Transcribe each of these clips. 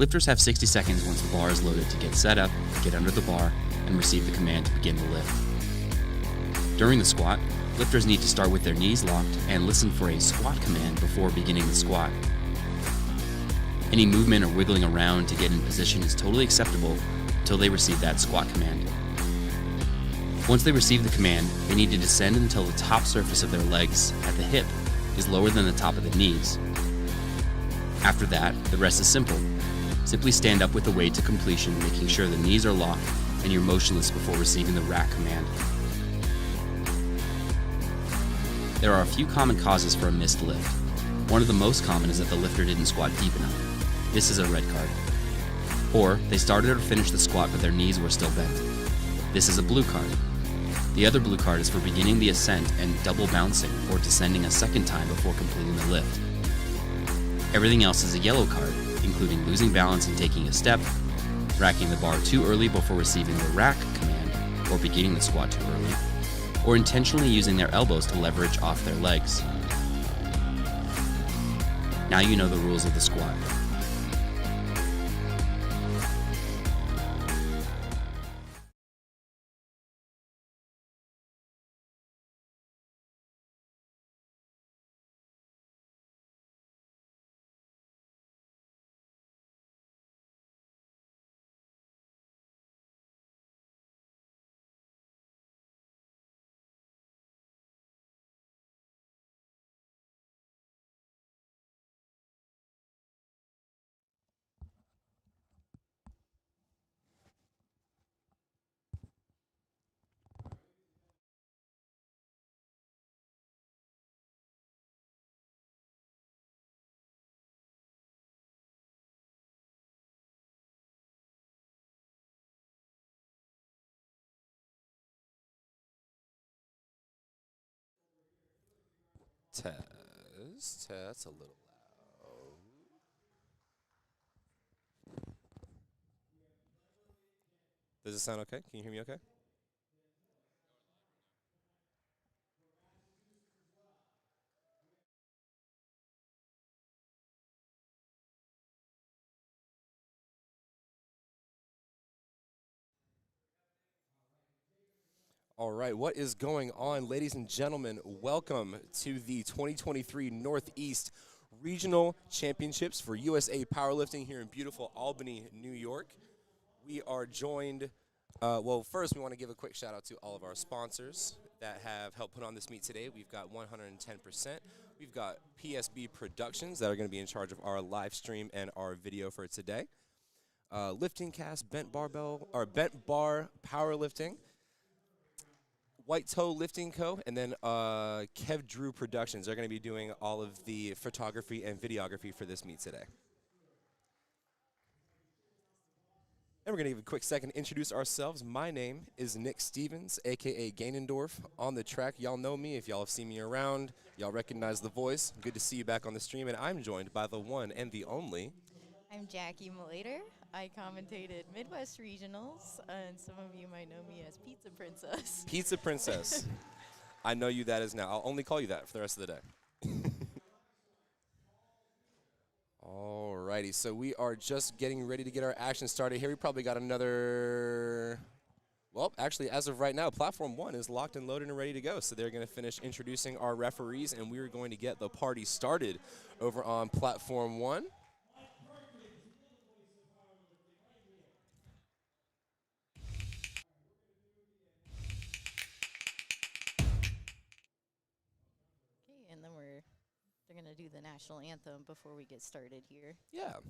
Lifters have 60 seconds once the bar is loaded to get set up, get under the bar, and receive the command to begin the lift. During the squat, lifters need to start with their knees locked and listen for a squat command before beginning the squat. Any movement or wiggling around to get in position is totally acceptable until they receive that squat command. Once they receive the command, they need to descend until the top surface of their legs at the hip is lower than the top of the knees. After that, the rest is simple. Simply stand up with the weight to completion, making sure the knees are locked and you're motionless before receiving the rack command. There are a few common causes for a missed lift. One of the most common is that the lifter didn't squat deep enough. This is a red card. Or they started or finished the squat but their knees were still bent. This is a blue card. The other blue card is for beginning the ascent and double bouncing or descending a second time before completing the lift. Everything else is a yellow card, including losing balance and taking a step, racking the bar too early before receiving the rack command or beginning the squat too early, or intentionally using their elbows to leverage off their legs. Now you know the rules of the squat. Test, a little loud. Does it sound okay? Can you hear me okay? All right, what is going on, ladies and gentlemen? Welcome to the 2023 Northeast Regional Championships for USA Powerlifting here in beautiful Albany, New York. We are joined, well, first we want to give a quick shout out to all of our sponsors that have helped put on this meet today. We've got 110%. We've got PSB Productions that are going to be in charge of our live stream and our video for today. Lifting Cast, Bent Bar Powerlifting, White Toe Lifting Co., and then Kev Drew Productions are going to be doing all of the photography and videography for this meet today. And we're going to give a quick second to introduce ourselves. My name is Nick Stevens, a.k.a. Gainendorf. On the track, y'all know me. If y'all have seen me around, y'all recognize the voice. Good to see you back on the stream, and I'm joined by the one and the only. I'm Jackie Malater. I commentated Midwest Regionals, and some of you might know me as Pizza Princess. Pizza Princess. I know you that as now. I'll only call you that for the rest of the day. Alrighty, so we are just getting ready to get our action started here. We probably got another, well, actually, as of right now, Platform 1 is locked and loaded and ready to go. So they're going to finish introducing our referees, and we're going to get the party started over on Platform 1. Okay, and then they're going to do the national anthem before we get started here. Yeah. So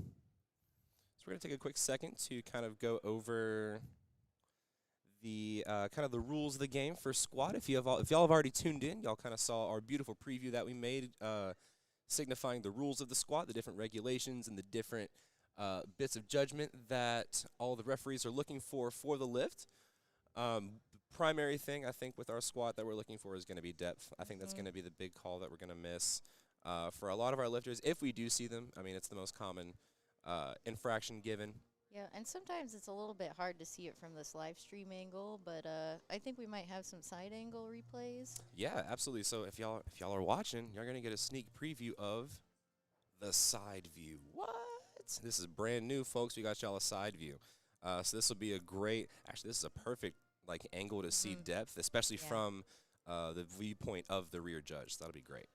we're going to take a quick second to kind of go over the kind of the rules of the game for squat. If y'all have already tuned in, y'all kind of saw our beautiful preview that we made, signifying the rules of the squat, the different regulations, and the different bits of judgment that all the referees are looking for the lift. The primary thing I think with our squat that we're looking for is going to be depth. I think that's going to be the big call that we're going to miss for a lot of our lifters. If we do see them, I mean, it's the most common infraction given. Yeah, and sometimes it's a little bit hard to see it from this live stream angle, but I think we might have some side angle replays. Yeah, absolutely. So if y'all are watching, you're gonna get a sneak preview of the side view. What? it. This is brand new, folks. We got y'all a side view. So this will be a great, actually, this is a perfect like angle to see depth, especially Yeah. from the viewpoint of the rear judge. So that'll be great.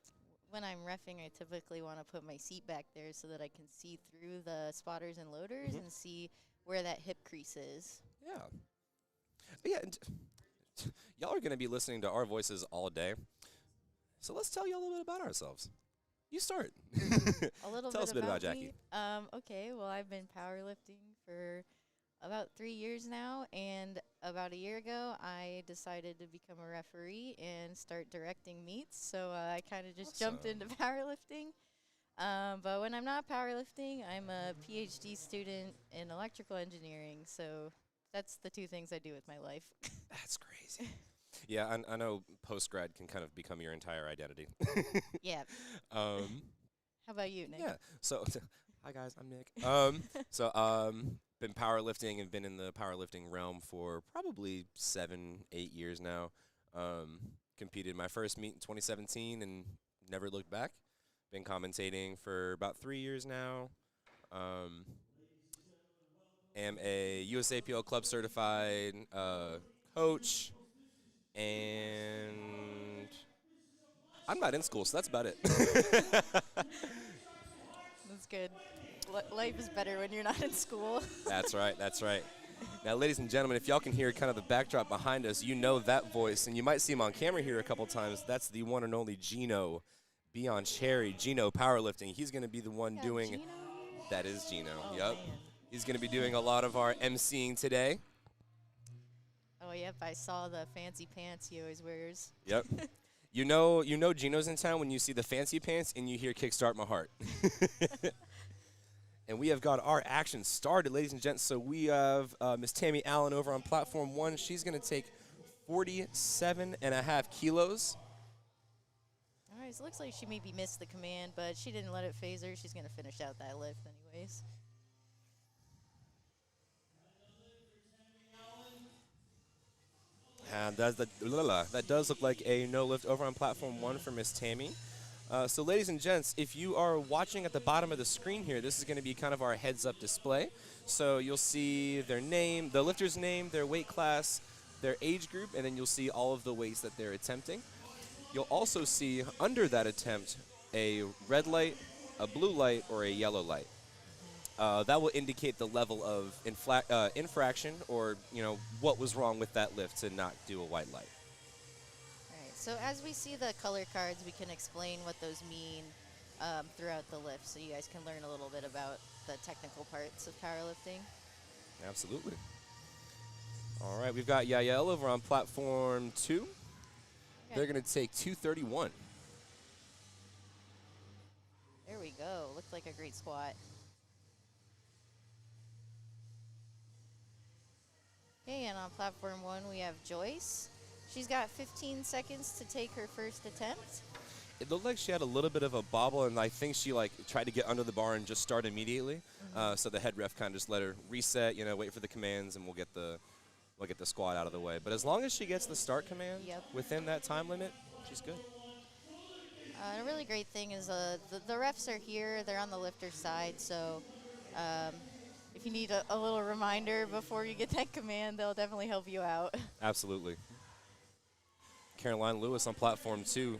When I'm reffing, I typically want to put my seat back there so that I can see through the spotters and loaders and see where that hip crease is. Yeah. Yeah. And y'all are going to be listening to our voices all day. So let's tell you a little bit about ourselves. You start. A little Tell bit us a bit about me. Jackie. Okay, well, I've been powerlifting for about 3 years now, and about a year ago, I decided to become a referee and start directing meets. So I kind of just jumped Awesome. into powerlifting. But when I'm not powerlifting, I'm a PhD student in electrical engineering. So that's the two things I do with my life. That's crazy. Yeah, I know post-grad can kind of become your entire identity. Yeah. um, How about you, Nick? yeah. So, hi guys, I'm Nick. Been powerlifting and been in the powerlifting realm for probably 7, 8 years now. Competed my first meet in 2017 and never looked back. Been commentating for about 3 years now. Am a USAPL club certified coach, and I'm not in school, so that's about it. That's good. Life is better when you're not in school. That's right, that's right. Now, ladies and gentlemen, if y'all can hear kind of the backdrop behind us, you know that voice, and you might see him on camera here a couple times. That's the one and only Gino, Beyond Cherry, Gino Powerlifting. He's going to be the one Yeah, doing. Gino? That is Gino. Oh, Yep. man. He's going to be doing a lot of our emceeing today. Oh, yep, I saw the fancy pants he always wears. Yep. You know Gino's in town when you see the fancy pants and you hear Kickstart My Heart. And we have got our action started, ladies and gents. So we have Miss Tammy Allen over on platform 1. She's going to take 47.5 kilos. All right, so it looks like she maybe missed the command, but she didn't let it phase her. She's going to finish out that lift anyways. And that does look like a no lift over on platform 1 for Miss Tammy. So ladies and gents, if you are watching at the bottom of the screen here, this is going to be kind of our heads up display. So you'll see their name, the lifter's name, their weight class, their age group, and then you'll see all of the weights that they're attempting. You'll also see under that attempt a red light, a blue light, or a yellow light. That will indicate the level of infraction, or what was wrong with that lift to not do a white light. All right, so as we see the color cards, we can explain what those mean throughout the lift, so you guys can learn a little bit about the technical parts of powerlifting. Absolutely. All right, we've got Yael over on platform 2. Okay. They're going to take 231. There we go. Looked like a great squat. Okay, and on platform 1, we have Joyce. She's got 15 seconds to take her first attempt. It looked like she had a little bit of a bobble, and I think she tried to get under the bar and just start immediately. So the head ref kind of just let her reset, wait for the commands, and we'll get the squat out of the way. But as long as she gets the start command within that time limit, she's good. A really great thing is the refs are here. They're on the lifter side, so if you need a little reminder before you get that command, they'll definitely help you out. Absolutely. Caroline Lewis on platform 2.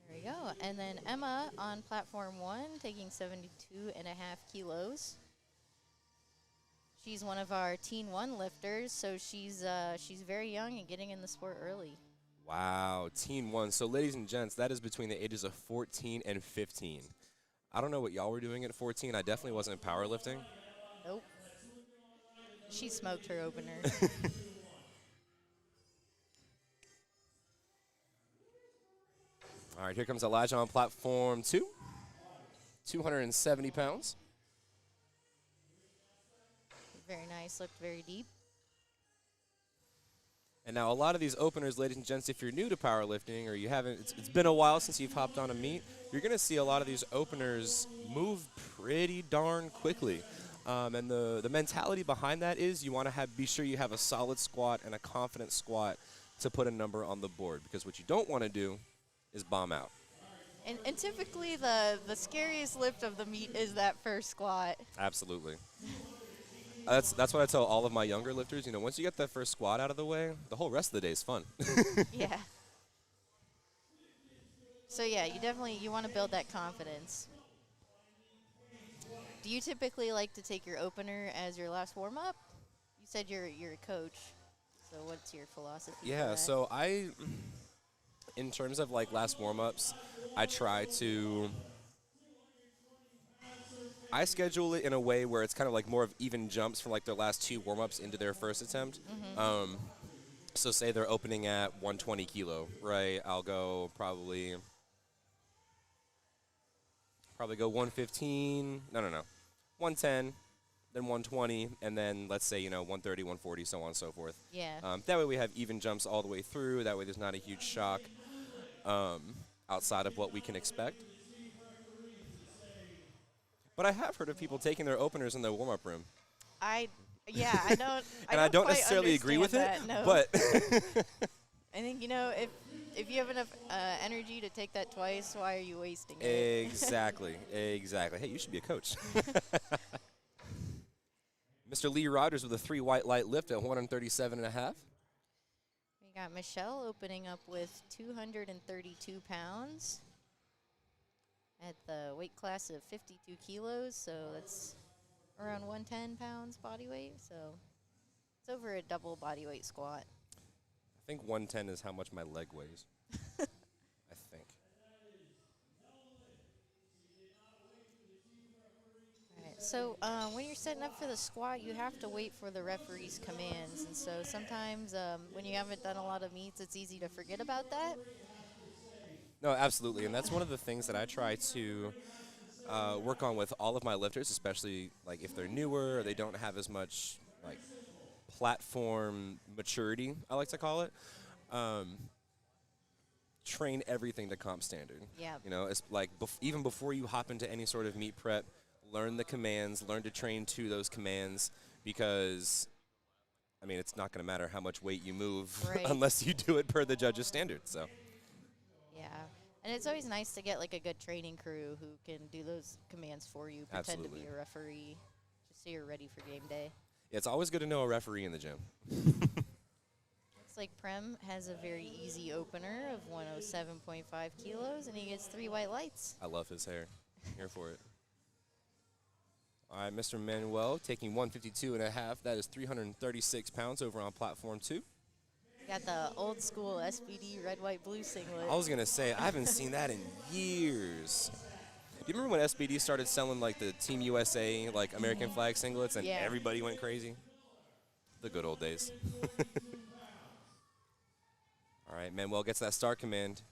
There we go. And then Emma on platform 1, taking 72.5 kilos. She's one of our Teen 1 lifters, so she's very young and getting in the sport early. Wow, Teen 1. So, ladies and gents, that is between the ages of 14 and 15. I don't know what y'all were doing at 14. I definitely wasn't powerlifting. Nope. She smoked her opener. All right, here comes Elijah on platform 2. 270 pounds. Very nice, looked very deep. And now a lot of these openers, ladies and gents, if you're new to powerlifting or you haven't, it's been a while since you've hopped on a meet, you're going to see a lot of these openers move pretty darn quickly. And the mentality behind that is you want to be sure you have a solid squat and a confident squat to put a number on the board, because what you don't want to do is bomb out. And typically the scariest lift of the meet is that first squat. Absolutely. That's what I tell all of my younger lifters. You know, once you get that first squat out of the way, the whole rest of the day is fun. Yeah. So yeah, you want to build that confidence. Do you typically like to take your opener as your last warm up? You said you're a coach, so what's your philosophy? for Yeah, that? so in terms of like last warm-ups, I try to, I schedule it in a way where it's kind of like more of even jumps from like their last two warm-ups into their first attempt. So say they're opening at 120 kilo, right? I'll go probably go 115, no, 110, then 120, and then let's say, 130, 140, so on and so forth. Yeah. That way we have even jumps all the way through. That way there's not a huge shock outside of what we can expect. But I have heard of people taking their openers in the warm-up room. Yeah, I don't. And I don't quite necessarily agree with understand it, that, no. but I think if you have enough energy to take that twice, why are you wasting it? exactly. Hey, you should be a coach. Mr. Lee Rogers with a 3 white light lift at 137.5. We got Michelle opening up with 232 pounds at the weight class of 52 kilos, so that's around 110 pounds body weight, so it's over a double body weight squat. I think 110 is how much my leg weighs. I think. All right, so when you're setting up for the squat, you have to wait for the referee's commands, and so sometimes when you haven't done a lot of meets, it's easy to forget about that. No, absolutely, and that's one of the things that I try to work on with all of my lifters, especially like if they're newer or they don't have as much like platform maturity, I like to call it. Train everything to comp standard. Yeah. It's like even before you hop into any sort of meet prep, learn the commands, learn to train to those commands, because I mean it's not going to matter how much weight you move Right. unless you do it per the judge's standard. So. Yeah, and it's always nice to get like a good training crew who can do those commands for you, pretend Absolutely. to be a referee, just so you're ready for game day. Yeah, it's always good to know a referee in the gym. Looks like Prem has a very easy opener of 107.5 kilos, and he gets 3 white lights. I love his hair. Here for it. All right, Mr. Manuel taking 152.5. That is 336 pounds over on platform 2. Got the old school SBD red, white, blue singlet. I was going to say, I haven't seen that in years. Do you remember when SBD started selling like the Team USA, like American flag singlets, and Yeah. everybody went crazy? The good old days. All right, Manuel gets that start command.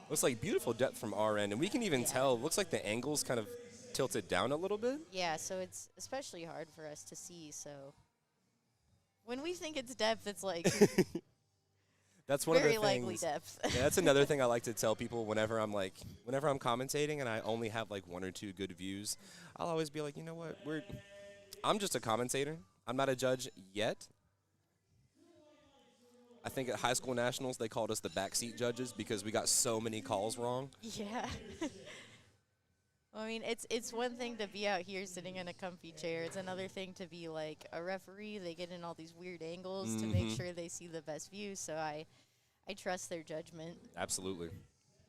Looks like beautiful depth from our end, and we can even tell, looks like the angle's kind of tilted down a little bit. Yeah, so it's especially hard for us to see, so when we think it's depth, it's like That's one very of the likely things. depth. Yeah, that's another thing I like to tell people whenever I'm commentating and I only have like 1 or 2 good views. I'll always be like, you know what? I'm just a commentator. I'm not a judge yet. I think at high school nationals they called us the backseat judges because we got so many calls wrong. Yeah. Well, I mean, it's one thing to be out here sitting in a comfy chair. It's another thing to be like a referee. They get in all these weird angles to make sure they see the best view. So I trust their judgment. Absolutely.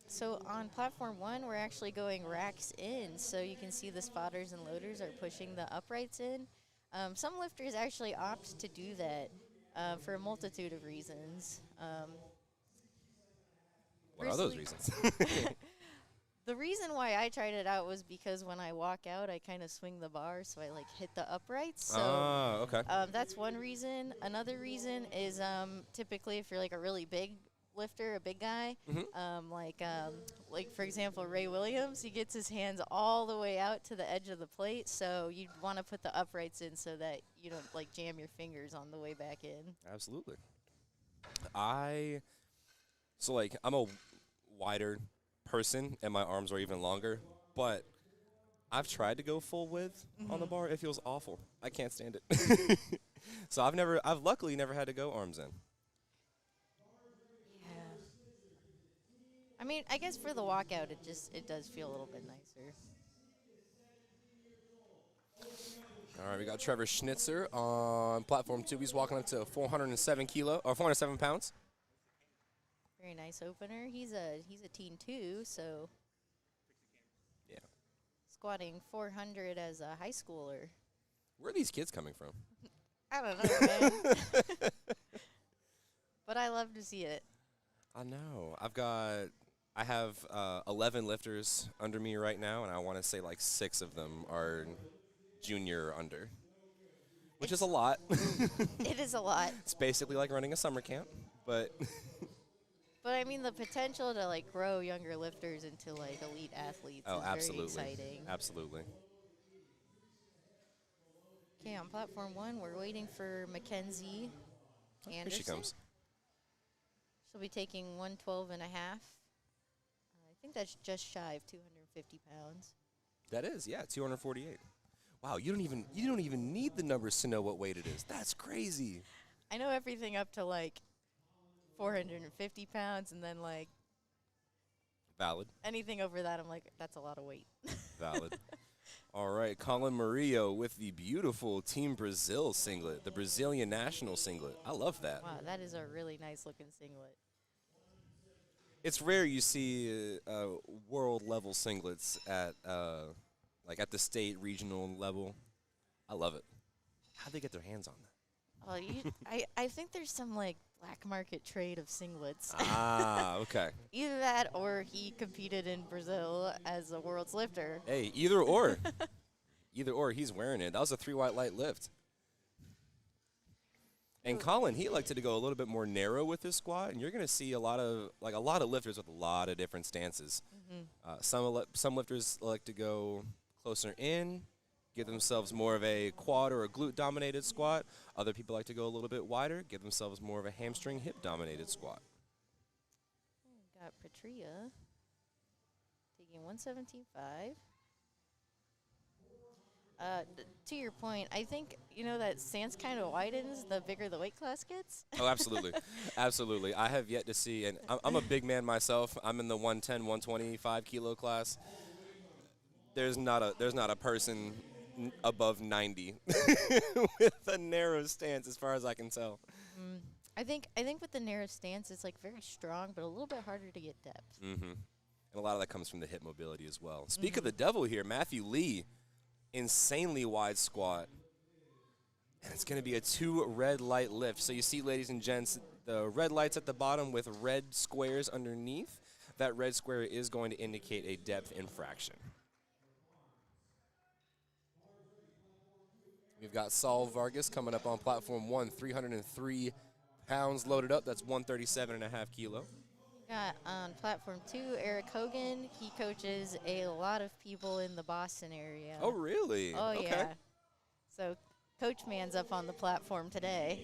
So on platform 1, we're actually going racks in. So you can see the spotters and loaders are pushing the uprights in. Some lifters actually opt to do that for a multitude of reasons. What are those Personally- reasons? The reason why I tried it out was because when I walk out, I kind of swing the bar, so I like hit the uprights. So Okay. that's one reason. Another reason is typically if you're like a really big lifter, a big guy, like for example Ray Williams, he gets his hands all the way out to the edge of the plate, so you'd want to put the uprights in so that you don't like jam your fingers on the way back in. Absolutely. I'm a wider person and my arms are even longer, but I've tried to go full width on the bar. It feels awful. I can't stand it. So I've luckily never had to go arms in. Yeah. I mean, I guess for the walkout, it does feel a little bit nicer. All right, we got Trevor Schnitzer on platform 2. He's walking up to 407 pounds. Very nice opener. He's a teen too, so Yeah. squatting 400 as a high schooler. Where are these kids coming from? I don't know, man. But I love to see it. I know. I have 11 lifters under me right now, and I want to say like 6 of them are junior or under, which is a lot. It is a lot. It's basically like running a summer camp, but But I mean, the potential to like grow younger lifters into like elite athletes is absolutely. very exciting. Absolutely. Okay, on platform 1, we're waiting for Mackenzie Anderson. Here she comes. She'll be taking 112 and a half. I think that's just shy of 250 pounds. That is, yeah, 248. Wow, you don't even need the numbers to know what weight it is. That's crazy. I know everything up to like 450 pounds, and then like Valid. anything over that, I'm like, that's a lot of weight. Valid. All right, Colin Murillo with the beautiful Team Brazil singlet, the Brazilian national singlet. I love that. Wow, that is a really nice looking singlet. It's rare you see world level singlets at like at the state regional level. I love it. How'd they get their hands on that? Well, I think there's some like black market trade of singlets. Ah, okay. Either that or he competed in Brazil as a world's lifter. Hey, either or. Either or, he's wearing it. That was a 3 white light lift. And Colin, he elected to go a little bit more narrow with his squat, and you're going to see a lot of lifters with a lot of different stances. Some lifters like to go closer in, give themselves more of a quad or a glute dominated squat. Other people like to go a little bit wider, give themselves more of a hamstring hip dominated squat. Got Patria taking 117.5. To your point, I think, that stance kind of widens the bigger the weight class gets. Oh, absolutely. Absolutely. I have yet to see, and I'm a big man myself. I'm in the 110, 125 kilo class. There's not a person above 90 with a narrow stance as far as I can tell. I think with the narrow stance, it's like very strong, but a little bit harder to get depth. And a lot of that comes from the hip mobility as well. Speak of the devil here, Matthew Lee, insanely wide squat. And it's going to be a 2 red light lift. So you see, ladies and gents, the red lights at the bottom with red squares underneath. That red square is going to indicate a depth infraction. We've got Saul Vargas coming up on platform 1, 303 pounds loaded up. That's 137.5 kilo. Got on platform 2, Eric Hogan. He coaches a lot of people in the Boston area. Oh, really? Oh, okay. yeah. So Coach Man's up on the platform today.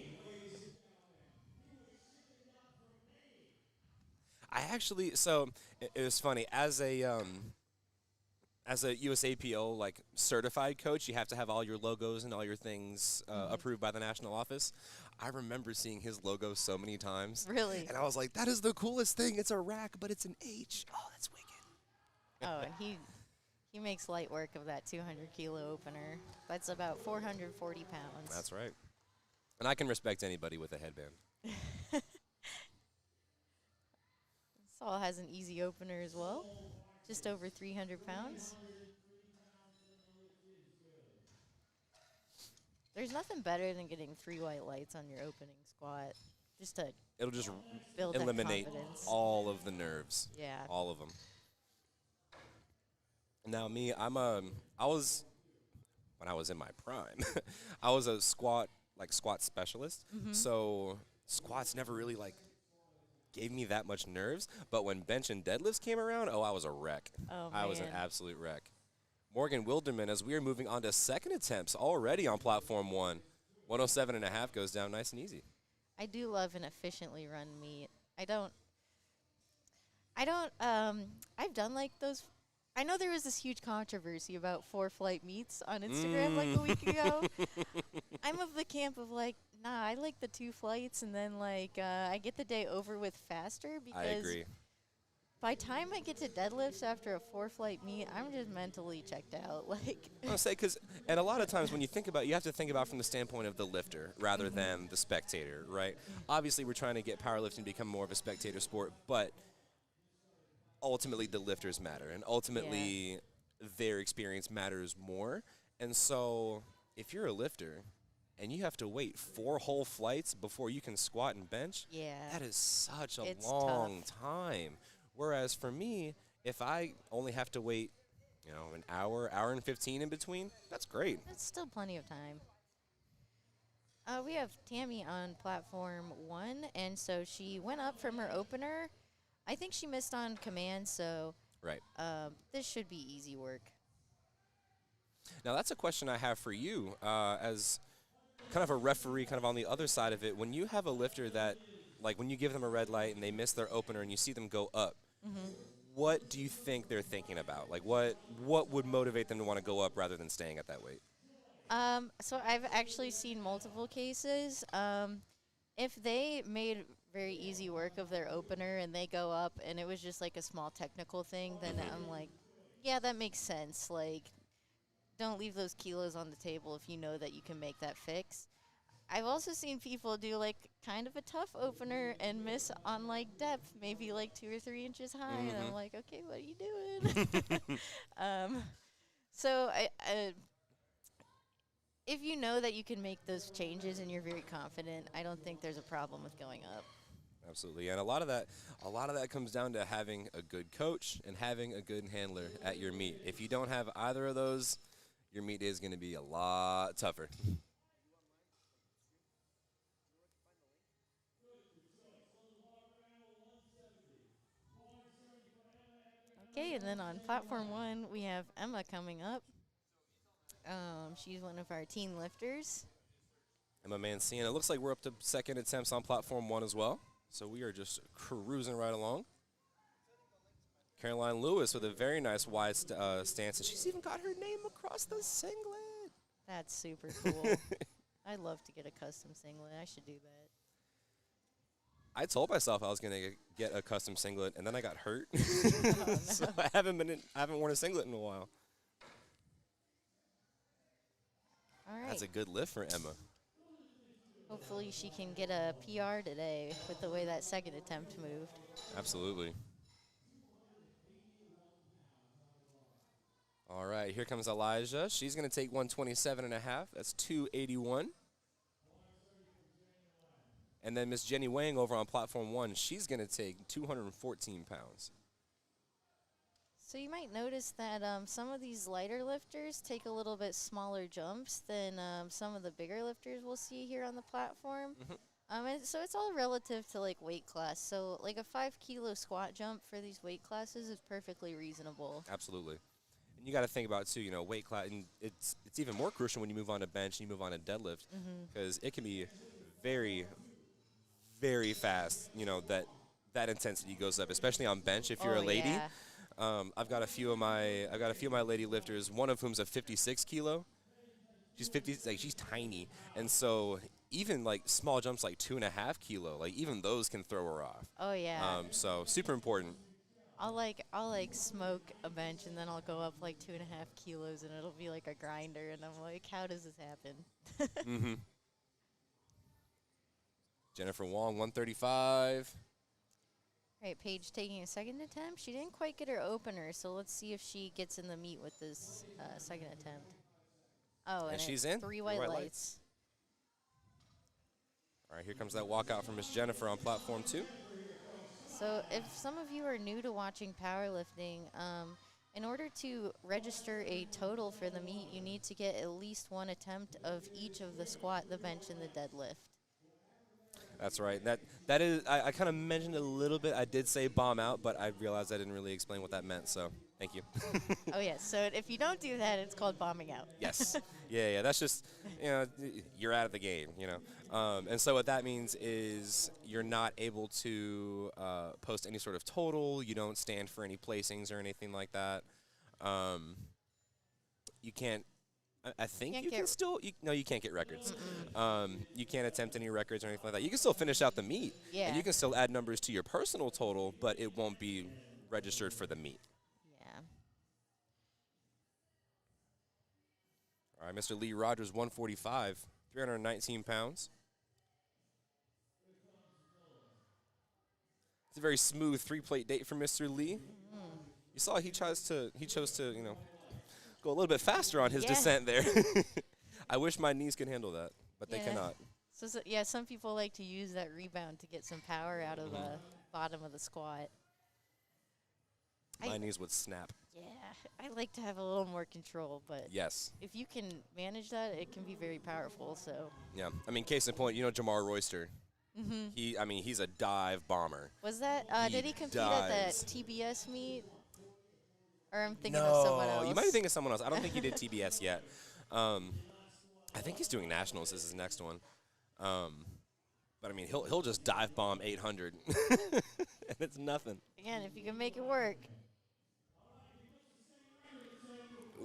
It was funny, as a USAPL like certified coach, you have to have all your logos and all your things approved by the national office. I remember seeing his logo so many times. Really? And I was like, that is the coolest thing. It's a rack, but it's an H. Oh, that's wicked. Oh, and he makes light work of that 200 kilo opener. That's about 440 pounds. That's right. And I can respect anybody with a headband. Saul has an easy opener as well, just over 300 pounds. There's nothing better than getting 3 white lights on your opening squat, just to It'll just build eliminate that confidence. all of the nerves. Yeah. All of them. Now me, when I was in my prime, I was a squat specialist. So squats never really gave me that much nerves. But when bench and deadlifts came around, I was a wreck. Oh, I was an man. absolute wreck. Morgan Wilderman, as we are moving on to second attempts already on platform 1. 107.5 goes down nice and easy. I do love an efficiently run meet. I've done like those. I know there was this huge controversy about 4 flight meets on Instagram like a week ago. I'm of the camp of nah, I like the 2 flights and then I get the day over with faster because I agree. by time I get to deadlifts after a 4-flight meet, I'm just mentally checked out. Like, I want to say because, and a lot of times when you think about, you have to think about from the standpoint of the lifter rather than the spectator, right? Obviously, we're trying to get powerlifting to become more of a spectator sport, but ultimately the lifters matter, and ultimately their experience matters more. And so, if you're a lifter and you have to wait 4 whole flights before you can squat and bench, yeah, that is such a It's long tough. time. Whereas for me, if I only have to wait, an hour, hour and 15 in between, that's great. that's still plenty of time. We have Tammy on platform 1, and so she went up from her opener. I think she missed on command, so Right. this should be easy work. Now, that's a question I have for you as kind of a referee, kind of on the other side of it. When you have a lifter that, like when you give them a red light and they miss their opener and you see them go up, what do you think they're thinking about? Like, what would motivate them to want to go up rather than staying at that weight? So I've actually seen multiple cases. If they made very easy work of their opener and they go up and it was just like a small technical thing, then I'm like, yeah, that makes sense. Like, don't leave those kilos on the table if you know that you can make that fix. I've also seen people do like kind of a tough opener and miss on like depth, maybe like 2 or 3 inches high, and I'm like, okay, what are you doing? um, so if you know that you can make those changes and you're very confident, I don't think there's a problem with going up. Absolutely, and a lot of that comes down to having a good coach and having a good handler at your meet. If you don't have either of those, your meet is going to be a lot tougher. Okay, and then on platform 1, we have Emma coming up. She's one of our teen lifters. Emma Mancina. It looks like we're up to second attempts on platform 1 as well. So we are just cruising right along. Caroline Lewis with a very nice wide stance, and she's even got her name across the singlet. That's super cool. I'd love to get a custom singlet. I should do that. I told myself I was gonna get a custom singlet, and then I got hurt, Oh, no. so I haven't worn a singlet in a while. All right. That's a good lift for Emma. Hopefully she can get a PR today with the way that second attempt moved. Absolutely. All right, here comes Elijah. She's going to take 127.5. That's 281. And then Miss Jenny Wang over on platform 1, she's going to take 214 pounds. So you might notice that some of these lighter lifters take a little bit smaller jumps than some of the bigger lifters we'll see here on the platform. And so it's all relative to like weight class. So like a 5-kilo squat jump for these weight classes is perfectly reasonable. Absolutely. And you got to think about, too, weight class. And it's even more crucial when you move on to bench and you move on to deadlift, because it can be very, very fast, that intensity goes up, especially on bench if you're a lady. Yeah. I've got a few of my lady lifters, one of whom's a 56 kilo. She's 50, like she's tiny, and so even like small jumps like 2.5 kilo, like even those can throw her off. Oh yeah. So super important. I'll smoke a bench and then I'll go up like 2.5 kilos and it'll be like a grinder and I'm like, how does this happen? Jennifer Wong, 135. All right, Paige taking a second attempt. She didn't quite get her opener, so let's see if she gets in the meet with this second attempt. Oh, And and she's in. 3 white lights. All right, here comes that walkout from Miss Jennifer on platform 2. So if some of you are new to watching powerlifting, in order to register a total for the meet, you need to get at least 1 attempt of each of the squat, the bench, and the deadlift. That's right. That is. I kind of mentioned it a little bit. I did say bomb out, but I realized I didn't really explain what that meant. So thank you. Oh, yes. So if you don't do that, it's called bombing out. Yes. Yeah. That's just you're out of the game. And so what that means is you're not able to post any sort of total. You don't stand for any placings or anything like that. You can't. I think you can still. No, you can't get records. You can't attempt any records or anything like that. You can still finish out the meet. Yeah. And you can still add numbers to your personal total, but it won't be registered for the meet. Yeah. All right, Mr. Lee Rogers, 145, 319 pounds. It's a very smooth three-plate date for Mr. Lee. You saw he chose to go a little bit faster on his descent there. I wish my knees could handle that, but they cannot. So yeah, some people like to use that rebound to get some power out of the bottom of the squat. My knees would snap. Yeah, I like to have a little more control, but Yes. if you can manage that, it can be very powerful. So Yeah. I mean, case in point, Jamar Royster. He's a dive bomber. was that? Did he compete dives. at that TBS meet? Or I'm thinking of someone else. You might be thinking of someone else. I don't think he did TBS yet. I think he's doing nationals. This is his next one. But I mean, he'll just dive bomb 800, and it's nothing. Again, if you can make it work.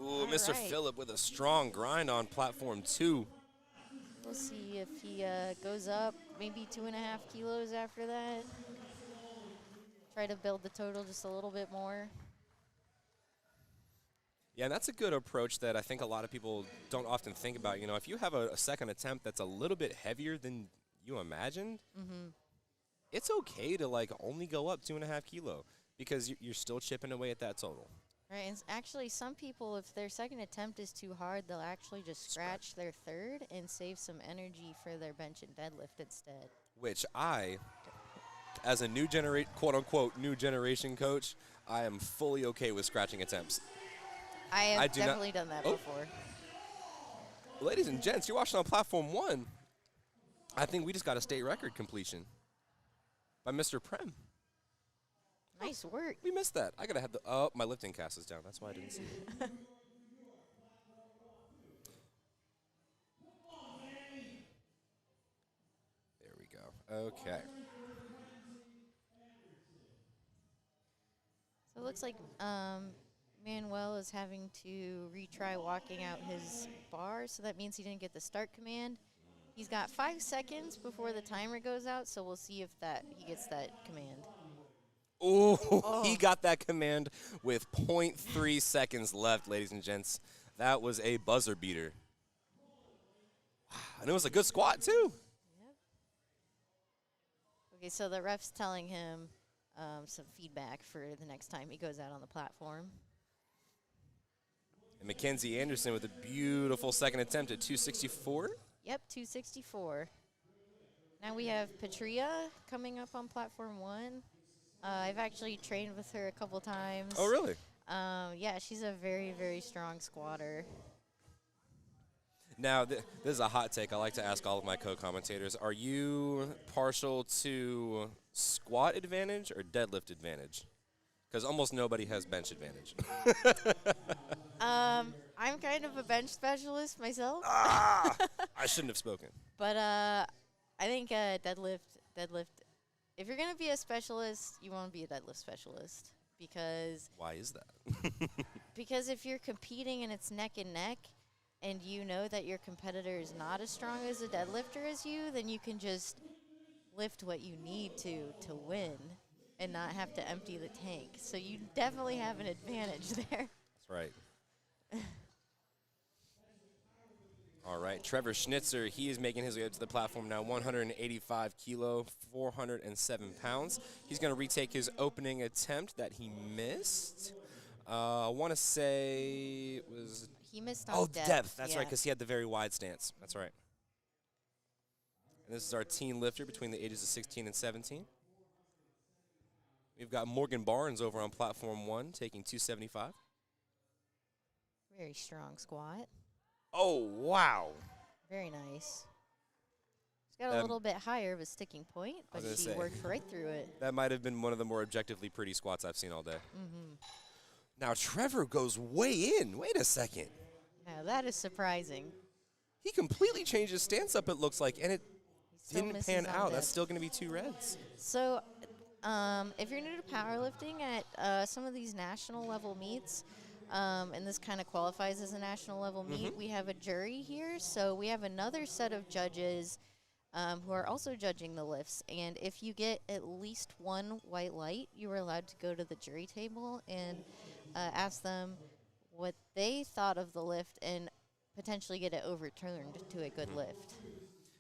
Ooh, Mr. Phillip with a strong grind on platform 2. We'll see if he goes up maybe 2.5 kilos after that. Try to build the total just a little bit more. Yeah, and that's a good approach that I think a lot of people don't often think about. If you have a second attempt that's a little bit heavier than you imagined, it's okay to only go up 2.5 kilo because you're still chipping away at that total. Right, and actually some people, if their second attempt is too hard, they'll actually just scratch their third and save some energy for their bench and deadlift instead. Which I, as a quote-unquote new generation coach, I am fully okay with scratching attempts. I have definitely done that before. Ladies and gents, you're watching on Platform 1. I think we just got a state record completion by Mr. Prem. Nice work. We missed that. I got to have my lifting cast is down. That's why I didn't see it. There we go. Okay. So it looks like Manuel is having to retry walking out his bar, so that means he didn't get the start command. He's got 5 seconds before the timer goes out, so we'll see if he gets that command. Ooh, he got that command with 0.3 seconds left, ladies and gents. That was a buzzer beater. Wow, and it was a good squat, too. Yep. Okay, so the ref's telling him some feedback for the next time he goes out on the platform. And Mackenzie Anderson with a beautiful second attempt at 264. Yep, 264. Now we have Patria coming up on platform 1. I've actually trained with her a couple times. Oh, really? Yeah, she's a very, very strong squatter. Now, this is a hot take I like to ask all of my co-commentators. Are you partial to squat advantage or deadlift advantage? Because almost nobody has bench advantage. I'm kind of a bench specialist myself. I shouldn't have spoken. But I think deadlift. If you're going to be a specialist, you want to be a deadlift specialist. Because why is that? because if you're competing and it's neck and neck, and you know that your competitor is not as strong as a deadlifter as you, then you can just lift what you need to win and not have to empty the tank. So you definitely have an advantage there. That's right. All right, Trevor Schnitzer, he is making his way up to the platform now, 185 kilo, 407 pounds. He's going to retake his opening attempt that he missed. I want to say it was... He missed on depth. That's right, because he had the very wide stance. That's right. And this is our teen lifter between the ages of 16 and 17. We've got Morgan Barnes over on platform 1, taking 275. Very strong squat. Oh, wow. Very nice. She's got a little bit higher of a sticking point, but she worked right through it. That might have been one of the more objectively pretty squats I've seen all day. Now, Trevor goes way in. Wait a second. Now, that is surprising. He completely changed his stance up, it looks like, and it didn't pan out. That's still going to be 2 reds. So, if you're new to powerlifting at some of these national level meets, and this kind of qualifies as a national level meet, we have a jury here. So we have another set of judges who are also judging the lifts. And if you get at least one white light, you are allowed to go to the jury table and ask them what they thought of the lift and potentially get it overturned to a good lift.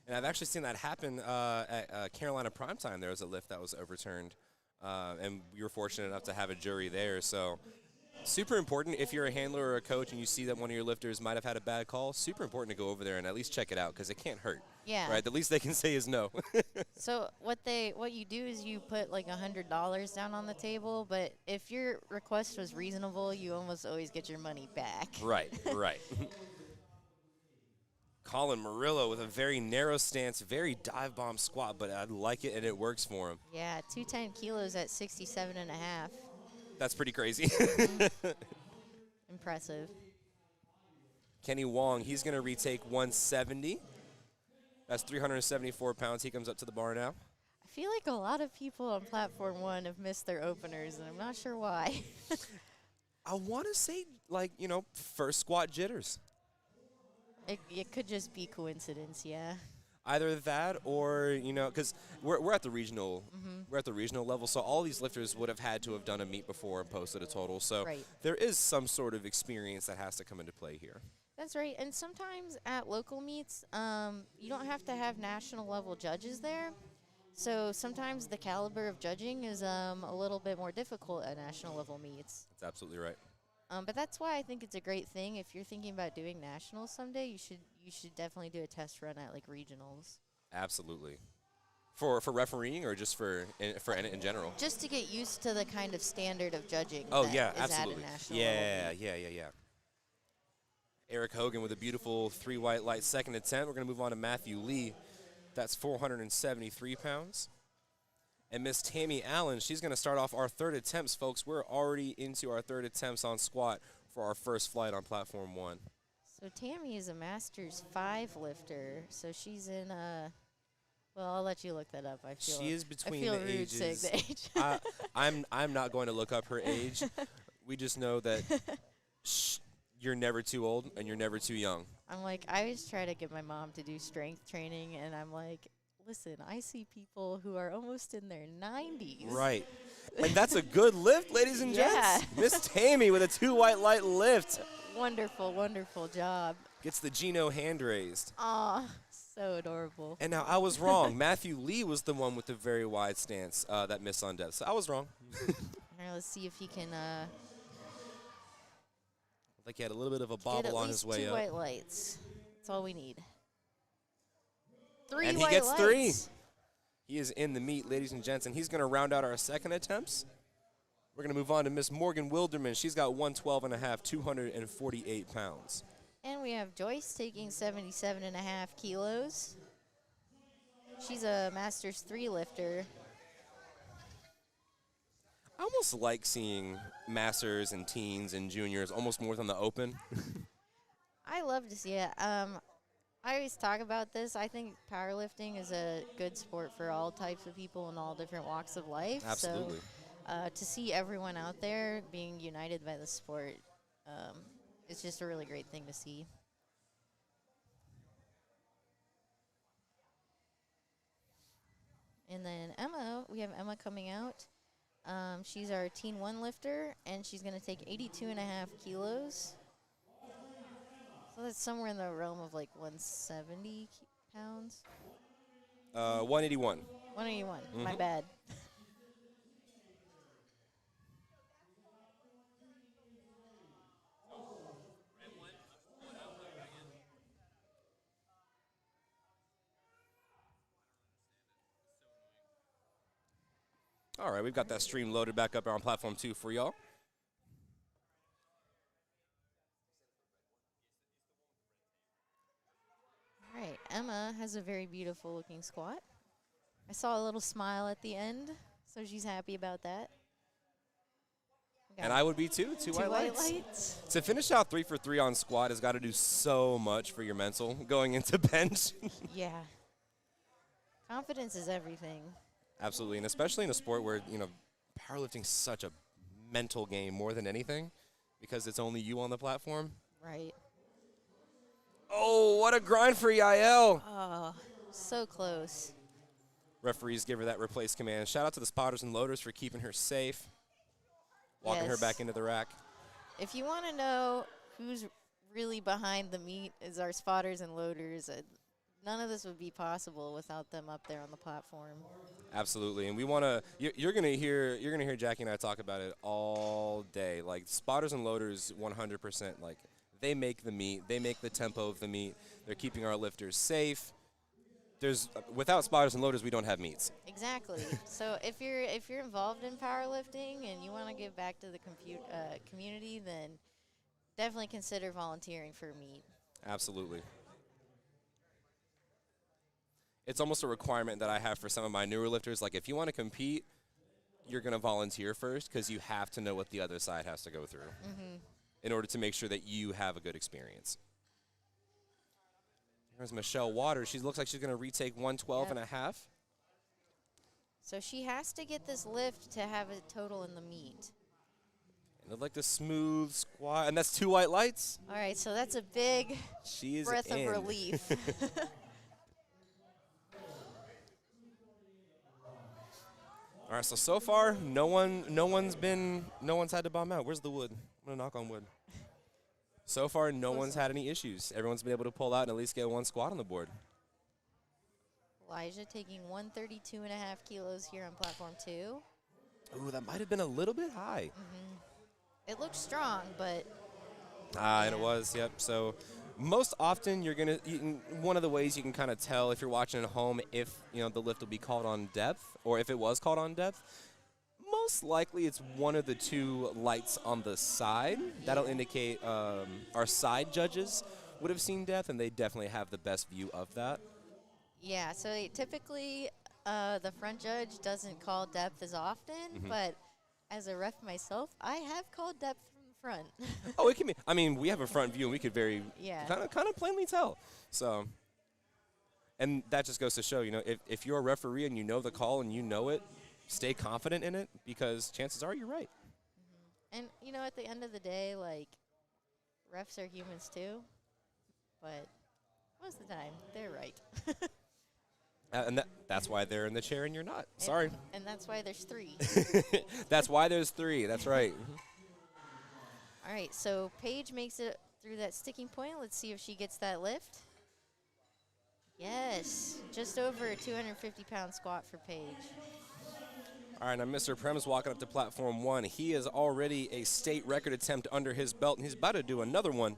And I've actually seen that happen at Carolina Primetime. There was a lift that was overturned, and we were fortunate enough to have a jury there. So super important if you're a handler or a coach and you see that one of your lifters might have had a bad call, super important to go over there and at least check it out because it can't hurt. Yeah. Right? The least they can say is no. So what you do is you put like $100 down on the table, but if your request was reasonable, you almost always get your money back. Right. Colin Murillo with a very narrow stance, very dive bomb squat, but I like it and it works for him. Yeah, 210 kilos at 67 and a half. That's pretty crazy. Impressive. Kenny Wong, he's going to retake 170. That's 374 pounds. He comes up to the bar now. I feel like a lot of people on Platform 1 have missed their openers, and I'm not sure why. I want to say, first squat jitters. It could just be coincidence, yeah. Either that or, because we're at the regional we're at the regional level, so all these lifters would have had to have done a meet before and posted a total. So Right. there is some sort of experience that has to come into play here. That's right. And sometimes at local meets, you don't have to have national level judges there. So sometimes the caliber of judging is a little bit more difficult at national level meets. That's absolutely right. But that's why I think it's a great thing. If you're thinking about doing nationals someday, you should definitely do a test run at like regionals. Absolutely. For refereeing or just for in general? Just to get used to the kind of standard of judging. Oh, that yeah, is absolutely. At a national level meet. Yeah. Eric Hogan with a beautiful 3 white light second attempt. We're going to move on to Matthew Lee. That's 473 pounds. And Miss Tammy Allen, she's going to start off our third attempts, folks. We're already into our third attempts on squat for our first flight on Platform 1. So Tammy is a Masters 5 lifter. So she's in well, I'll let you look that up. She is between I feel the rude ages. saying the age. I'm not going to look up her age. We just know that you're never too old and you're never too young. I'm like, I always try to get my mom to do strength training, and I'm like, listen, I see people who are almost in their 90s. Right. And that's a good lift, ladies and gents. Yeah. Miss Tammy with a 2 white light lift. Wonderful, wonderful job. Gets the Gino hand raised. Aw, so adorable. And now I was wrong. Matthew Lee was the one with the very wide stance that missed on depth. So I was wrong. All right, let's see if he can Like he had a little bit of a get bobble at on least his way 2 up. white lights. That's all we need. 3 And he white gets 3. lights. He is in the meet, ladies and gents, and he's going to round out our second attempts. We're going to move on to Miss Morgan Wilderman. She's got 112 and a half, 248 pounds. And we have Joyce taking 77 and a half kilos. She's a Masters 3 lifter. I almost like seeing masters and teens and juniors almost more than the open. I love to see it. I always talk about this. I think powerlifting is a good sport for all types of people in all different walks of life. Absolutely. So to see everyone out there being united by the sport, it's just a really great thing to see. And then Emma, we have Emma coming out. She's our Teen 1 lifter, and she's going to take 82 and a half kilos. So that's somewhere in the realm of like 170 pounds. 181. 181, my bad. All right, we've got that stream loaded back up on Platform 2 for y'all. All right, Emma has a very beautiful looking squat. I saw a little smile at the end, so she's happy about that. And I would be too. 2 white lights. To finish out 3 for 3 on squat has got to do so much for your mental going into bench. Yeah. Confidence is everything. Absolutely, and especially in a sport where, powerlifting's such a mental game more than anything because it's only you on the platform. Right. Oh, what a grind for Yael. Oh, So close. Referees give her that replace command. Shout out to the spotters and loaders for keeping her safe, walking her Yes. back into the rack. If you want to know who's really behind the meet, is our spotters and loaders. None of this would be possible without them up there on the platform. Absolutely, and we want to. You're gonna hear Jackie and I talk about it all day. Like spotters and loaders, 100%. Like they make the meet, they make the tempo of the meet. They're keeping our lifters safe. Without spotters and loaders, we don't have meets. Exactly. So if you're involved in powerlifting and you want to give back to the community, then definitely consider volunteering for a meet. Absolutely. It's almost a requirement that I have for some of my newer lifters. Like if you want to compete, you're going to volunteer first because you have to know what the other side has to go through in order to make sure that you have a good experience. There's Michelle Waters. She looks like she's going to retake 112 and a half. So she has to get this lift to have a total in the meet. And look like the smooth squat. And that's 2 white lights. All right, so that's a big She is breath in. of relief. All right, so far, no one's had to bomb out. Where's the wood? I'm going to knock on wood. So far, no one's had any issues. Everyone's been able to pull out and at least get 1 squat on the board. Elijah taking 132.5 kilos here on platform 2. Ooh, that might have been a little bit high. It looks strong, but And it was, yep. So most often one of the ways you can kind of tell if you're watching at home if the lift will be called on depth or if it was called on depth. Most likely it's one of the 2 lights on the side. That'll indicate our side judges would have seen depth, and they definitely have the best view of that. yeah, so typically the front judge doesn't call depth as often, but as a ref myself, I have called depth from the front. Oh, it can be. I mean, we have a front view, and we could kind of plainly tell. So, and that just goes to show, if you're a referee and you know the call and you know it, stay confident in it because chances are you're right. And, at the end of the day, like, refs are humans too, but most of the time, they're right. And that's why they're in the chair and you're not. Sorry. And that's why there's 3. That's why there's 3. That's right. All right, so Paige makes it through that sticking point. Let's see if she gets that lift. Yes, just over a 250-pound squat for Paige. All right, now Mr. Prem's walking up to platform 1. He is already a state record attempt under his belt, and he's about to do another one.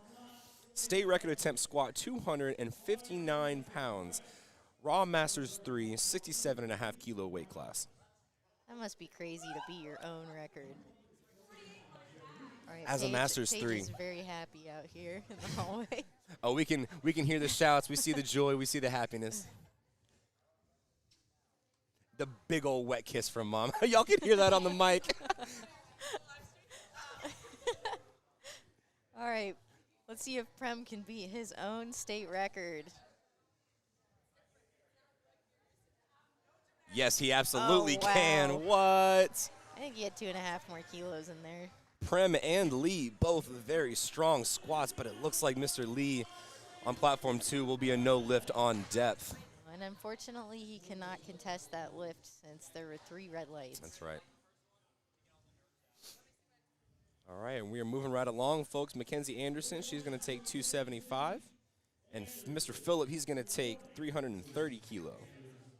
State record attempt squat, 259 pounds. Raw Masters 3, 67.5 kilo weight class. That must be crazy to be your own record. All right, As a Masters Paige 3. is very happy out here in the hallway. Oh, we can hear the shouts. We see the joy. We see the happiness. The big old wet kiss from Mom. Y'all can hear that on the mic. All right, let's see if Prem can beat his own state record. Yes, he absolutely Oh, wow. can. What? I think he had 2.5 more kilos in there. Prem and Lee, both very strong squats, but it looks like Mr. Lee on platform 2 will be a no lift on depth. And unfortunately, he cannot contest that lift since there were 3 red lights. That's right. All right, and we are moving right along, folks. Mackenzie Anderson, she's going to take 275. And Mr. Phillip, he's going to take 330 kilo.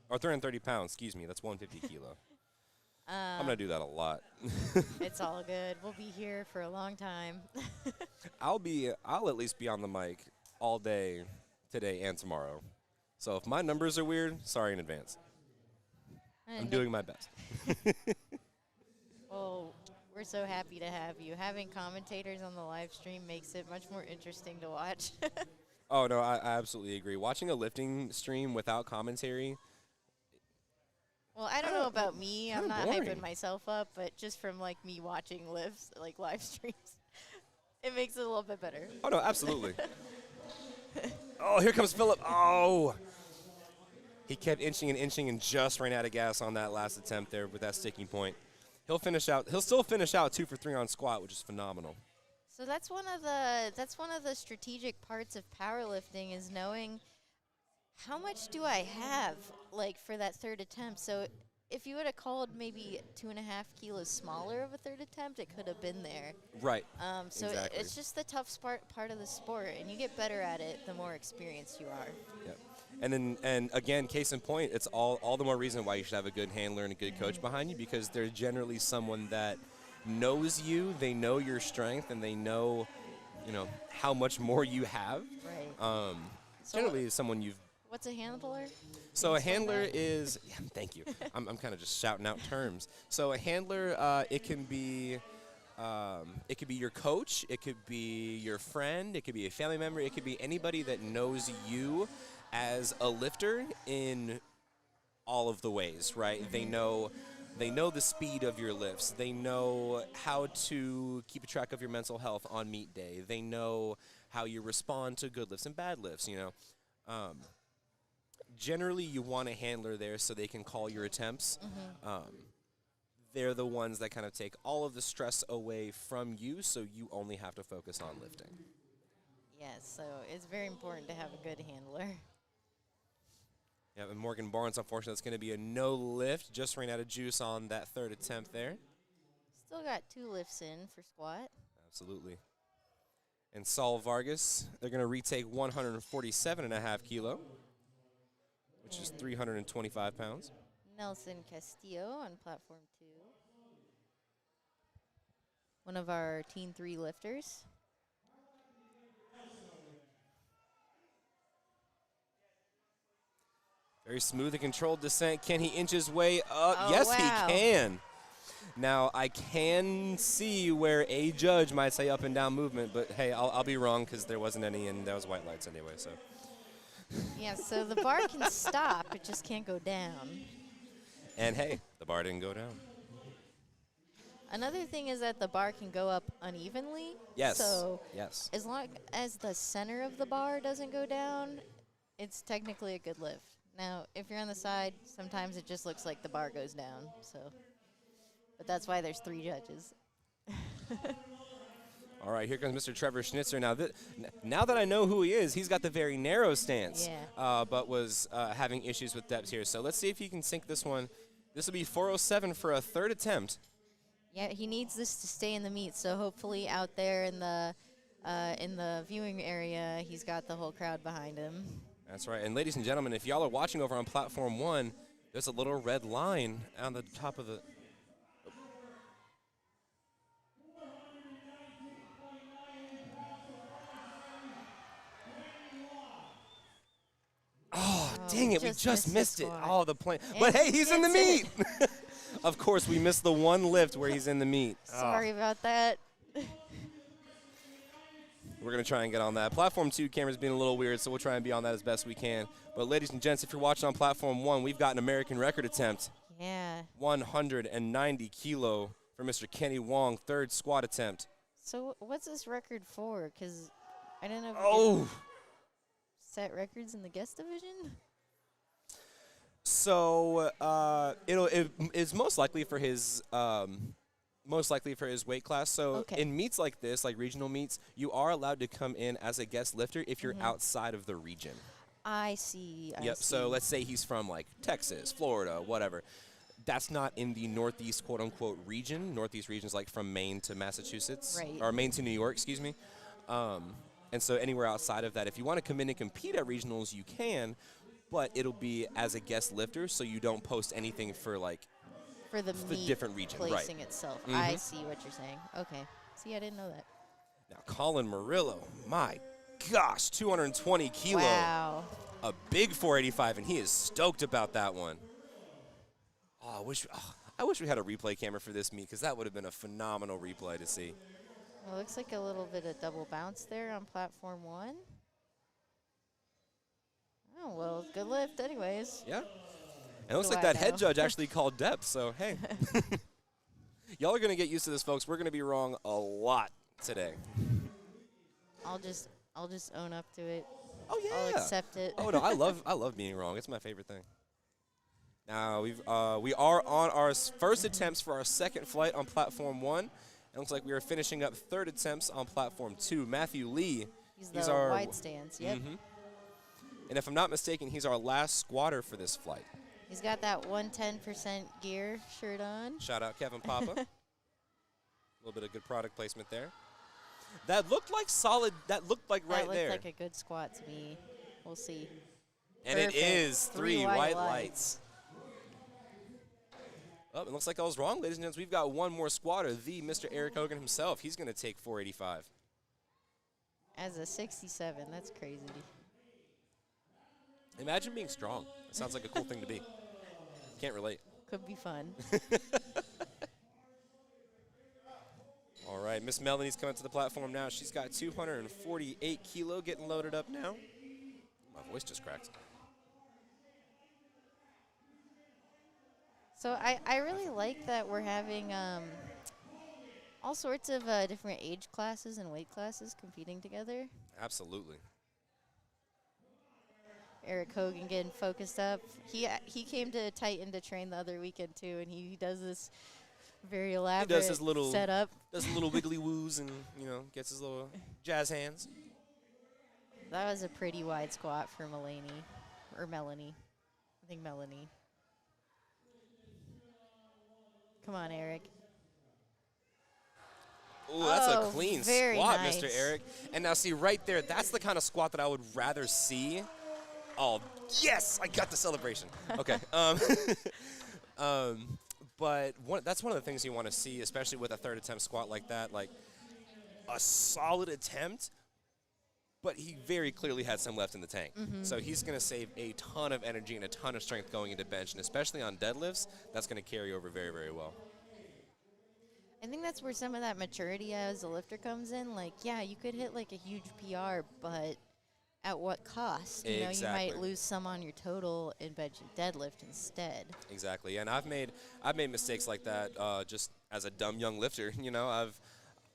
Or 330 pounds, excuse me. That's 150 kilo. I'm going to do that a lot. It's all good. We'll be here for a long time. I'll at least be on the mic all day today and tomorrow. So if my numbers are weird, sorry in advance. I'm doing my best. Well, we're so happy to have you. Having commentators on the live stream makes it much more interesting to watch. Oh, no, I absolutely agree. Watching a lifting stream without commentary. Well, I don't know about me. I'm not boring. hyping myself up, but just from like me watching live streams, it makes it a little bit better. Oh, no, absolutely. Oh, here comes Phillip. Oh. He kept inching and just ran out of gas on that last attempt there with that sticking point. He'll still finish out 2 for 3 on squat, which is phenomenal. So that's one of the strategic parts of powerlifting is knowing how much do I have, like, for that third attempt? So if you would have called maybe 2.5 kilos smaller of a third attempt, it could have been there. Right. So Exactly. it's just the tough part of the sport, and you get better at it the more experienced you are. Yep. And again, case in point, it's all the more reason why you should have a good handler and a good coach behind you, because they're generally someone that knows you, they know your strength, and they know, how much more you have. Right. So Generally, someone you've. what's a handler? So a explain handler that? is. Yeah, thank you. I'm kind of just shouting out terms. So a handler, it can be. It could be your coach, it could be your friend, it could be a family member, it could be anybody that knows you as a lifter in all of the ways, right? They know the speed of your lifts. They know how to keep track of your mental health on meet day. They know how you respond to good lifts and bad lifts, Generally, you want a handler there so they can call your attempts. They're the ones that kind of take all of the stress away from you, so you only have to focus on lifting. Yes, so it's very important to have a good handler. Yeah, and Morgan Barnes, unfortunately, that's going to be a no lift. Just ran out of juice on that third attempt there. Still got 2 lifts in for squat. Absolutely. And Saul Vargas, they're going to retake 147.5 kilo, which is 325 pounds. Nelson Castillo on platform 2. One of our Teen 3 lifters. Very smooth and controlled descent. Can he inch his way up? Oh, Yes, wow. he can. Now, I can see where a judge might say up and down movement, but hey, I'll be wrong because there wasn't any, and that was white lights anyway. So. Yeah, so the bar can stop, it just can't go down. And hey, the bar didn't go down. Another thing is that the bar can go up unevenly. Yes. So Yes. as long as the center of the bar doesn't go down, it's technically a good lift. Now, if you're on the side, sometimes it just looks like the bar goes down. So, but that's why there's 3 judges. All right, here comes Mr. Trevor Schnitzer. Now that I know who he is, he's got the very narrow stance, but was having issues with depth here. So let's see if he can sink this one. This will be 407 for a third attempt. Yeah, he needs this to stay in the meet. So hopefully out there in the viewing area, he's got the whole crowd behind him. That's right. And ladies and gentlemen, if y'all are watching over on platform 1, there's a little red line on the top of the. Oh, dang it. We just missed it. Oh, the plane. But hey, he's in the meet. Of course, we missed the one lift where he's in the meet. Sorry about that. We're going to try and get on that. Platform 2 camera's being a little weird, so we'll try and be on that as best we can. But ladies and gents, if you're watching on Platform 1, we've got an American record attempt. Yeah. 190 kilo for Mr. Kenny Wong, third squat attempt. So what's this record for? Because I don't know if Oh! set records in the guest division. So it's most likely for his weight class. So Okay. in meets like this, like regional meets, you are allowed to come in as a guest lifter if you're outside of the region. I see. I Yep. see. So let's say he's from like Texas, Florida, whatever. That's not in the Northeast quote unquote region. Northeast region is like from Maine to Massachusetts, Right. or Maine to New York, excuse me. And so anywhere outside of that, if you want to come in and compete at regionals, you can, but it'll be as a guest lifter, so you don't post anything for like for the the meet different region, right. placing itself. I see what you're saying. Okay. See, I didn't know that. Now Colin Murillo, my gosh, 220 kilo, Wow. a big 485, and he is stoked about that one. Oh, I wish we had a replay camera for this meet, because that would have been a phenomenal replay to see. Well, looks like a little bit of double bounce there on platform 1. Oh, well, good lift anyways. Yeah. And it looks Do like I that head know? judge actually called depth, so hey. Y'all are going to get used to this, folks. We're going to be wrong a lot today. I'll just own up to it. Oh, yeah. I'll accept it. Oh, no, I love being wrong. It's my favorite thing. Now, we are on our first attempts for our second flight on Platform 1. It looks like we are finishing up third attempts on Platform 2. Matthew Lee. He's the our wide stance, yep. And if I'm not mistaken, he's our last squatter for this flight. He's got that 110% gear shirt on. Shout out Kevin Papa. A little bit of good product placement there. That looked like solid. That looked like right there. That looked like a good squat to me. We'll see. And Perfect. it is 3 white lights. lights. Oh, it looks like I was wrong, ladies and gentlemen. We've got one more squatter, the Mr. Eric Hogan himself. He's going to take 485. As a 67, that's crazy. Imagine being strong. It sounds like a cool thing to be. Can't relate. Could be fun. All right, Miss Melanie's coming to the platform now. She's got 248 kilo getting loaded up now. My voice just cracked. So I really like that we're having all sorts of different age classes and weight classes competing together. Absolutely. Eric Hogan getting focused up. He came to Titan to train the other weekend too, and he does this very elaborate He does his little setup. Does a little wiggly woos and gets his little jazz hands. That was a pretty wide squat for Melanie. I think Melanie. Come on, Eric. Ooh, that's a Oh, clean very squat, nice. Mr. Eric. And now see right there, that's the kind of squat that I would rather see. Oh, yes, I got the celebration. Okay. But that's one of the things you want to see, especially with a third attempt squat like that, like a solid attempt, but he very clearly had some left in the tank. So he's going to save a ton of energy and a ton of strength going into bench, and especially on deadlifts, that's going to carry over very, very well. I think that's where some of that maturity as a lifter comes in. Like, yeah, you could hit like a huge PR, but at what cost? You know, you might lose some on your total in bench and deadlift instead. Exactly, and I've made mistakes like that just as a dumb young lifter.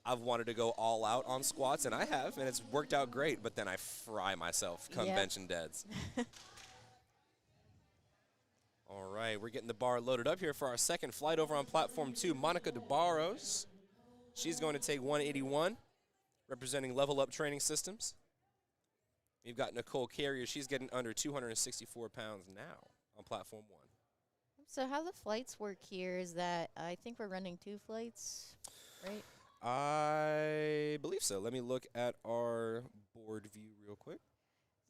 I've wanted to go all out on squats, and I have, and it's worked out great. But then I fry myself come bench and deads. All right, we're getting the bar loaded up here for our second flight over on platform 2. Monica DeBarros, she's going to take 181, representing Level Up Training Systems. You've got Nicole Carrier. She's getting under 264 pounds now on platform 1. So how the flights work here is that I think we're running 2 flights, right? I believe so. Let me look at our board view real quick.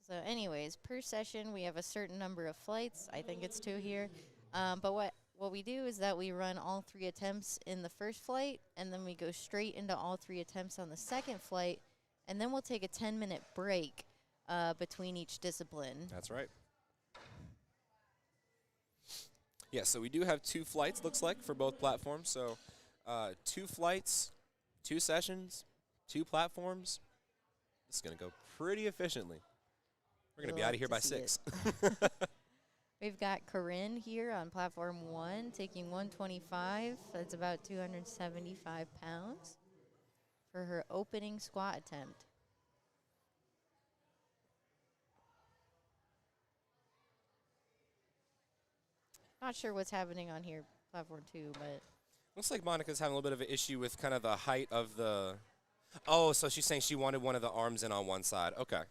So anyways, per session, we have a certain number of flights. I think it's 2 here. But what we do is that we run all 3 attempts in the first flight, and then we go straight into all 3 attempts on the second flight, and then we'll take a 10-minute break between each discipline. That's right. Yeah, so we do have 2 flights, looks like, for both platforms. So 2 flights, 2 sessions, 2 platforms. This is going to go pretty efficiently. We're going to be out of here by 6. We've got Corinne here on platform 1 taking 125. That's about 275 pounds for her opening squat attempt. Not sure what's happening on here, platform 2, but Looks like Monica's having a little bit of an issue with kind of the height of the... Oh, so she's saying she wanted one of the arms in on one side. Okay.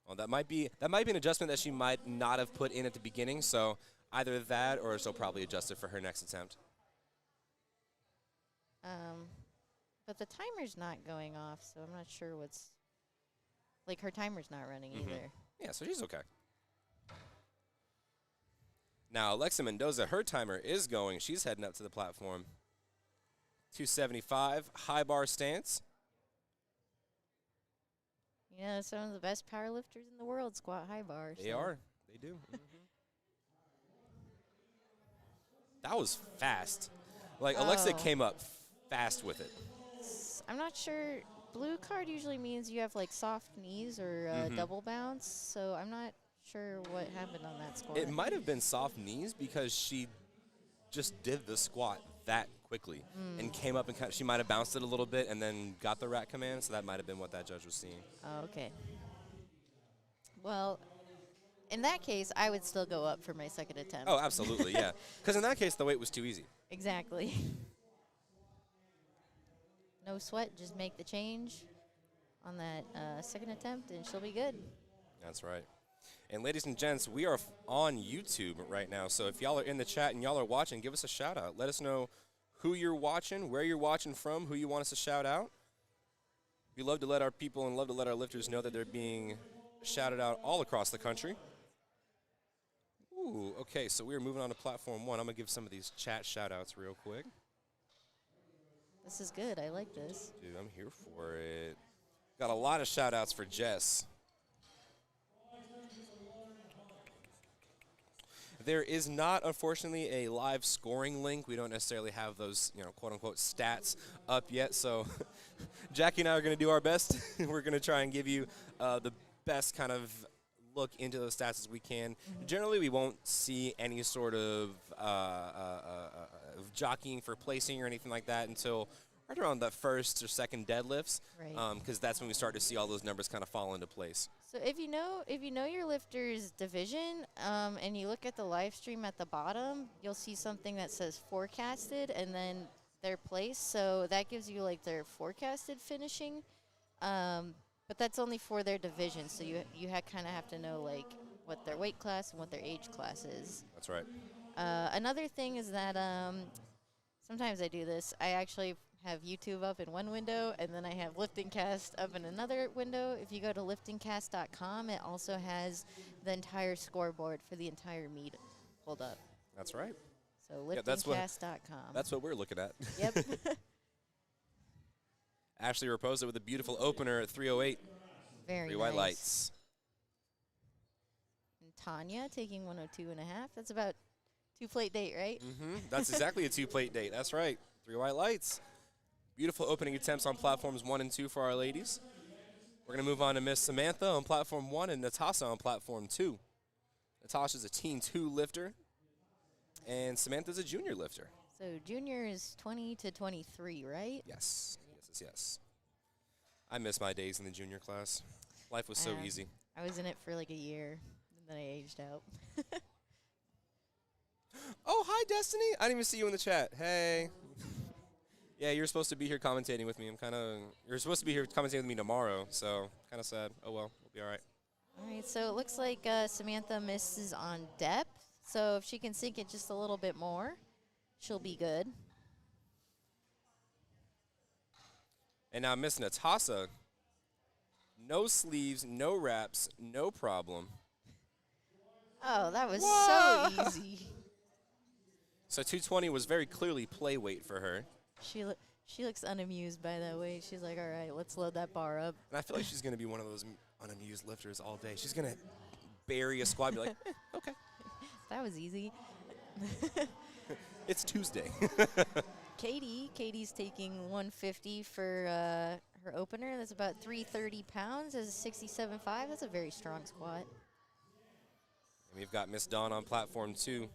Well, that might be an adjustment that she might not have put in at the beginning, so either that or she'll probably adjust it for her next attempt. but the timer's not going off, so I'm not sure what's... Like, her timer's not running either. Yeah, so she's okay. Now, Alexa Mendoza, her timer is going. She's heading up to the platform. 275, high bar stance. You know, some of the best powerlifters in the world squat high bars. They are. They do. That was fast. Like, Alexa came up fast with it. I'm not sure. Blue card usually means you have, like, soft knees or double bounce, so I'm not sure what happened on that score. It might have been soft knees because she just did the squat that quickly and came up and she might have bounced it a little bit and then got the rack command, so that might have been what that judge was seeing. Oh, okay. Well, in that case, I would still go up for my second attempt. Oh, absolutely, yeah. Because in that case, the weight was too easy. Exactly. No sweat, just make the change on that second attempt, and she'll be good. That's right. And ladies and gents, we are on YouTube right now. So if y'all are in the chat and y'all are watching, give us a shout out. Let us know who you're watching, where you're watching from, who you want us to shout out. We love to let our people and love to let our lifters know that they're being shouted out all across the country. Ooh, okay, so we're moving on to platform 1. I'm going to give some of these chat shout outs real quick. This is good. I like this. Dude, I'm here for it. Got a lot of shout outs for Jess. There is not, unfortunately, a live scoring link. We don't necessarily have those, quote-unquote stats up yet. So Jackie and I are going to do our best. We're going to try and give you the best kind of look into those stats as we can. Generally, we won't see any sort of jockeying for placing or anything like that until right around the first or second deadlifts, Right. because that's when we start to see all those numbers kind of fall into place. So if you know your lifter's division, and you look at the live stream at the bottom, you'll see something that says forecasted and then their place. So that gives you like their forecasted finishing, but that's only for their division. So you kind of have to know like what their weight class and what their age class is. That's right. Another thing is that sometimes I do this. I actually have YouTube up in one window, and then I have LiftingCast up in another window. If you go to liftingcast.com, it also has the entire scoreboard for the entire meet pulled up. That's right. So Yeah, liftingcast.com. That's what we're looking at. Yep. Ashley Raposa with a beautiful opener at 308. Very Three nice. white lights. And Tanya taking 102.5. That's about 2-plate date, right? That's exactly a 2-plate date. That's right. 3 white lights. Beautiful opening attempts on platforms 1 and 2 for our ladies. We're going to move on to Miss Samantha on platform 1 and Natasha on platform 2. Natasha's a teen 2 lifter, and Samantha's a junior lifter. So junior is 20 to 23, right? Yes. Yes. I miss my days in the junior class. Life was so easy. I was in it for like a year, and then I aged out. Oh, hi, Destiny. I didn't even see you in the chat. Hey. Yeah, you're supposed to be here commentating with me. You're supposed to be here commentating with me tomorrow, so kind of sad. Oh, well, we'll be all right. All right, so it looks like Samantha misses on depth. So if she can sink it just a little bit more, she'll be good. And now Miss Natasha, no sleeves, no wraps, no problem. Oh, that was Whoa! so easy. So 220 was very clearly play weight for her. She looks unamused by that weight. She's like, all right, let's load that bar up. And I feel like she's going to be one of those unamused lifters all day. She's going to bury a squat and be like, okay. That was easy. It's Tuesday. Katie's taking 150 for her opener. That's about 330 pounds. That's a 67.5. That's a very strong squat. And we've got Miss Dawn on platform 2.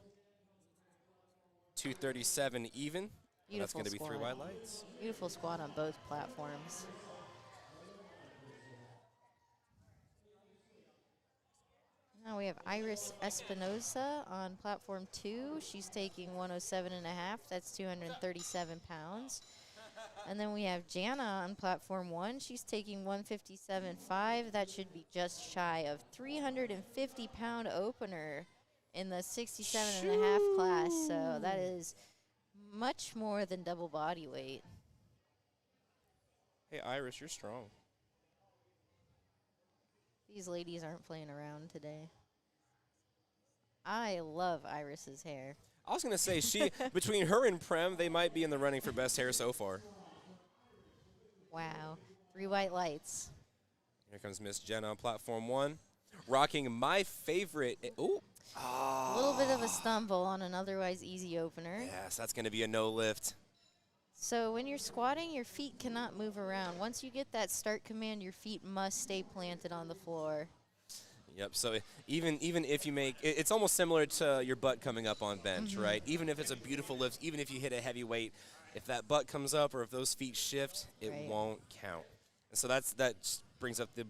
237 even. Beautiful That's going to be squat. 3 white lights. Beautiful squat on both platforms. Now we have Iris Espinosa on platform 2. She's taking 107.5. That's 237 pounds. And then we have Jana on platform 1. She's taking 157.5. That should be just shy of 350-pound opener in the 67.5 class. So that is much more than double body weight. Hey, Iris, you're strong. These ladies aren't playing around today. I love Iris's hair. I was going to say, between her and Prem, they might be in the running for best hair so far. Wow. 3 white lights. Here comes Miss Jenna on platform 1, rocking my favorite. Ooh. A little bit of a stumble on an otherwise easy opener. Yes, that's going to be a no lift. So when you're squatting, your feet cannot move around. Once you get that start command, your feet must stay planted on the floor. Yep, so even if you make, it's almost similar to your butt coming up on bench, right? Even if it's a beautiful lift, even if you hit a heavy weight, if that butt comes up or if those feet shift, it Right. won't count. And so that just brings up the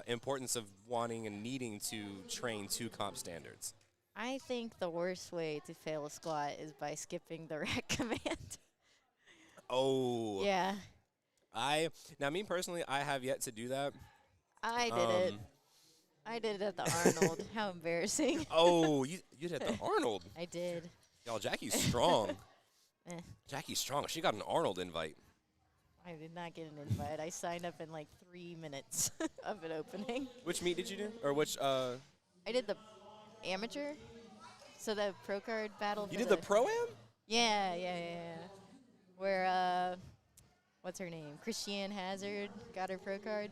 importance of wanting and needing to train to comp standards. I think the worst way to fail a squat is by skipping the rack command. Oh. Yeah, Me personally, I have yet to do that. I did it. I did it at the Arnold. How embarrassing. Oh, you did the Arnold. I did. Y'all, Jackie's strong. Eh, Jackie's strong. She got an Arnold invite. I did not get an invite. I signed up in like 3 minutes of it opening. Which meet did you do? Or which, I did the amateur. So the pro card battle. you for did the Pro-Am? Yeah. Where, what's her name? Christiane Hazard got her pro card.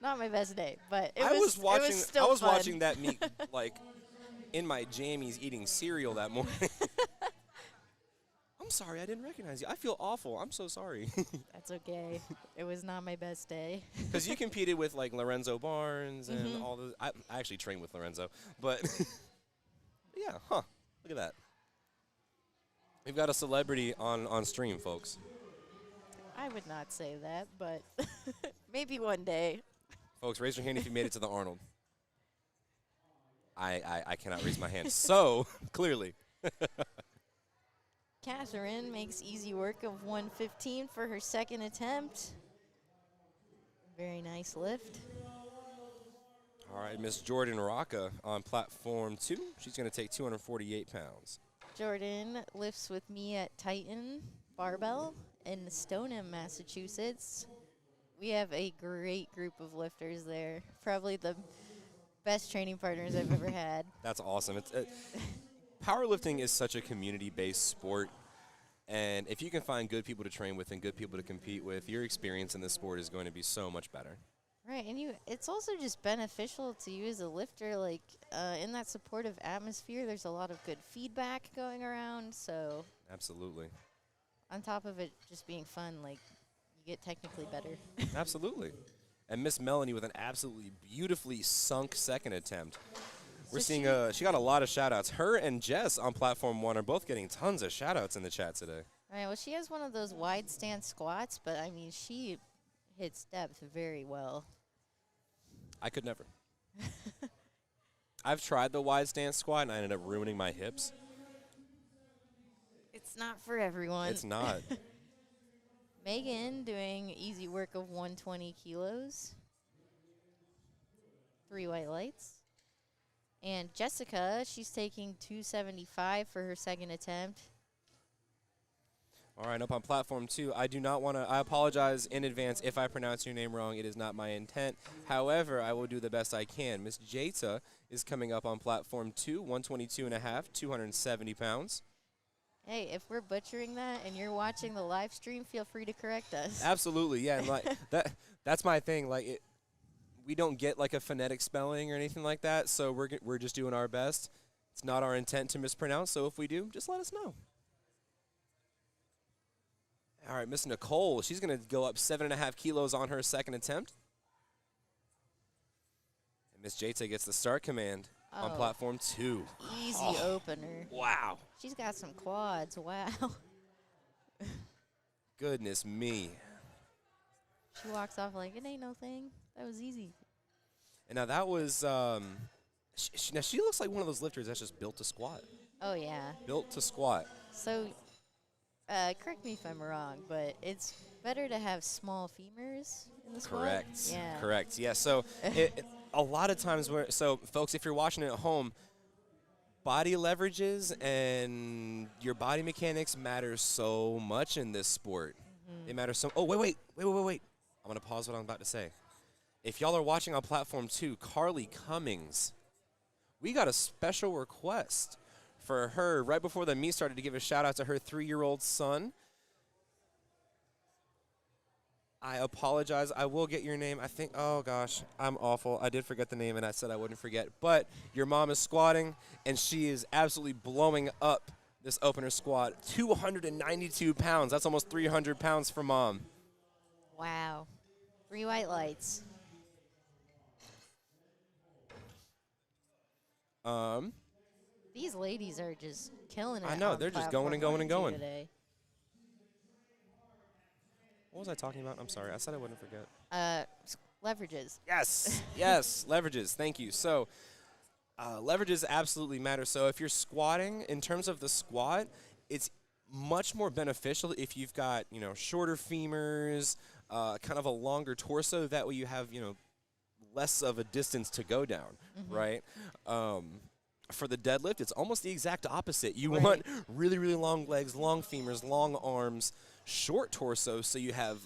Not my best day, but it was still I was fun. watching that meet, like, in my jammies eating cereal that morning. I'm sorry, I didn't recognize you. I feel awful. I'm so sorry. That's okay. It was not my best day. Because you competed with, like, Lorenzo Barnes and Mhm. all the. I actually trained with Lorenzo. But, yeah, huh. Look at that. We've got a celebrity on stream, folks. I would not say that, but maybe one day. Folks, raise your hand if you made it to the Arnold. I cannot raise my hand. So, clearly. Catherine makes easy work of 115 for her second attempt. Very nice lift. All right, Miss Jordan Rocca on platform 2. She's going to take 248 pounds. Jordan lifts with me at Titan Barbell in Stoneham, Massachusetts. We have a great group of lifters there. Probably the best training partners I've ever had. That's awesome. Powerlifting is such a community-based sport, and if you can find good people to train with and good people to compete with, your experience in this sport is going to be so much better. Right, and it's also just beneficial to you as a lifter. Like, in that supportive atmosphere, there's a lot of good feedback going around. So, Absolutely. on top of it just being fun, like, you get technically better. Absolutely. And Miss Melanie with an absolutely beautifully sunk second attempt. We're So seeing she got a lot of shout-outs. Her and Jess on platform 1 are both getting tons of shout-outs in the chat today. Right, well, she has one of those wide stance squats, but, I mean, she hits depth very well. I could never. I've tried the wide stance squat, and I ended up ruining my hips. It's not for everyone. It's not. Megan doing easy work of 120 kilos. 3 white lights. And Jessica, she's taking 275 for her second attempt. All right, up on platform 2. I do not want to. I apologize in advance if I pronounce your name wrong. It is not my intent. However, I will do the best I can. Miss Jata is coming up on platform 2, 122.5, 270 pounds. Hey, if we're butchering that and you're watching the live stream, feel free to correct us. Absolutely, yeah. And like that's my thing. Like, we don't get like a phonetic spelling or anything like that. So we're just doing our best. It's not our intent to mispronounce. So if we do, just let us know. All right, Miss Nicole, she's going to go up 7.5 kilos on her second attempt. And Miss Jata gets the start command on platform 2. Easy opener. Wow. She's got some quads. Wow. Goodness me. She walks off like, it ain't no thing. That was easy. And now that was, now she looks like one of those lifters that's just built to squat. Oh, yeah. Built to squat. So, correct me if I'm wrong, but it's better to have small femurs in the squat? Correct. Yeah. Correct. Yeah. So a lot of times folks, if you're watching it at home, body leverages and your body mechanics matter so much in this sport. Mm-hmm. They matter so. Oh, wait. I'm gonna pause what I'm about to say. If y'all are watching on platform 2, Carly Cummings, we got a special request for her right before the meet started to give a shout out to her 3-year-old son. I apologize. I will get your name. I think, oh gosh, I'm awful. I did forget the name and I said I wouldn't forget. But your mom is squatting and she is absolutely blowing up this opener squat. 292 pounds. That's almost 300 pounds for mom. Wow. 3 white lights. These ladies are just killing it. I know, on they're just platform going and going 1 and two going. Today. What was I talking about? I'm sorry. I said I wouldn't forget. Leverages. Yes, yes, leverages. Thank you. So, leverages absolutely matter. So, if you're squatting, in terms of the squat, it's much more beneficial if you've got, shorter femurs, kind of a longer torso. That way you have, less of a distance to go down, right? For the deadlift, it's almost the exact opposite. You want really, really long legs, long femurs, long arms, short torso, so you have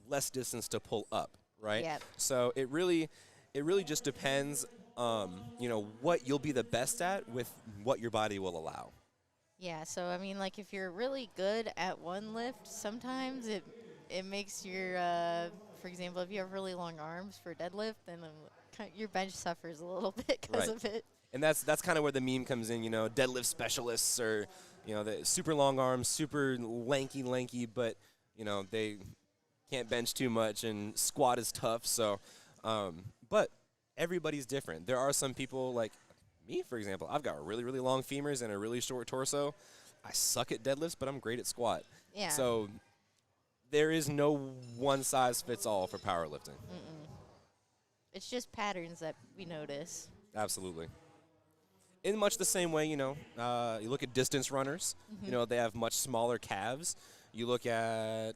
less distance to pull up, right? Yep. So it really just depends, what you'll be the best at with what your body will allow. Yeah, so I mean, like if you're really good at one lift, sometimes it makes your, for example, if you have really long arms for deadlift, then your bench suffers a little bit because Right. of it. And that's kind of where the meme comes in, deadlift specialists or, the super long arms, super lanky, but, they can't bench too much and squat is tough. So, but everybody's different. There are some people like me, for example. I've got really, really long femurs and a really short torso. I suck at deadlifts, but I'm great at squat. Yeah. So there is no one size fits all for powerlifting. It's just patterns that we notice. Absolutely. In much the same way, you look at distance runners. They have much smaller calves. You look at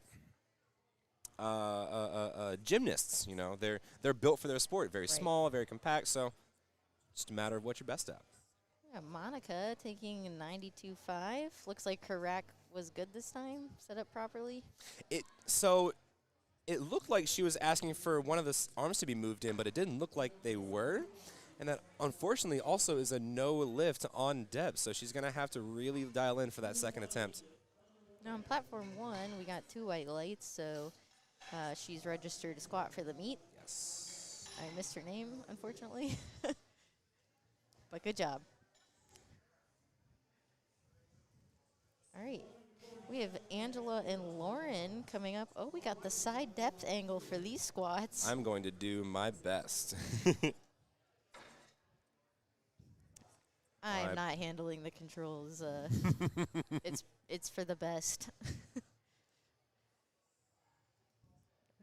gymnasts. They're built for their sport. Very small, very compact. So just a matter of what you're best at. Yeah, Monica taking 92.5. Looks like her rack was good this time, set up properly. It looked like she was asking for one of the arms to be moved in, but it didn't look like they were. And that, unfortunately, also is a no lift on depth, so she's going to have to really dial in for that second attempt. Now on platform 1, we got 2 white lights, so she's registered to squat for the meet. Yes. I missed her name, unfortunately. But good job. All right. We have Angela and Lauren coming up. Oh, we got the side depth angle for these squats. I'm going to do my best. I'm not handling the controls. It's for the best.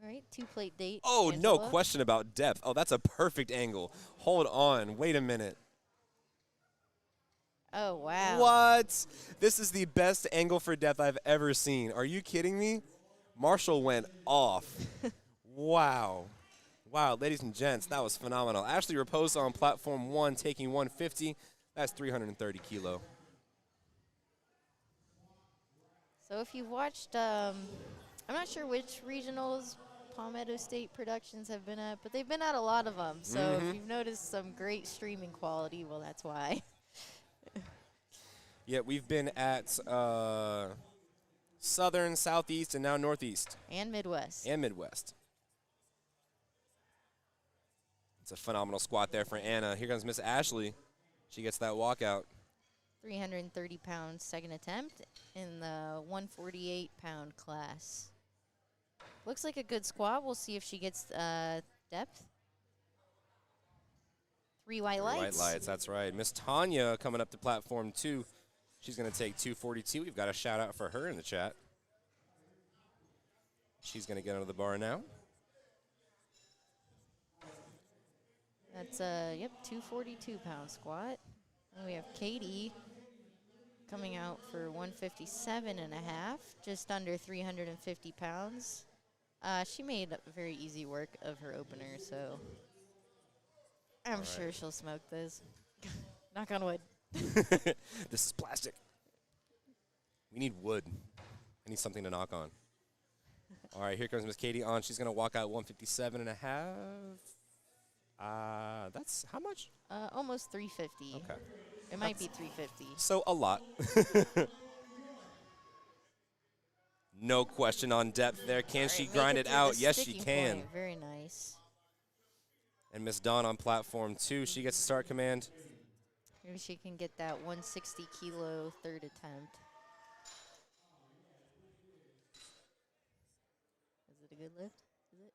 All right, 2 plate date. Oh, Angela. no question about depth. Oh, that's a perfect angle. Hold on. Wait a minute. Oh, wow. What? This is the best angle for depth I've ever seen. Are you kidding me? Marshall went off. Wow. Wow, ladies and gents, that was phenomenal. Ashley Raposa on platform 1 taking 150. That's 330 kilo. So if you've watched, I'm not sure which regionals Palmetto State Productions have been at, but they've been at a lot of them. So if you've noticed some great streaming quality, well, that's why. Yeah, we've been at Southern, Southeast, and now Northeast. And Midwest. And Midwest. It's a phenomenal squat there for Anna. Here comes Miss Ashley. She gets that walkout. 330 pounds second attempt in the 148-pound class. Looks like a good squat. We'll see if she gets depth. 3 white lights. White lights, that's right. Miss Tanya coming up to platform 2. She's going to take 242. We've got a shout out for her in the chat. She's going to get under the bar now. That's 242-pound squat. And we have Katie coming out for 157 and a half, just under 350 pounds. She made very easy work of her opener, so I'm sure she'll smoke this. Knock on wood. This is plastic. We need wood. I need something to knock on. All right, here comes Miss Katie on. She's going to walk out 157 and a half. That's how much? Almost 350. Okay. It might be 350. So a lot. No question on depth there. Can she grind it out? Yes, she can. Point. Very nice. And Miss Dawn on platform 2. She gets a start command. Maybe she can get that 160 kilo third attempt. Is it a good lift? Is it?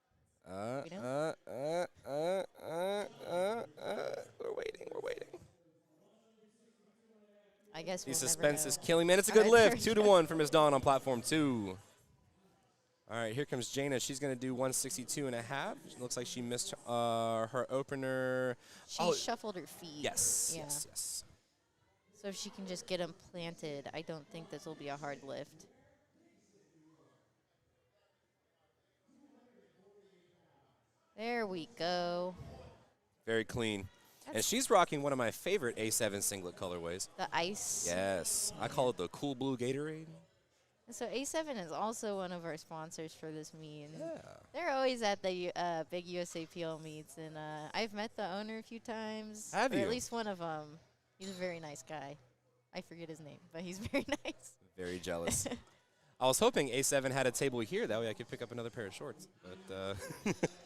We're waiting. I guess The we'll never suspense know. is killing me, and it's a good lift. 2-1 for Miss Dawn on platform 2. All right, here comes Jana. She's going to do 162 and a half. It looks like she missed her opener. She shuffled her feet. Yes, Yeah. yes. So if she can just get them planted, I don't think this will be a hard lift. There we go. Very clean. And That's she's rocking one of my favorite A7 singlet colorways. the ice. Yes. I call it the cool blue Gatorade. So A7 is also one of our sponsors for this meet. And Yeah. they're always at the big USAPL meets, and I've met the owner a few times. Have or you? at least one of them. He's a very nice guy. I forget his name, but he's very nice. Very jealous. I was hoping A7 had a table here. That way I could pick up another pair of shorts. But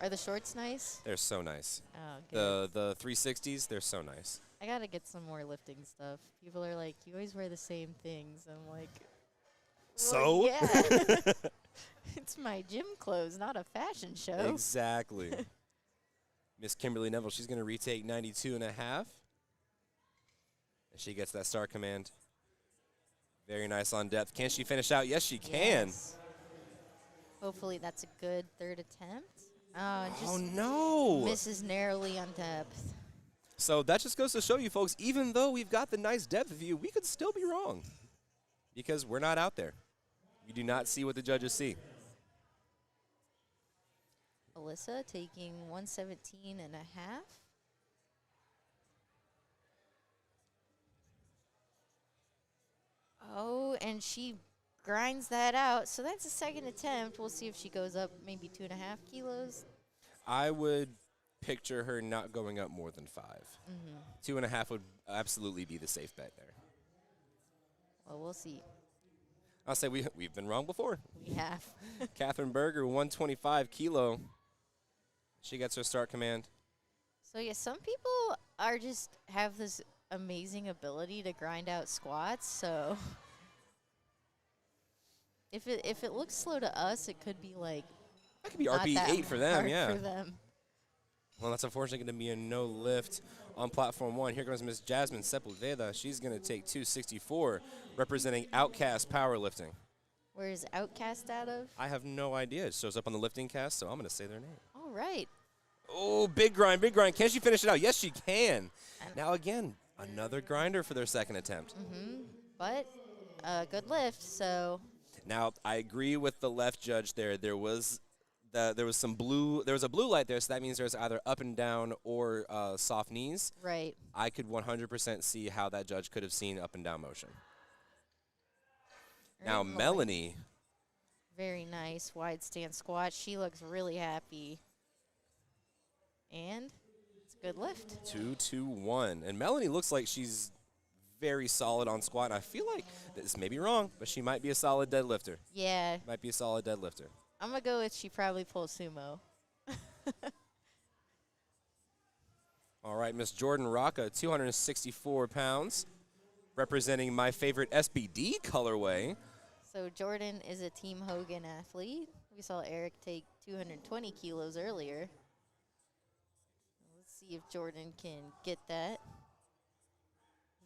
Are the shorts nice? they're so nice. Oh, good. The 360s, they're so nice. I gotta get some more lifting stuff. People are like, you always wear the same things. I'm like, So? well, yeah. It's my gym clothes, not a fashion show. Exactly. Miss Kimberly Neville, she's going to retake 92 and a half. And she gets that star command. Very nice on depth. Can she finish out? Yes, she can. Yes. Hopefully that's a good third attempt. Just Oh, no. misses narrowly on depth. So that just goes to show you, folks, even though we've got the nice depth view, we could still be wrong because we're not out there. We do not see what the judges see. Alyssa taking 117 and a half. Oh, and she grinds that out. So that's a second attempt. We'll see if she goes up maybe 2.5 kilos. I would picture her not going up more than 5. 2.5 would absolutely be the safe bet there. Well, we'll see. I'll say we've been wrong before. We have. Catherine Berger, 125 kilo. She gets her start command. So, yeah, some people are just have this amazing ability to grind out squats. So, if it looks slow to us, it could be like That could be not that RP8 for them, hard yeah. for them. Well, that's unfortunately going to be a no lift on platform 1. Here comes Miss Jasmine Sepulveda. She's going to take 264, representing Outcast Powerlifting. Where is Outcast out of? I have no idea. It shows up on the lifting cast, so I'm going to say their name. All right. Oh, big grind, big grind. Can she finish it out? Yes, she can. And- Now, again, another grinder for their second attempt. But a good lift, so Now, I agree with the left judge there. There was some blue. There was a blue light there, so that means there's either up and down or soft knees. right. I could 100% see how that judge could have seen up and down motion. Now, Very Melanie, Very nice wide stance squat. She looks really happy. And it's a good lift. 221. And Melanie looks like she's very solid on squat. And I feel like this may be wrong, but she might be a solid deadlifter. Yeah, Might be a solid deadlifter. I'm going to go with she probably pulls sumo. All right, Miss Jordan Rocca, 264 pounds, representing my favorite SBD colorway. So Jordan is a Team Hogan athlete. We saw Eric take 220 kilos earlier. Let's see if Jordan can get that.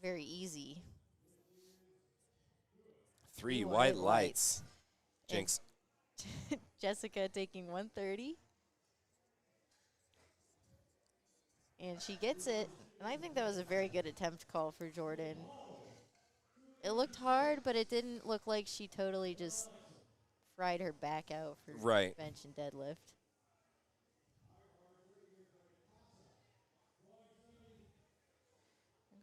Very easy. 3 white lights. And Jinx. Jessica taking 130. And she gets it. And I think that was a very good attempt call for Jordan. It looked hard, but it didn't look like she totally just fried her back out for Right. bench and deadlift.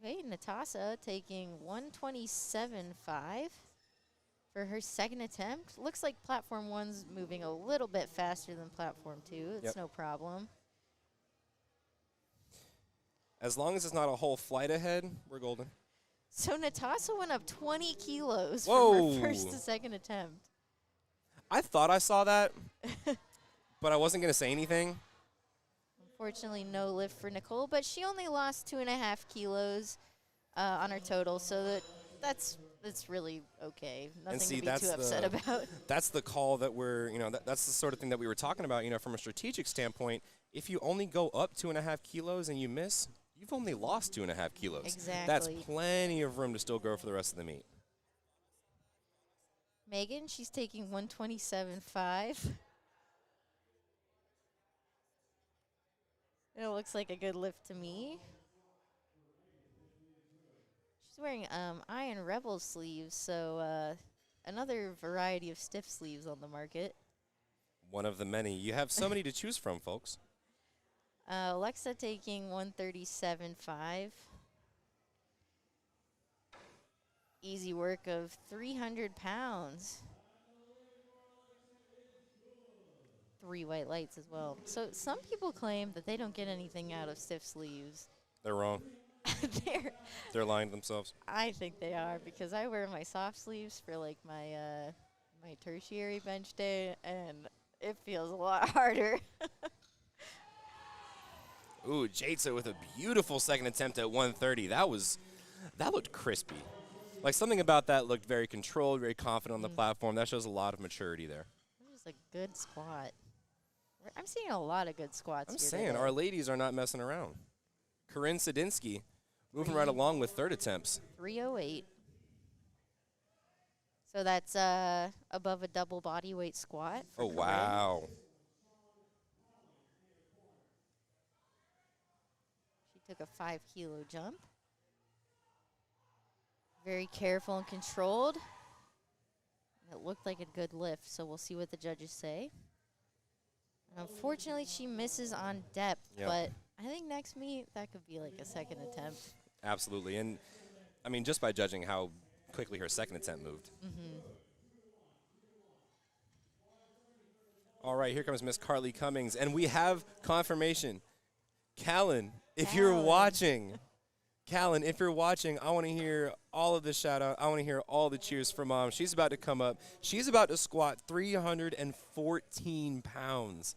Okay, Natasha taking 127.5 for her second attempt. Looks like platform 1's moving a little bit faster than platform 2. It's Yep. no problem. As long as it's not a whole flight ahead, we're golden. So Natasha went up 20 kilos Whoa. from her first to second attempt. I thought I saw that, but I wasn't going to say anything. Unfortunately, no lift for Nicole, but she only lost 2.5 kilos on her total, so that's really okay. Nothing see, to be that's too upset the- about. That's the call that that's the sort of thing that we were talking about, from a strategic standpoint. If you only go up 2.5 kilos and you miss, you've only lost 2.5 kilos. Exactly. That's plenty of room to still grow for the rest of the meet. Megan, she's taking 127.5. It looks like a good lift to me. She's wearing Iron Rebel sleeves, so another variety of stiff sleeves on the market. One of the many. You have so many to choose from, folks. Alexa taking 137.5. Easy work of 300 pounds. 3 white lights as well. So some people claim that they don't get anything out of stiff sleeves. They're wrong. They're, They're lying to themselves. I think they are because I wear my soft sleeves for like my tertiary bench day, and it feels a lot harder. Ooh, Jatsa with a beautiful second attempt at 130. That looked crispy. Like something about that looked very controlled, very confident on the platform. That shows a lot of maturity there. It was a good squat. I'm seeing a lot of good squats I'm here saying today. our ladies are not messing around. Corinne Sadinsky moving right along with third attempts. 308. So that's above a double body weight squat. For Oh, Corinne. wow. She took a 5-kilo jump. Very careful and controlled. It looked like a good lift, so we'll see what the judges say. And unfortunately, she misses on depth, Yep. but I think next meet, that could be like a second attempt. Absolutely. And, I mean, just by judging how quickly her second attempt moved. All right, here comes Miss Carly Cummings, and we have confirmation. Callan, if you're watching, Callan, if you're watching, I want to hear all of the shout-out. I want to hear all the cheers for Mom. She's about to come up. She's about to squat 314 pounds.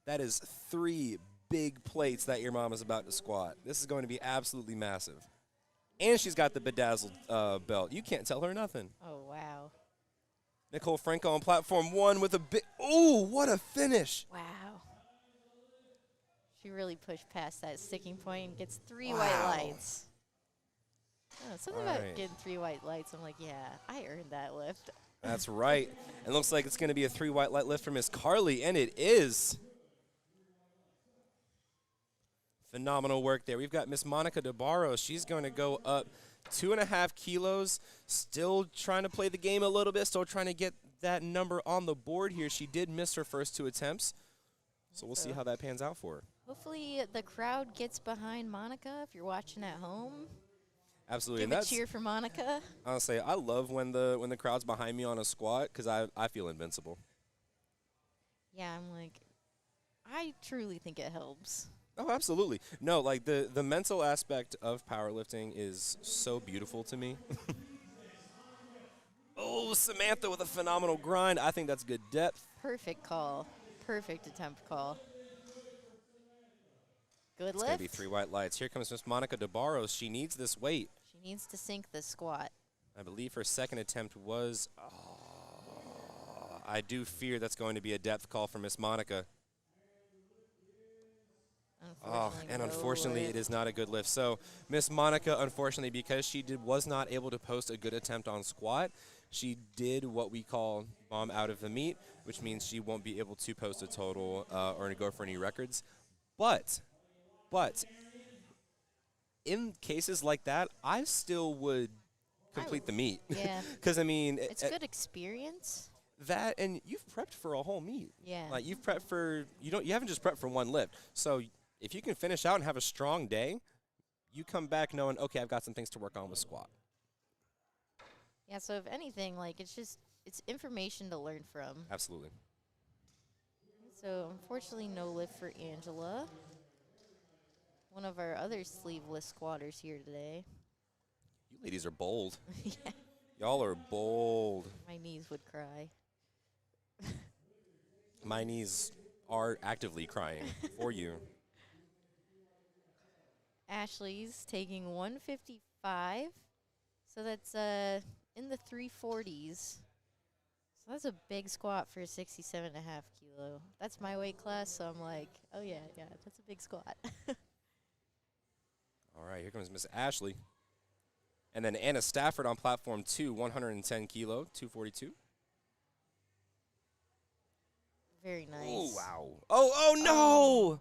That is 3 big plates that your mom is about to squat. This is going to be absolutely massive. And she's got the bedazzled belt. You can't tell her nothing. Oh, wow. Nicole Franco on platform 1 with a big, ooh, what a finish. Wow. She really pushed past that sticking point and gets 3 Wow. white lights. Oh, something All about right. getting 3 white lights. I'm like, yeah, I earned that lift. That's right. It looks like it's going to be a 3 white light lift for Miss Carly, and it is. Phenomenal work there. We've got Miss Monica DeBarros. She's going to go up 2.5 kilos, still trying to play the game a little bit, still trying to get that number on the board here. She did miss her first 2 attempts, so we'll see how that pans out for her. Hopefully the crowd gets behind Monica if you're watching at home. Absolutely. Give And a cheer for Monica. honestly, I love when the crowd's behind me on a squat because I feel invincible. Yeah, I'm like, I truly think it helps. Oh, absolutely. No, like the mental aspect of powerlifting is so beautiful to me. Oh, Samantha with a phenomenal grind. I think that's good depth. Perfect call. Perfect attempt call. Good It's lift. going to be 3 white lights. Here comes Miss Monica DeBarros. She needs this weight. She needs to sink the squat. I believe her second attempt was, I do fear that's going to be a depth call for Miss Monica. Unfortunately, it is not a good lift. So Miss Monica, unfortunately, because she was not able to post a good attempt on squat, she did what we call bomb out of the meet, which means she won't be able to post a total or to go for any records. But in cases like that, I still would complete the meet. Yeah. Because, I mean, It's good experience. that, and you've prepped for a whole meet. Yeah. Like you've prepped for, you haven't just prepped for one lift. So if you can finish out and have a strong day, you come back knowing, okay, I've got some things to work on with squat. Yeah, so if anything, like, it's information to learn from. Absolutely. So unfortunately, no lift for Angela. One of our other sleeveless squatters here today. You ladies are bold. Yeah, Y'all are bold. my knees would cry. My knees are actively crying for you. Ashley's taking 155. So that's in the 340s. So that's a big squat for a 67.5 kilo. That's my weight class, so I'm like, oh yeah, that's a big squat. All right, here comes Miss Ashley. And then Anna Stafford on platform 2, 110 kilo, 242. Very nice. Oh, wow. Oh, no!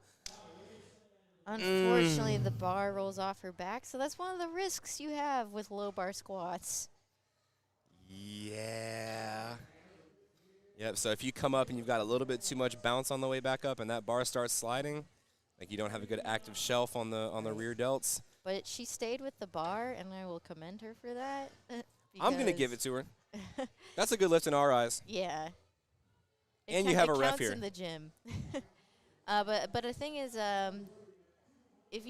Unfortunately, the bar rolls off her back, so that's one of the risks you have with low bar squats. Yeah. Yep, so if you come up and you've got a little bit too much bounce on the way back up and that bar starts sliding, Like you don't have a good active shelf on the rear delts. But she stayed with the bar, and I will commend her for that. I'm gonna give it because- to her. That's a good lift in our eyes. Yeah. And you have a it ref counts here. in the gym. But the thing is, if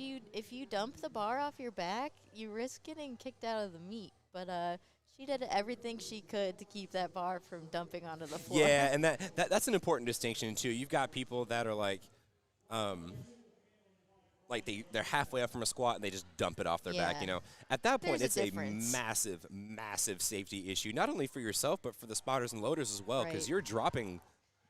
you dump the bar off your back, you risk getting kicked out of the meet. But she did everything she could to keep that bar from dumping onto the floor. Yeah, and that's an important distinction too. You've got people that are like they're halfway up from a squat and they just dump it off their back. Yeah. You know, at that point, There's it's a a difference. massive safety issue, not only for yourself but for the spotters and loaders as well, because Right. you're dropping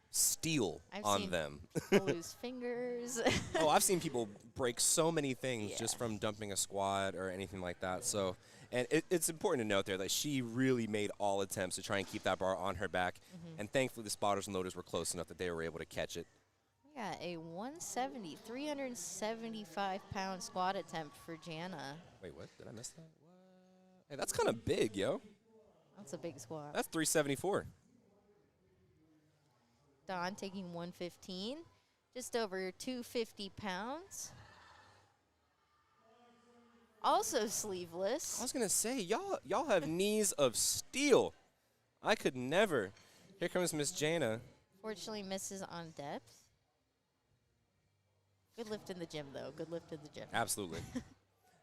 steel I've on seen them. People lose fingers. Oh, I've seen people break so many things just Yeah. from dumping a squat or anything like that. So, and it's important to note there that she really made all attempts to try and keep that bar on her back. And thankfully, the spotters and loaders were close enough that they were able to catch it. We got a 375-pound squat attempt for Jana. Wait, what? Did I miss that? What? Hey, that's kind of big, yo. That's a big squat. That's 374. Dawn taking 115, just over 250 pounds. Also sleeveless. I was gonna say, y'all have knees of steel. I could never. Here comes Miss Jana. Fortunately misses on depth. Good lift in the gym, though. Good lift in the gym. Absolutely.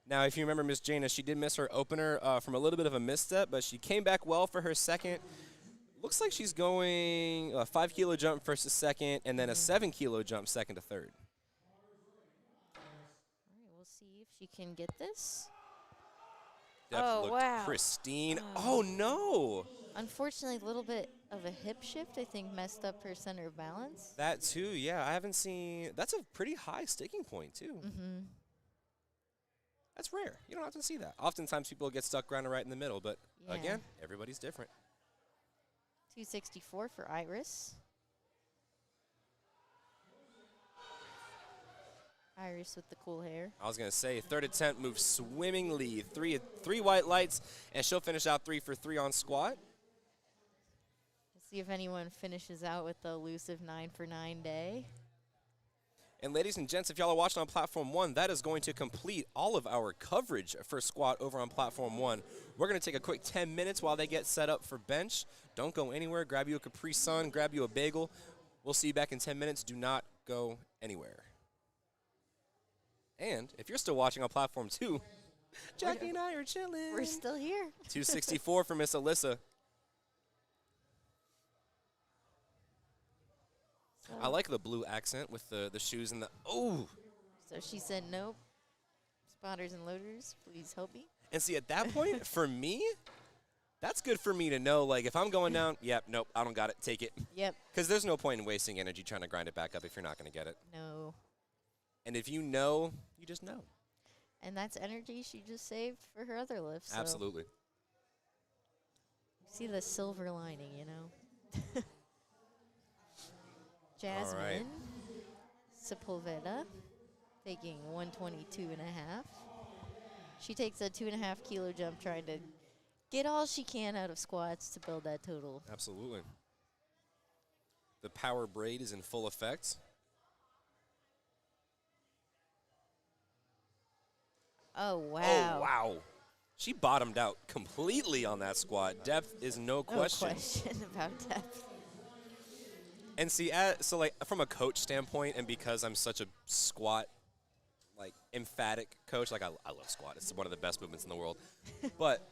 Now, if you remember Miss Jana, she did miss her opener from a little bit of a misstep, but she came back well for her second. Looks like she's going a 5 kilo jump first to second, and then a 7 kilo jump second to third. All right, we'll see if she can get this. Depth Oh, looked wow. pristine. Oh, no. Unfortunately, a little bit of a hip shift, I think, messed up her center of balance. That, too, yeah. I haven't seen. That's a pretty high sticking point, too. Mm-hmm. That's rare. You don't often see that. Oftentimes, people get stuck grounded right in the middle, but Yeah. again, everybody's different. 264 for Iris. Iris with the cool hair. I was going to say, third attempt moves swimmingly. Three white lights, and she'll finish out 3 for 3 on squat. Let's see if anyone finishes out with the elusive 9 for 9 day. And ladies and gents, if y'all are watching on Platform 1, that is going to complete all of our coverage for squat over on Platform 1. We're going to take a quick 10 minutes while they get set up for bench. Don't go anywhere. Grab you a Capri Sun, grab you a bagel. We'll see you back in 10 minutes. Do not go anywhere. And if you're still watching on Platform 2, Jackie and I are chilling. We're still here. 264 for Miss Alyssa. So, I like the blue accent with the shoes and the, oh. so she said, nope. Spotters and loaders, please help me. And see, at that point, for me, that's good for me to know, like, if I'm going down, yep, nope, I don't got it, take it. Yep. Because there's no point in wasting energy trying to grind it back up if you're not going to get it. No. And if you know, you just know. And that's energy she just saved for her other lifts. So Absolutely. see the silver lining, you know. Jasmine Sepulveda taking 122 and a half. She takes a 2.5 kilo jump trying to get all she can out of squats to build that total. Absolutely. The power braid is in full effect. Oh, wow. Oh, wow. She bottomed out completely on that squat. Depth is no question. No question about depth. And see, so like from a coach standpoint, and because I'm such a squat, like emphatic coach, like I love squat. It's one of the best movements in the world. But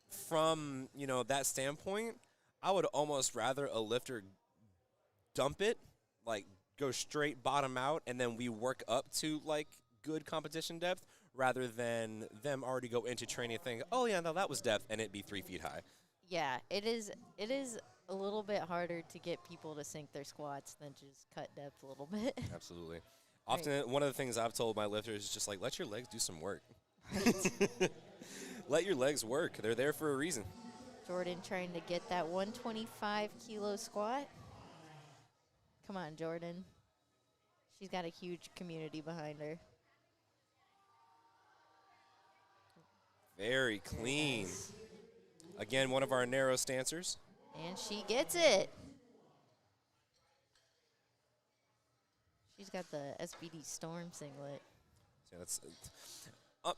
from, you know, that standpoint, I would almost rather a lifter dump it, like go straight bottom out, and then we work up to like good competition depth, rather than them already go into training and think, oh yeah, no, that was depth, and it be 3 feet high. Yeah, it is a little bit harder to get people to sink their squats than just cut depth a little bit. Absolutely. Often, one of the things I've told my lifters is just like, let your legs do some work. Right. Let your legs work. They're there for a reason. Jordan trying to get that 125 kilo squat. Come on, Jordan. She's got a huge community behind her. Very clean. Again, one of our narrow stancers. And she gets it. She's she's got the SBD Storm singlet. So that's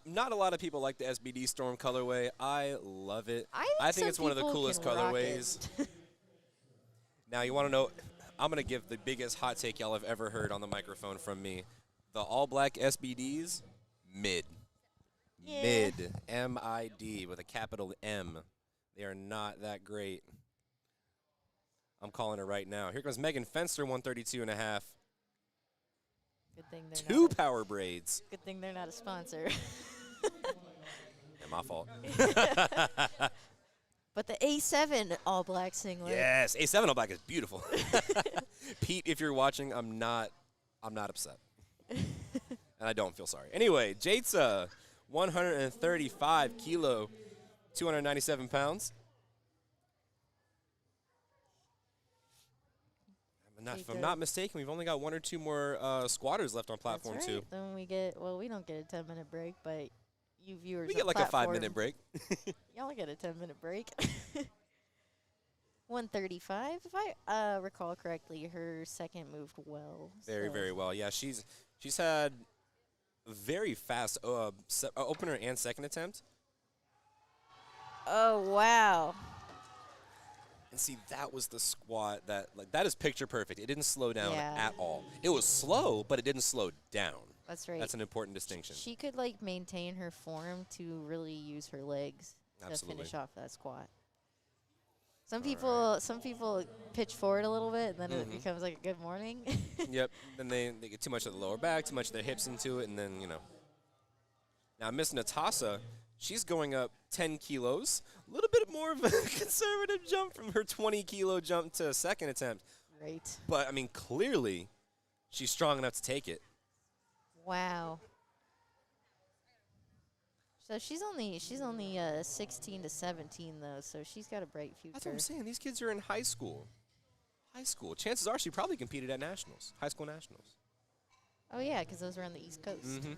not a lot of people like the SBD Storm colorway. I love it. I think some it's one of the people coolest can rock colorways. it. Now, you want to know, I'm going to give the biggest hot take y'all have ever heard on the microphone from me. The all-black SBDs, mid. Yeah. Mid. M-I-D with a capital M. They are not that great. I'm calling it right now. Here comes Megan Fenster, 132 and a half. Good thing they're Two not. power braids. Good thing they're not a sponsor. Yeah, my fault. But the A7 all black singlet. Yes, A7 all black is beautiful. Pete, if you're watching, I'm not upset. And I don't feel sorry. Anyway, Jatsa, 135 kilo, 297 pounds. If I'm not mistaken, we've only got one or two more squatters left on platform That's right. 2. Then we get, well, we don't get a 10-minute break, but you viewers We on get like a platform, 5-minute break. Y'all get a 10-minute break. 135. If I recall correctly, her second moved well. Very, so. very well. Yeah, she's had a very fast opener and second attempt. Oh, wow. And see, that was the squat that is picture perfect. It didn't slow down Yeah. at all. It was slow, but it didn't slow down. That's right. That's an important distinction. She could, like, maintain her form to really use her legs Absolutely. to finish off that squat. Some people pitch forward a little bit, and then it becomes like a good morning. Yep. Then they get too much of the lower back, too much of their hips into it, and then, Now, Miss Natasa, she's going up 10 kilos. A little bit more of a conservative jump from her 20-kilo jump to second attempt. Right. But, I mean, clearly, she's strong enough to take it. Wow. So she's only 16 to 17 though, so she's got a bright future. That's what I'm saying. These kids are in high school. High school. Chances are she probably competed at nationals, high school nationals. Oh yeah, because those were on the East Coast. Mm-hmm.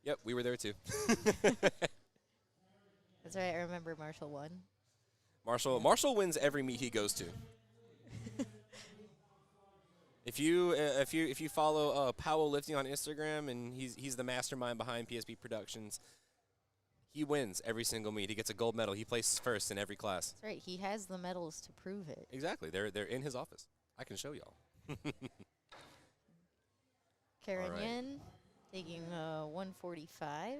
Yep, we were there too. That's right. I remember Marshall won. Marshall wins every meet he goes to. If you follow Powell Lifting on Instagram, and he's the mastermind behind PSP Productions, he wins every single meet. He gets a gold medal. He places first in every class. That's right. He has the medals to prove it. Exactly. They're in his office. I can show y'all. Karen All right. Yin taking 145.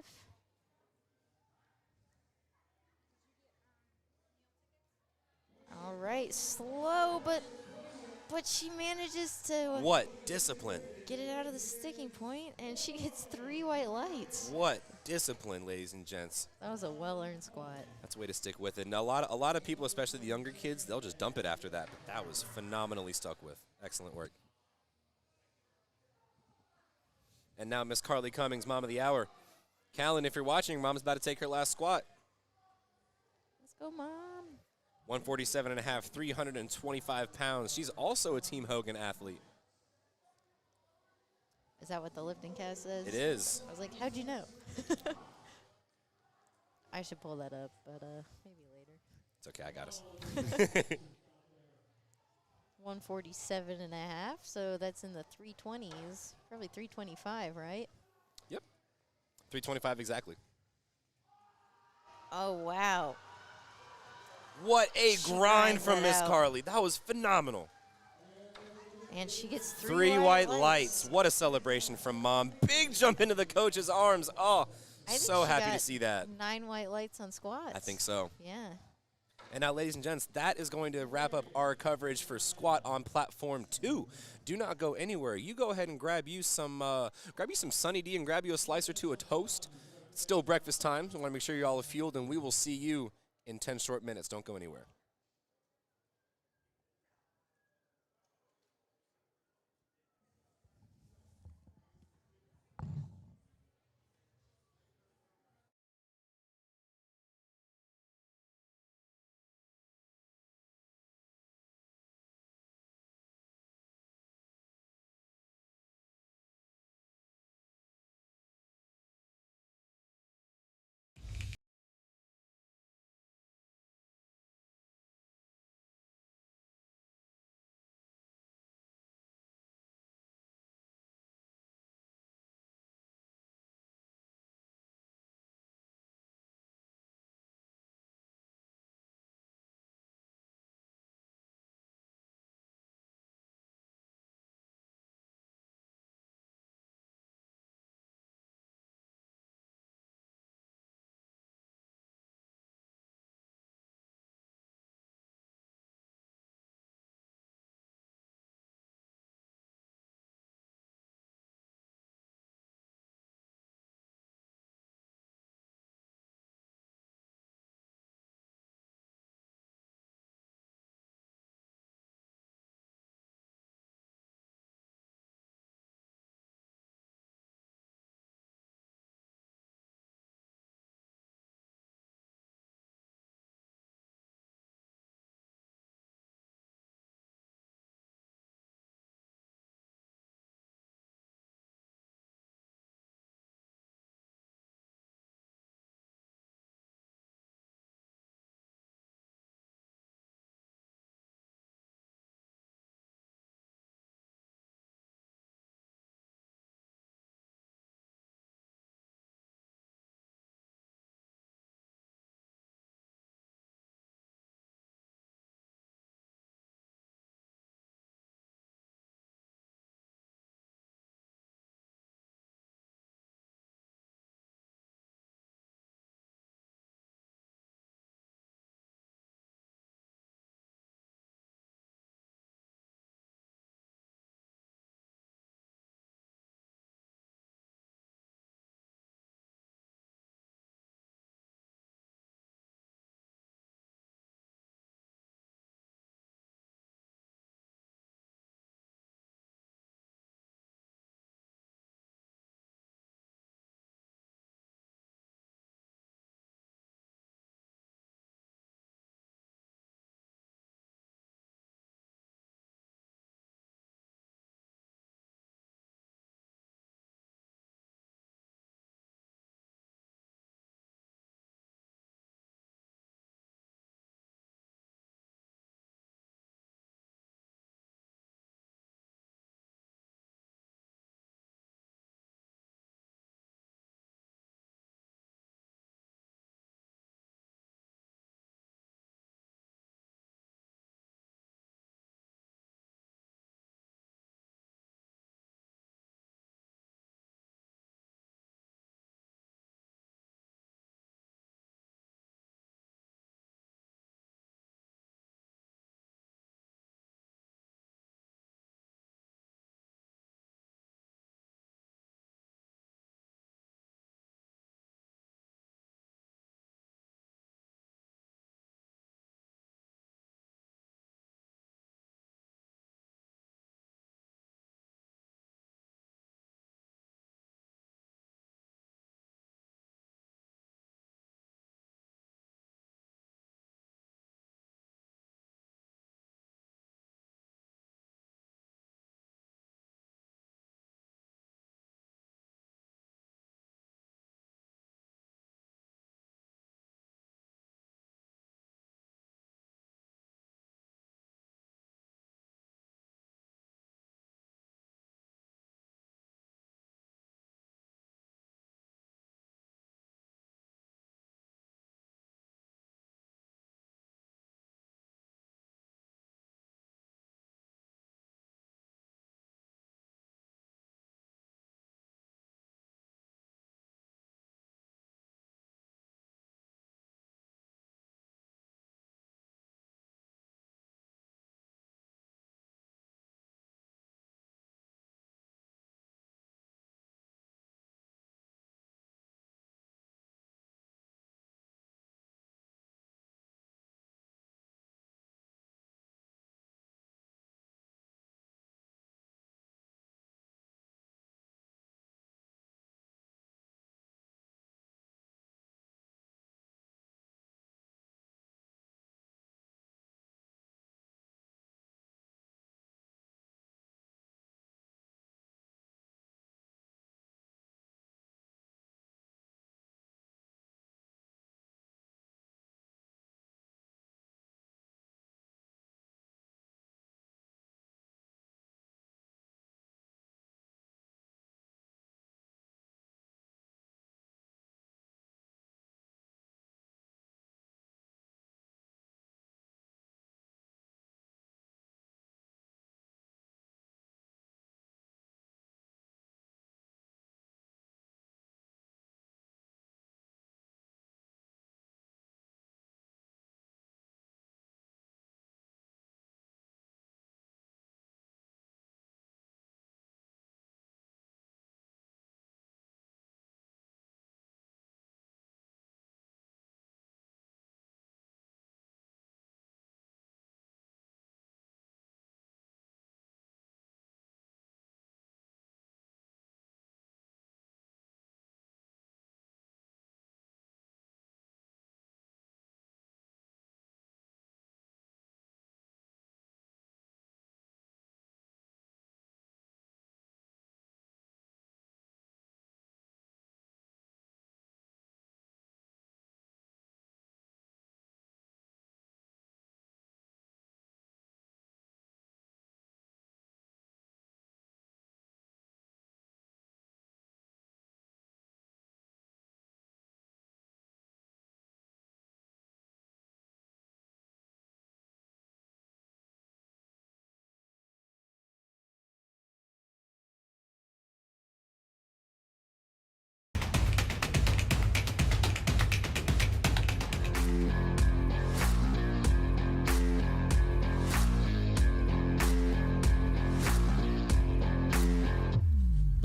All right, slow, but she manages to What discipline? get it out of the sticking point, and she gets 3 white lights. What discipline, ladies and gents. That was a well-earned squat. That's a way to stick with it. And a lot of people, especially the younger kids, they'll just dump it after that. But that was phenomenally stuck with. Excellent work. And now Miss Carly Cummings, Mom of the Hour. Callan, if you're watching, Mom's about to take her last squat. Let's go, Mom. 147 and a half, 325 pounds. She's also a Team Hogan athlete. Is that what the lifting cast says? It is. I was like, how'd you know? I should pull that up, but maybe later. It's okay, I got us. 147 and a half, so that's in the 320s. Probably 325, right? Yep. 325 exactly. Oh, wow. What a She grind grinds from that Miss out. Carly. That was phenomenal. And she gets 3 white lights. What a celebration from Mom. Big jump into the coach's arms. Oh, I think so she happy to got see that. 9 white lights on squats. I think so. Yeah. And now, ladies and gents, that is going to wrap up our coverage for squat on platform 2. Do not go anywhere. You go ahead and grab you some Sunny D and grab you a slice or two of toast. It's still breakfast time, so I want to make sure you're all fueled, and we will see you in 10 short minutes. Don't go anywhere.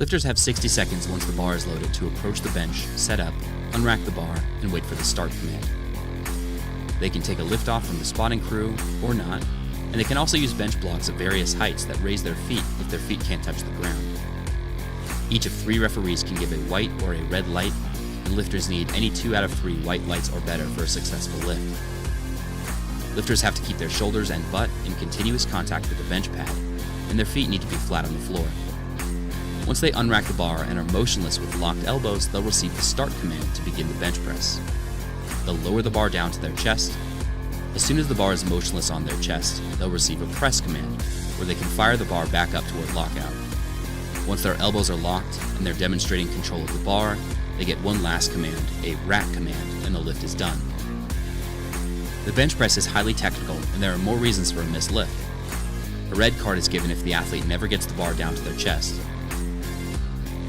Lifters have 60 seconds once the bar is loaded to approach the bench, set up, unrack the bar, and wait for the start command. They can take a lift off from the spotting crew, or not, and they can also use bench blocks of various heights that raise their feet if their feet can't touch the ground. Each of 3 referees can give a white or a red light, and lifters need any 2 out of 3 white lights or better for a successful lift. Lifters have to keep their shoulders and butt in continuous contact with the bench pad, and their feet need to be flat on the floor. Once they unrack the bar and are motionless with locked elbows, they'll receive the start command to begin the bench press. They'll lower the bar down to their chest. As soon as the bar is motionless on their chest, they'll receive a press command, where they can fire the bar back up toward lockout. Once their elbows are locked and they're demonstrating control of the bar, they get one last command, a rack command, and the lift is done. The bench press is highly technical, and there are more reasons for a missed lift. A red card is given if the athlete never gets the bar down to their chest.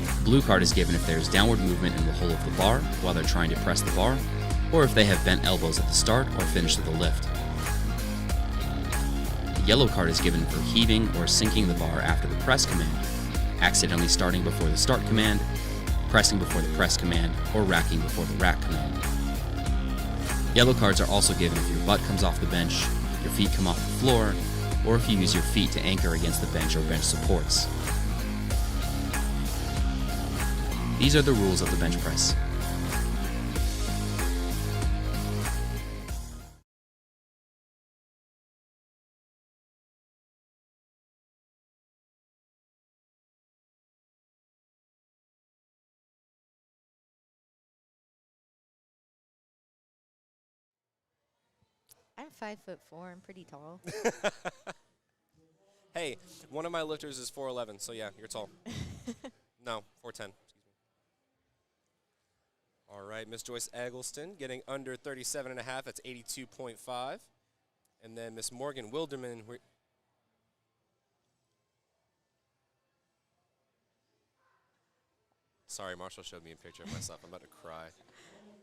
A blue card is given if there is downward movement in the hole of the bar while they're trying to press the bar, or if they have bent elbows at the start or finish of the lift. A yellow card is given for heaving or sinking the bar after the press command, accidentally starting before the start command, pressing before the press command, or racking before the rack command. Yellow cards are also given if your butt comes off the bench, your feet come off the floor, or if you use your feet to anchor against the bench or bench supports. These are the rules of the bench press. I'm 5'4". I'm pretty tall. Hey, one of my lifters is 4'11", so yeah, you're tall. No, 4'10". Excuse me. All right, Miss Joyce Eggleston getting under 37.5. That's 82.5. And then Miss Morgan Wilderman. Sorry, Marshall showed me a picture of myself. I'm about to cry.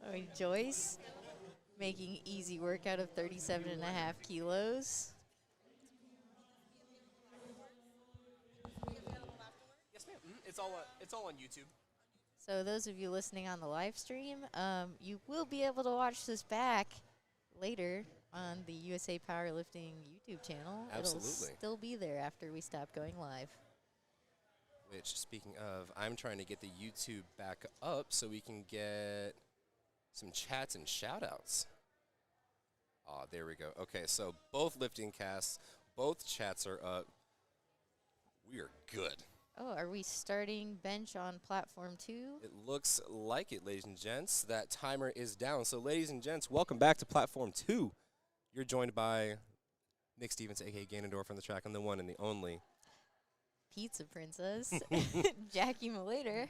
Oh, Joyce making easy work out of 37.5 kilos. Yes, ma'am. It's all on YouTube. So those of you listening on the live stream, you will be able to watch this back later on the USA Powerlifting YouTube channel. Absolutely. It'll still be there after we stop going live. Which, speaking of, I'm trying to get the YouTube back up so we can get some chats and shout-outs. Oh, there we go. Okay, so both lifting casts, both chats are up. We are good. Oh, are we starting bench on platform 2? It looks like it, ladies and gents. That timer is down. So, ladies and gents, welcome back to platform 2. You're joined by Nick Stevens, a.k.a. Ganondorf on the track, and the one and the only Pizza Princess, Jackie Malater.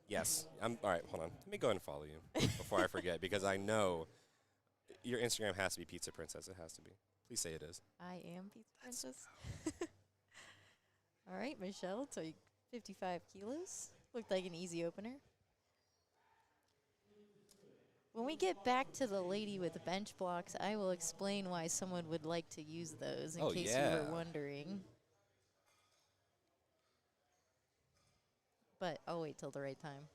Yes. All right, hold on. Let me go ahead and follow you before I forget, because I know your Instagram has to be Pizza Princess. It has to be. Please say it is. I am Pizza Princess. All right, Michelle, so 55 kilos. Looked like an easy opener. When we get back to the lady with the bench blocks, I will explain why someone would like to use those in case you were wondering. But I'll wait till the right time.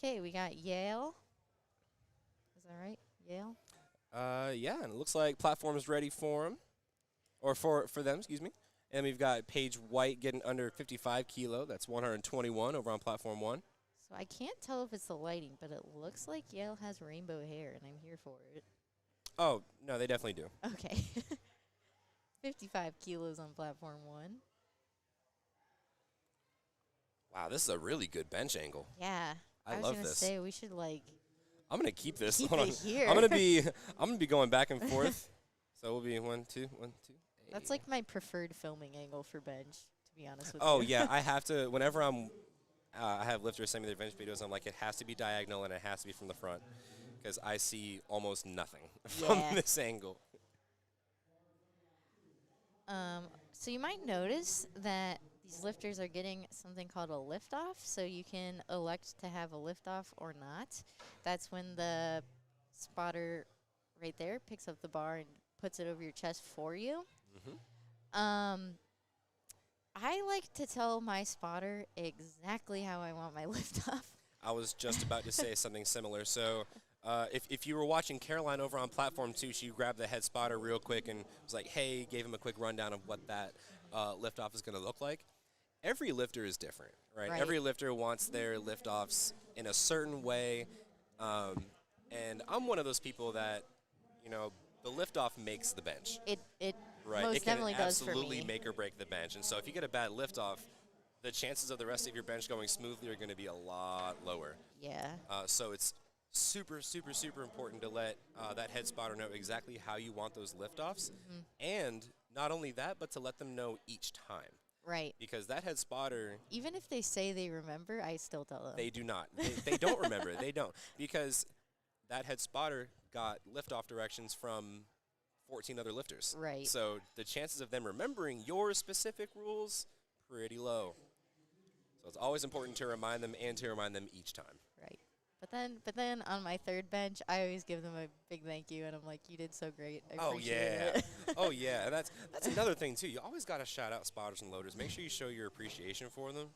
Okay, we got Yale. Is that right? Yale? Yeah, and it looks like platform is ready for him. Or for them, excuse me. And we've got Paige White getting under 55 kilo. That's 121 over on platform 1. So I can't tell if it's the lighting, but it looks like Yale has rainbow hair, and I'm here for it. Oh, no, they definitely do. Okay. 55 kilos on platform 1. Wow, this is a really good bench angle. Yeah. I was love gonna this. say we should I'm gonna keep this. keep Hold on. it here. I'm gonna be going back and forth. So we'll be 1, 2, 1, 2. That's like my preferred filming angle for bench, to be honest with you. Oh yeah, I have to. Whenever I have lifters send me their bench videos. I'm like, it has to be diagonal and it has to be from the front, because I see almost nothing from this angle. So you might notice that these lifters are getting something called a lift-off, so you can elect to have a lift-off or not. That's when the spotter right there picks up the bar and puts it over your chest for you. Mm-hmm. I like to tell my spotter exactly how I want my lift off. I was just about to say something similar. So, if you were watching Caroline over on platform 2, she grabbed the head spotter real quick and was like, "Hey," gave him a quick rundown of what that liftoff is going to look like. Every lifter is different, right? Right. Every lifter wants their liftoffs in a certain way, and I'm one of those people that, you know, the liftoff makes the bench. It Right, most it can definitely does for absolutely me. make or break the bench. And so if you get a bad liftoff, the chances of the rest of your bench going smoothly are going to be a lot lower. Yeah. So it's super, super, super important to let that head spotter know exactly how you want those liftoffs. And not only that, but to let them know each time. Right. Because that head spotter, Even if they say they remember, I still tell them. they do not. They don't remember. They don't. Because that head spotter got liftoff directions from 14 other lifters. Right. So the chances of them remembering your specific rules, pretty low. So it's always important to remind them and to remind them each time. Right. But then on my third bench, I always give them a big thank you, and I'm like, "You did so great. I Oh appreciate yeah. it." Oh yeah. And that's another thing too. You always got to shout out spotters and loaders. Make sure you show your appreciation for them,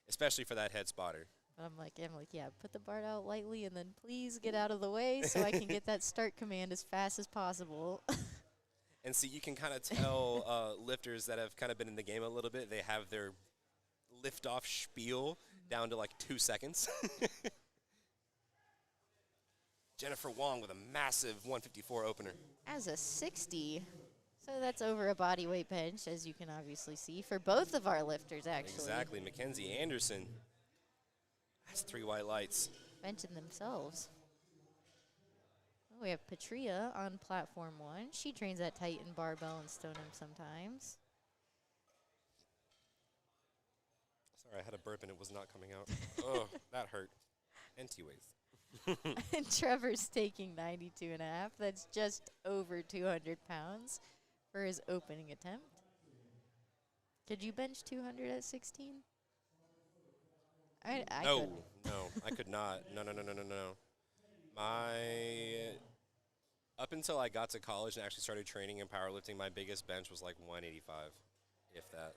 especially for that head spotter. But I'm like, yeah, put the bar out lightly, and then please get out of the way so I can get that start command as fast as possible. And see, you can kind of tell lifters that have kind of been in the game a little bit. They have their liftoff spiel down to like 2 seconds. Jennifer Wong with a massive 154 opener. As a 60, so that's over a body weight bench, as you can obviously see, for both of our lifters, actually. Exactly. Mackenzie Anderson. That's 3 white lights. Benching themselves. Oh, we have Patria on platform 1. She trains at Titan Barbell and Stoneham sometimes. Sorry, I had a burp and it was not coming out. Oh, that hurt. And T-ways. And Trevor's taking 92 and a half. That's just over 200 pounds for his opening attempt. Could you bench 200 at 16? I No, could. no, I could not. No. Up until I got to college and actually started training in powerlifting, my biggest bench was like 185, if that.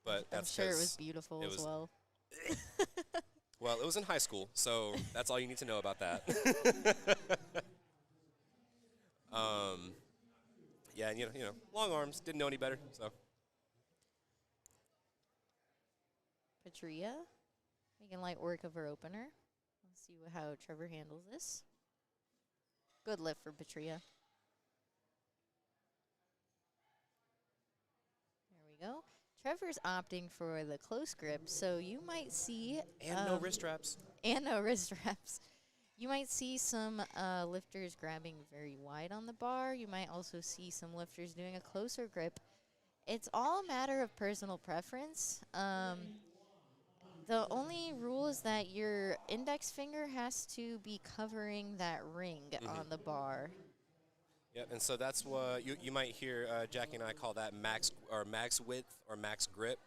But I'm that's sure it 'cause was beautiful it as was- well. Well, it was in high school, so that's all you need to know about that. Yeah, and you know, long arms. Didn't know any better, so. Patria making light work of her opener. Let's see how Trevor handles this. Good lift for Patria. There we go. Trevor's opting for the close grip, so you might see And no wrist straps. and no wrist wraps. You might see some lifters grabbing very wide on the bar. You might also see some lifters doing a closer grip. It's all a matter of personal preference. The only rule is that your index finger has to be covering that ring on the bar. Yep, and so that's what you might hear Jackie and I call that max width or max grip.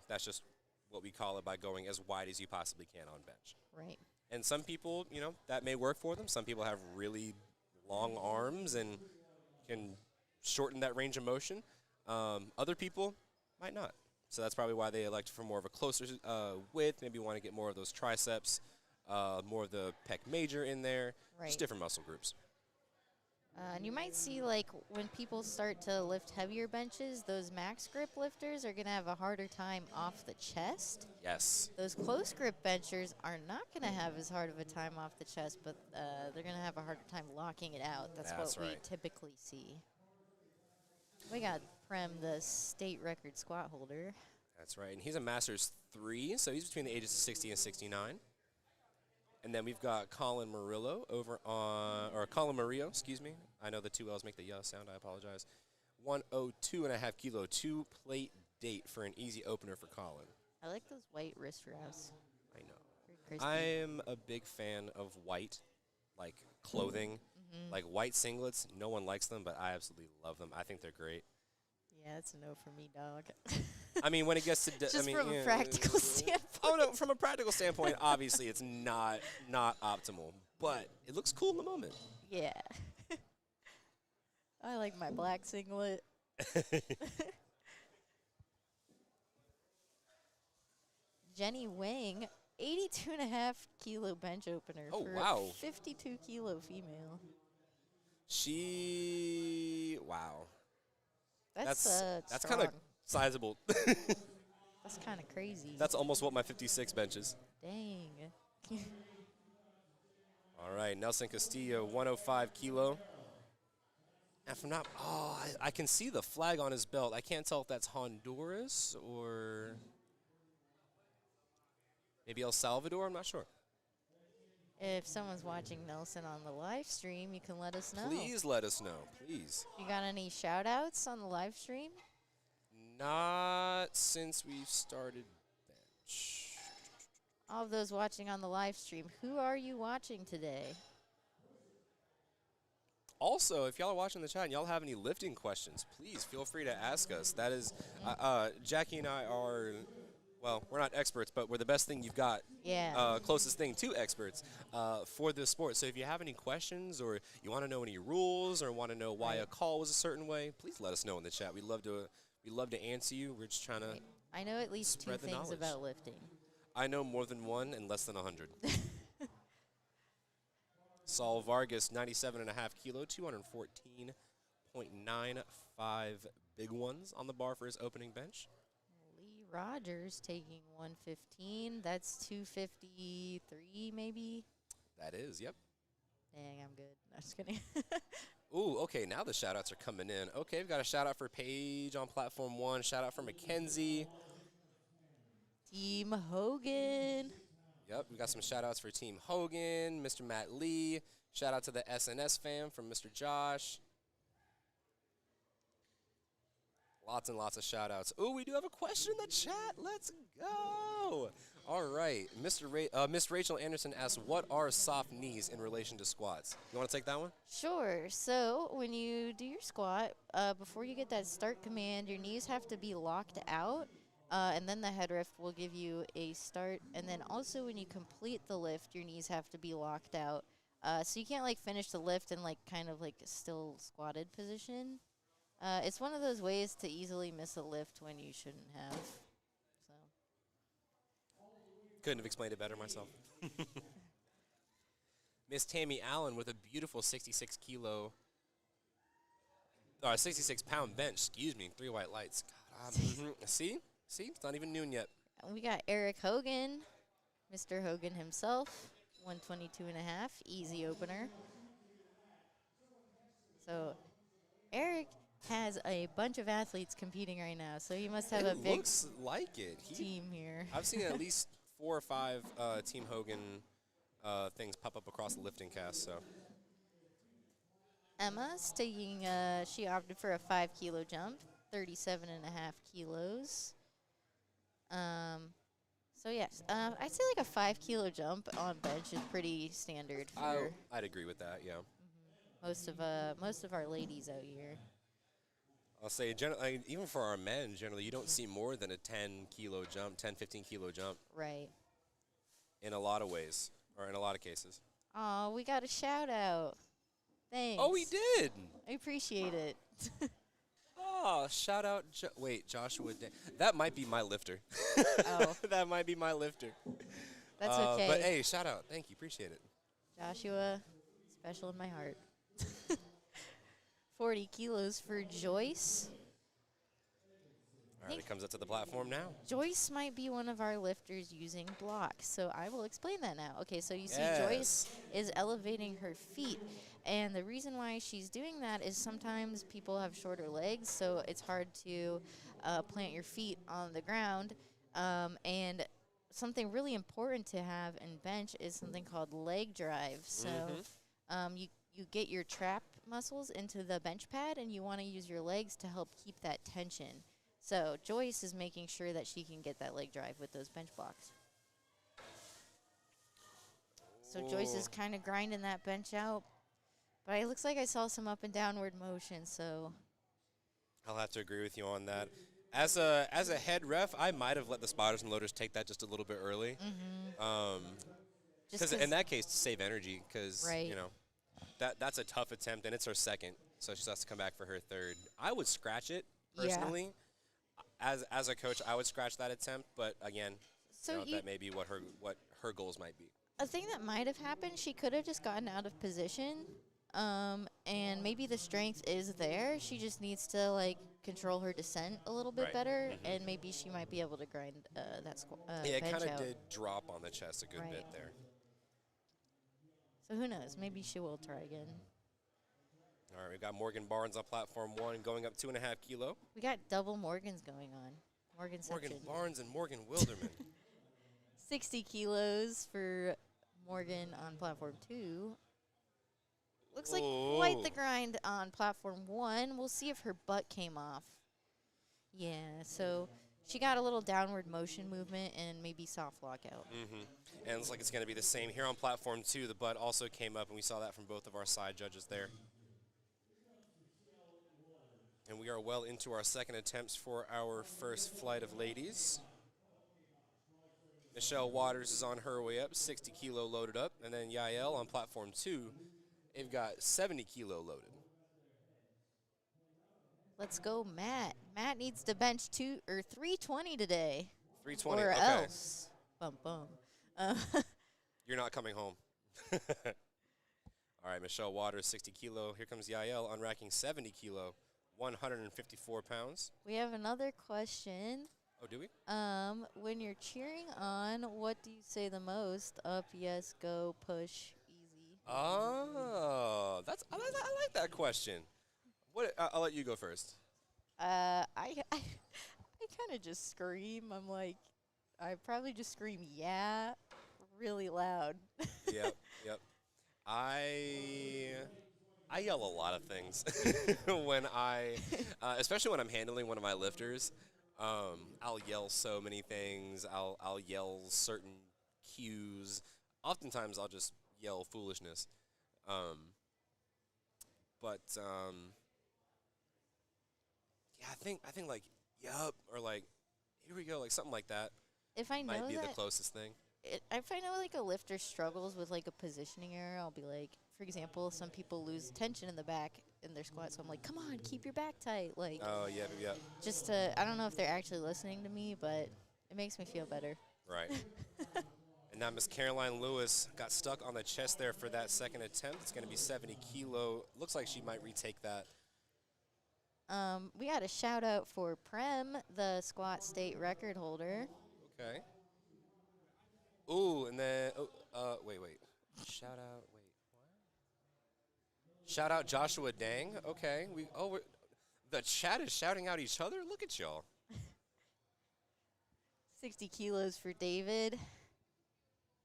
That's just what we call it by going as wide as you possibly can on bench. Right. And some people, that may work for them. Some people have really long arms and can shorten that range of motion. Other people might not. So that's probably why they elect for more of a closer width, maybe want to get more of those triceps, more of the pec major in there, Right. just different muscle groups. And you might see, like, when people start to lift heavier benches, those max grip lifters are going to have a harder time off the chest. Yes. Those close grip benchers are not going to have as hard of a time off the chest, but they're going to have a harder time locking it out. That's what we right. typically see. We got Prem, the state record squat holder. That's right. And he's a Masters 3, so he's between the ages of 60 and 69. And then we've got Colin Murillo Colin Murillo, excuse me. I know the two L's make the yeah sound. I apologize. 102.5 kilo, 2-plate date for an easy opener for Colin. I like those white wrist wraps. I know. Very crispy. I'm a big fan of white, like clothing, like white singlets. No one likes them, but I absolutely love them. I think they're great. Yeah, it's a no for me, dog. I mean, when it gets to, Just from a practical standpoint. Oh no, from a practical standpoint, obviously it's not optimal, but it looks cool in the moment. Yeah. I like my black singlet. Jenny Wang, 82.5 kilo bench opener Oh, for wow. a 52 kilo female. Wow. That's That's kind of strong. sizable. That's kind of crazy. That's almost what my 56 bench is. Dang. All right, Nelson Castillo, 105 kilo. And from not, I can see the flag on his belt. I can't tell if that's Honduras or maybe El Salvador. I'm not sure. If someone's watching Nelson on the live stream, you can let us know. Please let us know, please. You got any shout outs on the live stream? Not since we've started bench. All of those watching on the live stream, who are you watching today? Also, if y'all are watching the chat and y'all have any lifting questions, please feel free to ask us. That is, Jackie and I are, well, we're not experts, but we're the best thing you've got. Yeah. Closest thing to experts for this sport. So if you have any questions or you want to know any rules or want to know why a call was a certain way, please let us know in the chat. We'd love to answer you. We're just trying to. I know at least two spread the things knowledge. about lifting. I know more than one and less than 100. Saul Vargas, 97.5 kilo, 214.95 big ones on the bar for his opening bench. Lee Rogers taking 115. That's 253 maybe. That is, yep. Dang, I'm good. I'm just kidding. Ooh, okay, now the shout-outs are coming in. Okay, we've got a shout-out for Paige on Platform 1, shout-out for Mackenzie. Team Hogan. Yep, we got some shout-outs for Team Hogan, Mr. Matt Lee. Shout-out to the SNS fam from Mr. Josh. Lots and lots of shout-outs. Ooh, we do have a question in the chat. Let's go. All right, Miss Rachel Anderson asks, what are soft knees in relation to squats? You want to take that one? Sure. So when you do your squat, before you get that start command, your knees have to be locked out. And then the head lift will give you a start. And then also when you complete the lift, your knees have to be locked out. So you can't, like, finish the lift in, like, kind of, like, a still squatted position. It's one of those ways to easily miss a lift when you shouldn't have. So. Couldn't have explained it better myself. Miss Tammy Allen with a beautiful 66 pound bench, 3 white lights. God, See, it's not even noon yet. We got Eric Hogan, Mr. Hogan himself, 122.5, easy opener. So Eric has a bunch of athletes competing right now, so he must have a big looks like it. team here. I've seen at least 4 or 5 Team Hogan things pop up across the lifting cast. So Emma's taking, she opted for a 5-kilo jump, 37.5 kilos. So yes, I'd say like a 5-kilo jump on bench is pretty standard for I'd agree with that. Yeah. most of our ladies out here. I'll say even for our men, generally you don't see more than a 10-kilo jump, 10, 15-kilo jump. Right. In a lot of ways, or in a lot of cases. Oh, we got a shout out. Thanks. Oh, we did. I appreciate it. Oh, shout out. Joshua. That might be my lifter. Oh. That might be my lifter. That's okay. But hey, shout out. Thank you. Appreciate it. Joshua, special in my heart. 40 kilos for Joyce. All right, it comes up to the platform now. Joyce might be one of our lifters using blocks, so I will explain that now. Okay, so you see Joyce is elevating her feet, and the reason why she's doing that is sometimes people have shorter legs, so it's hard to plant your feet on the ground, and something really important to have in bench is something called leg drive. So you get your trap muscles into the bench pad, and you want to use your legs to help keep that tension. So Joyce is making sure that she can get that leg drive with those bench blocks. So Joyce is kind of grinding that bench out. But it looks like I saw some up and downward motion, so. I'll have to agree with you on that. As a head ref, I might have let the spotters and loaders take that just a little bit early. Because in that case, to save energy, because, you know, that's a tough attempt, and it's her second, so she has to come back for her third. I would scratch it, personally. As a coach, I would scratch that attempt, but again, So that may be what her goals might be. a thing that might have happened, she could have just gotten out of position, and maybe the strength is there. She just needs to like control her descent a little bit Right. better, and maybe she might be able to grind Yeah, it bench kind of out. did drop on the chest a good bit Right. there. So who knows? Maybe she will try again. All right, we've got Morgan Barnes on platform 1 going up 2.5 kilo. We got double Morgans going on. Morgan Barnes and Morgan Wilderman. 60 kilos for Morgan on platform 2. Looks like quite the Ooh. grind on platform 1. We'll see if her butt came off. Yeah, so she got a little downward motion movement and maybe soft lockout. And it looks like it's going to be the same here on platform 2. The butt also came up, and we saw that from both of our side judges there. And we are well into our second attempts for our first flight of ladies. Michelle Waters is on her way up, 60 kilo loaded up. And then Yael on platform 2, they've got 70 kilo loaded. Let's go, Matt. Matt needs to bench 320 today. 320, or okay. else. Bum, bum. You're not coming home. All right, Michelle Waters, 60 kilo. Here comes Yael, unracking 70 kilo, 154 pounds. We have another question. Oh, do we? When you're cheering on, what do you say the most? Up, yes, go, push, easy. Oh, I like that question. I'll let you go first. I kind of just scream. I'm like, I probably just scream, yeah, really loud. Yep. I yell a lot of things when especially when I'm handling one of my lifters. I'll yell so many things. I'll yell certain cues. Oftentimes, I'll just yell foolishness. But yeah, I think like yup or like here we go, like something like that If I know might be that, the closest thing. if I know like a lifter struggles with like a positioning error, I'll be like, for example, some people lose tension in the back in their squat, so I'm like, come on, keep your back tight, like. Oh yeah. Just to, I don't know if they're actually listening to me, but it makes me feel better. Right. And now Miss Caroline Lewis got stuck on the chest there for that second attempt. It's going to be 70 kilo. Looks like she might retake that. We got a shout out for Prem, the squat state record holder. Okay. Ooh, and then wait. Shout out Joshua Dang. Okay. The chat is shouting out each other. Look at y'all. 60 kilos for David.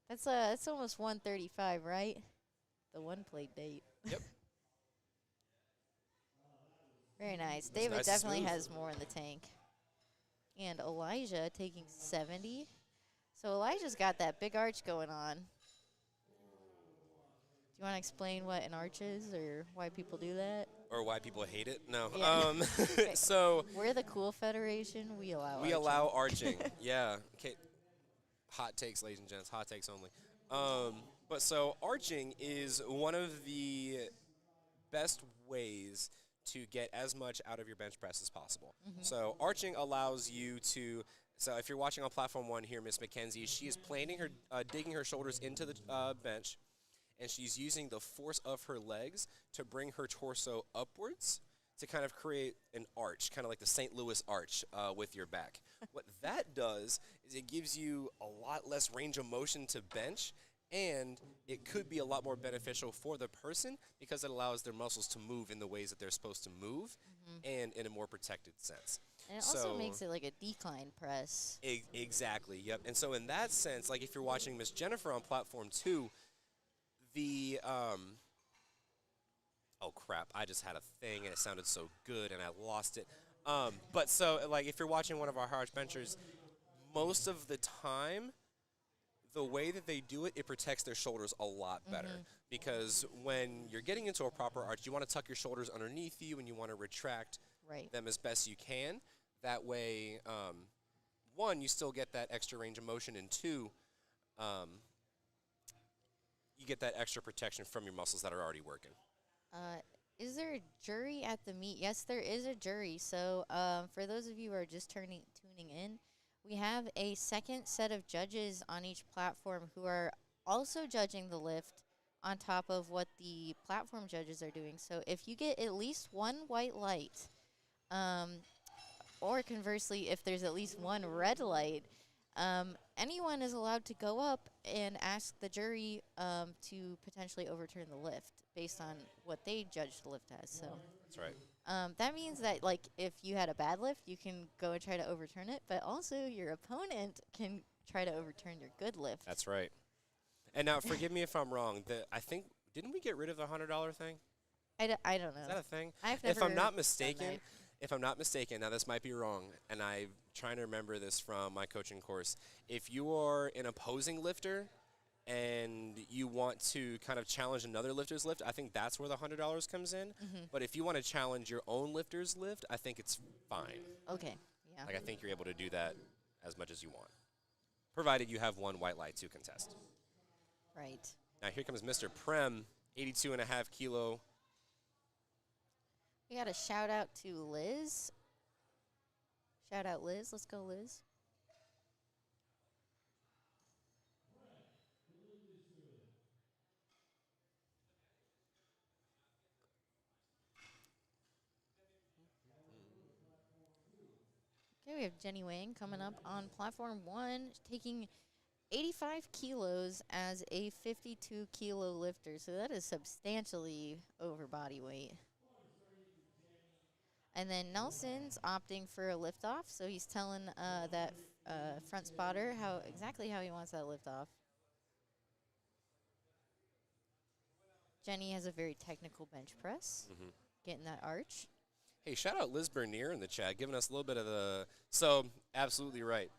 That's almost 135, right? The one plate date. Yep. Very nice. That's David nice and definitely smooth. has more in the tank. And Elijah taking 70. So Elijah's got that big arch going on. Do you want to explain what an arch is or why people do that? Or why people hate it? No. Yeah. So We're the cool federation. We allow we arching. allow arching. Yeah. Okay. Hot takes, ladies and gents. Hot takes only. But so arching is one of the best ways to get as much out of your bench press as possible. So arching allows you to. So if you're watching on platform 1 here, Miss McKenzie, she is digging her shoulders into the bench, and she's using the force of her legs to bring her torso upwards to kind of create an arch, kind of like the St. Louis arch with your back. What that does is it gives you a lot less range of motion to bench, and it could be a lot more beneficial for the person because it allows their muscles to move in the ways that they're supposed to move and in a more protected sense. And it also makes it like a decline press. Exactly, yep. And so in that sense, like if you're watching Miss Jennifer on platform 2, the oh crap, I just had a thing and it sounded so good and I lost it. But so like if you're watching one of our hard benchers, most of the time the way that they do it, it protects their shoulders a lot better. Because when you're getting into a proper arch, you want to tuck your shoulders underneath you and you want to retract them as best you can. That way, 1, you still get that extra range of motion, and 2, you get that extra protection from your muscles that are already working. Is there a jury at the meet? Yes, there is a jury. So for those of you who are just tuning in, We have a second set of judges on each platform who are also judging the lift on top of what the platform judges are doing. So if you get at least one white light, or conversely, if there's at least one red light, anyone is allowed to go up and ask the jury to potentially overturn the lift based on what they judged the lift as. So That's right. that means that, like, if you had a bad lift, you can go and try to overturn it, but also your opponent can try to overturn your good lift. That's right. And now, forgive me if I'm wrong. I think, didn't we get rid of the $100 thing? I don't know. Is that a thing? I've never If I'm not done mistaken, that. now this might be wrong, and I'm trying to remember this from my coaching course. If you are an opposing lifter and you want to kind of challenge another lifter's lift, I think that's where the $100 comes in. But if you want to challenge your own lifter's lift, I think it's fine. Okay, yeah. Like, I think you're able to do that as much as you want, provided you have one white light to contest. Right. Now here comes Mr. Prem, 82.5 kilo. We got a shout out to Liz. Shout out Liz. Let's go, Liz. Okay, we have Jenny Wang coming up on platform 1, taking 85 kilos as a 52 kilo lifter. So that is substantially over body weight. And then Nelson's opting for a liftoff, so he's telling that front spotter exactly how he wants that liftoff. Jenny has a very technical bench press, getting that arch. Hey, shout out Liz Bernier in the chat, giving us a little bit of the. So, absolutely right.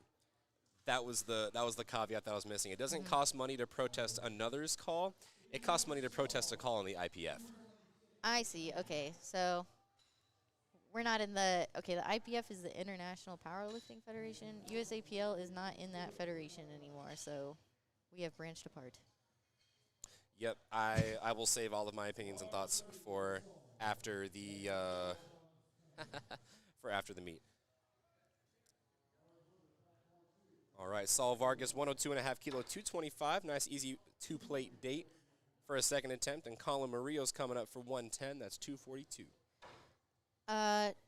That was the caveat that I was missing. It doesn't cost money to protest another's call. It costs money to protest a call on the IPF. I see. Okay, so we're not in the IPF is the International Powerlifting Federation. USAPL is not in that federation anymore, so we have branched apart. Yep, I will save all of my opinions and thoughts for after the after the meet. All right, Saul Vargas, 102.5 kilo, 225. Nice, easy two-plate date for a second attempt. And Colin Murillo's coming up for 110. That's 242.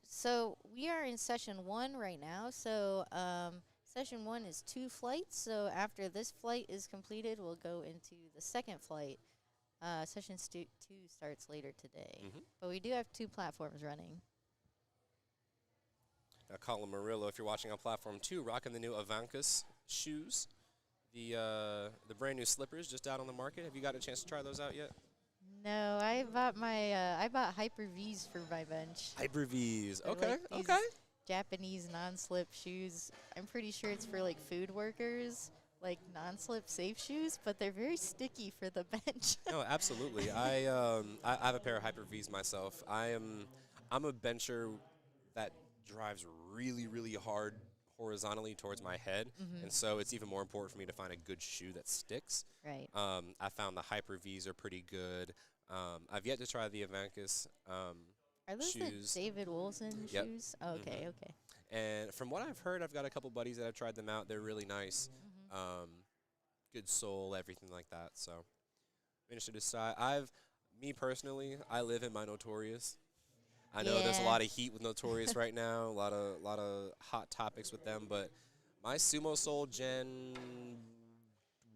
So we are in session 1 right now. So session 1 is 2 flights. So after this flight is completed, we'll go into the second flight. Session 2 starts later today. But we do have 2 platforms running. Now, Colin Murillo, if you're watching on platform 2, rocking the new Avancas shoes, the brand new slippers just out on the market. Have you got a chance to try those out yet? No, I bought Hyper V's for my bench. Hyper V's. They're Okay, like these okay. Japanese non-slip shoes. I'm pretty sure it's for like food workers, like non-slip safe shoes, but they're very sticky for the bench. No, absolutely. I have a pair of Hyper V's myself. I'm a bencher that drives really, really hard horizontally towards my head, and so it's even more important for me to find a good shoe that sticks. Right. I found the Hyper V's are pretty good. I've yet to try the Avancas Are those shoes. the David Wilson Yep. shoes? Oh, okay, okay. And from what I've heard, I've got a couple buddies that have tried them out. They're really nice. Good sole, everything like that. So, I'm interested to decide. Me personally, I live in my Notorious. I know there's a Yeah. lot of heat with Notorious right now, a lot of hot topics with them, but my Sumo Soul Gen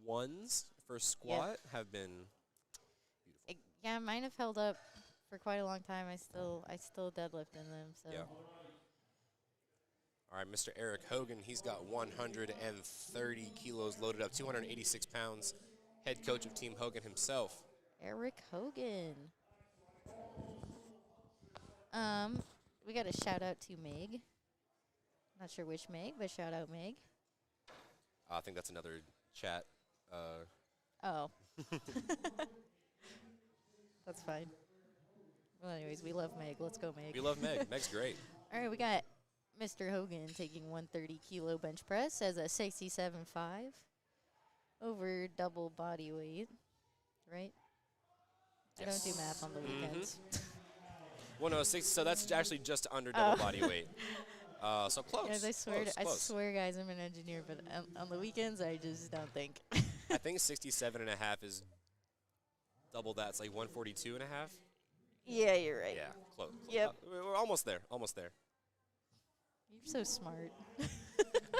1s for squat have been beautiful. Yeah, mine have held up for quite a long time. I still deadlift in them. So. Yeah. All right, Mr. Eric Hogan, he's got 130 kilos loaded up, 286 pounds, head coach of Team Hogan himself. Eric Hogan. We got a shout out to Meg. Not sure which Meg, but shout out Meg. I think that's another chat. Oh. That's fine. Well, anyways, we love Meg. Let's go, Meg. We love Meg. Meg's great. All right, we got Mr. Hogan taking 130 kilo bench press as a 67.5 over double body weight, right? I don't do math on the weekends. 106, so that's actually just under double body weight. So close. Guys, I swear, close, I close. swear, guys, I'm an engineer, but on the weekends, I just don't think. I think 67.5 is double that. It's like 142.5. Yeah, you're right. Yeah, close. Yep. We're almost there. Almost there. You're so smart.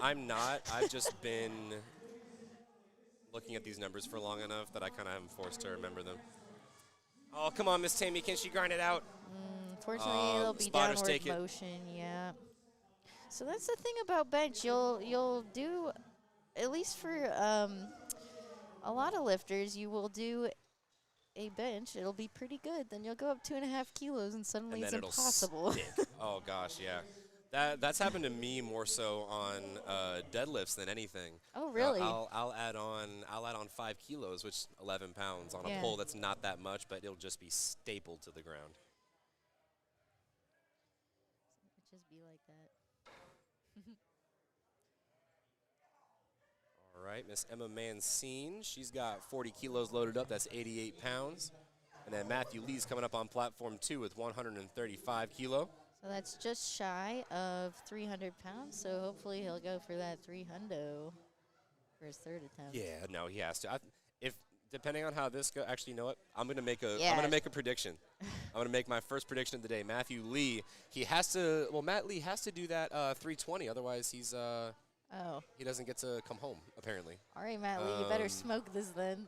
I'm not. I've just been looking at these numbers for long enough that I kind of am forced to remember them. Oh, come on, Miss Tammy. Can she grind it out? Unfortunately, it'll be spotters downward take it. motion. Yeah. So that's the thing about bench. You'll do, at least for a lot of lifters, you will do a bench. It'll be pretty good. Then you'll go up 2.5 kilos, and suddenly And it's then it'll impossible. stick. Oh, gosh, yeah. That's happened to me more so on deadlifts than anything. Oh, really? I'll add on 5 kilos, which is 11 pounds on Yeah. a pole. That's not that much, but it'll just be stapled to the ground. It just be like that. All right, Miss Emma Mancine, she's got 40 kilos loaded up. That's 88 pounds. And then Matthew Lee's coming up on platform 2 with 135 kilo. So that's just shy of 300 pounds. So hopefully he'll go for that 300 for his third attempt. Yeah, no, he has to. If depending on how this goes, actually, you know what? I'm gonna make a Yeah. I'm gonna make a prediction. I'm gonna make my first prediction of the day. Matthew Lee, he has to. Well, Matt Lee has to do that 320. Otherwise, Oh. he doesn't get to come home. Apparently. All right, Matt Lee, you better smoke this then.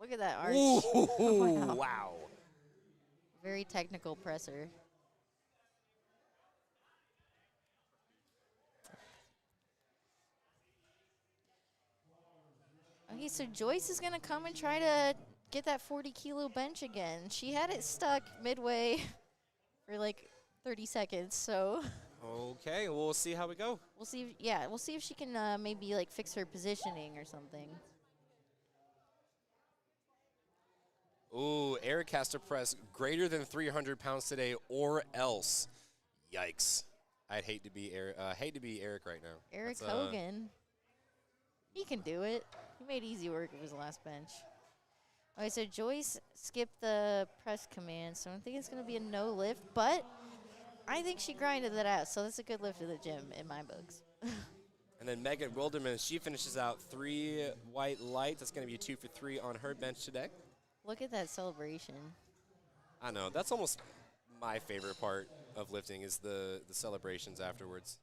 Look at that arch. Ooh, wow. Very technical presser. Okay, so Joyce is going to come and try to get that 40-kilo bench again. She had it stuck midway for like 30 seconds, so Okay, we'll see how we go. we'll see. We'll see if she can maybe like fix her positioning or something. Ooh, Eric has to press greater than 300 pounds today, or else. Yikes! I'd hate to be Eric right now. Eric That's, Hogan, he can do it. He made easy work of his last bench. Okay, so Joyce skipped the press command, so I think it's going to be a no lift, but I think she grinded that out, so that's a good lift to the gym in my books. And then Megan Wilderman, she finishes out 3 white lights. That's going to be a 2 for 3 on her bench today. Look at that celebration. I know, that's almost my favorite part of lifting is the celebrations afterwards.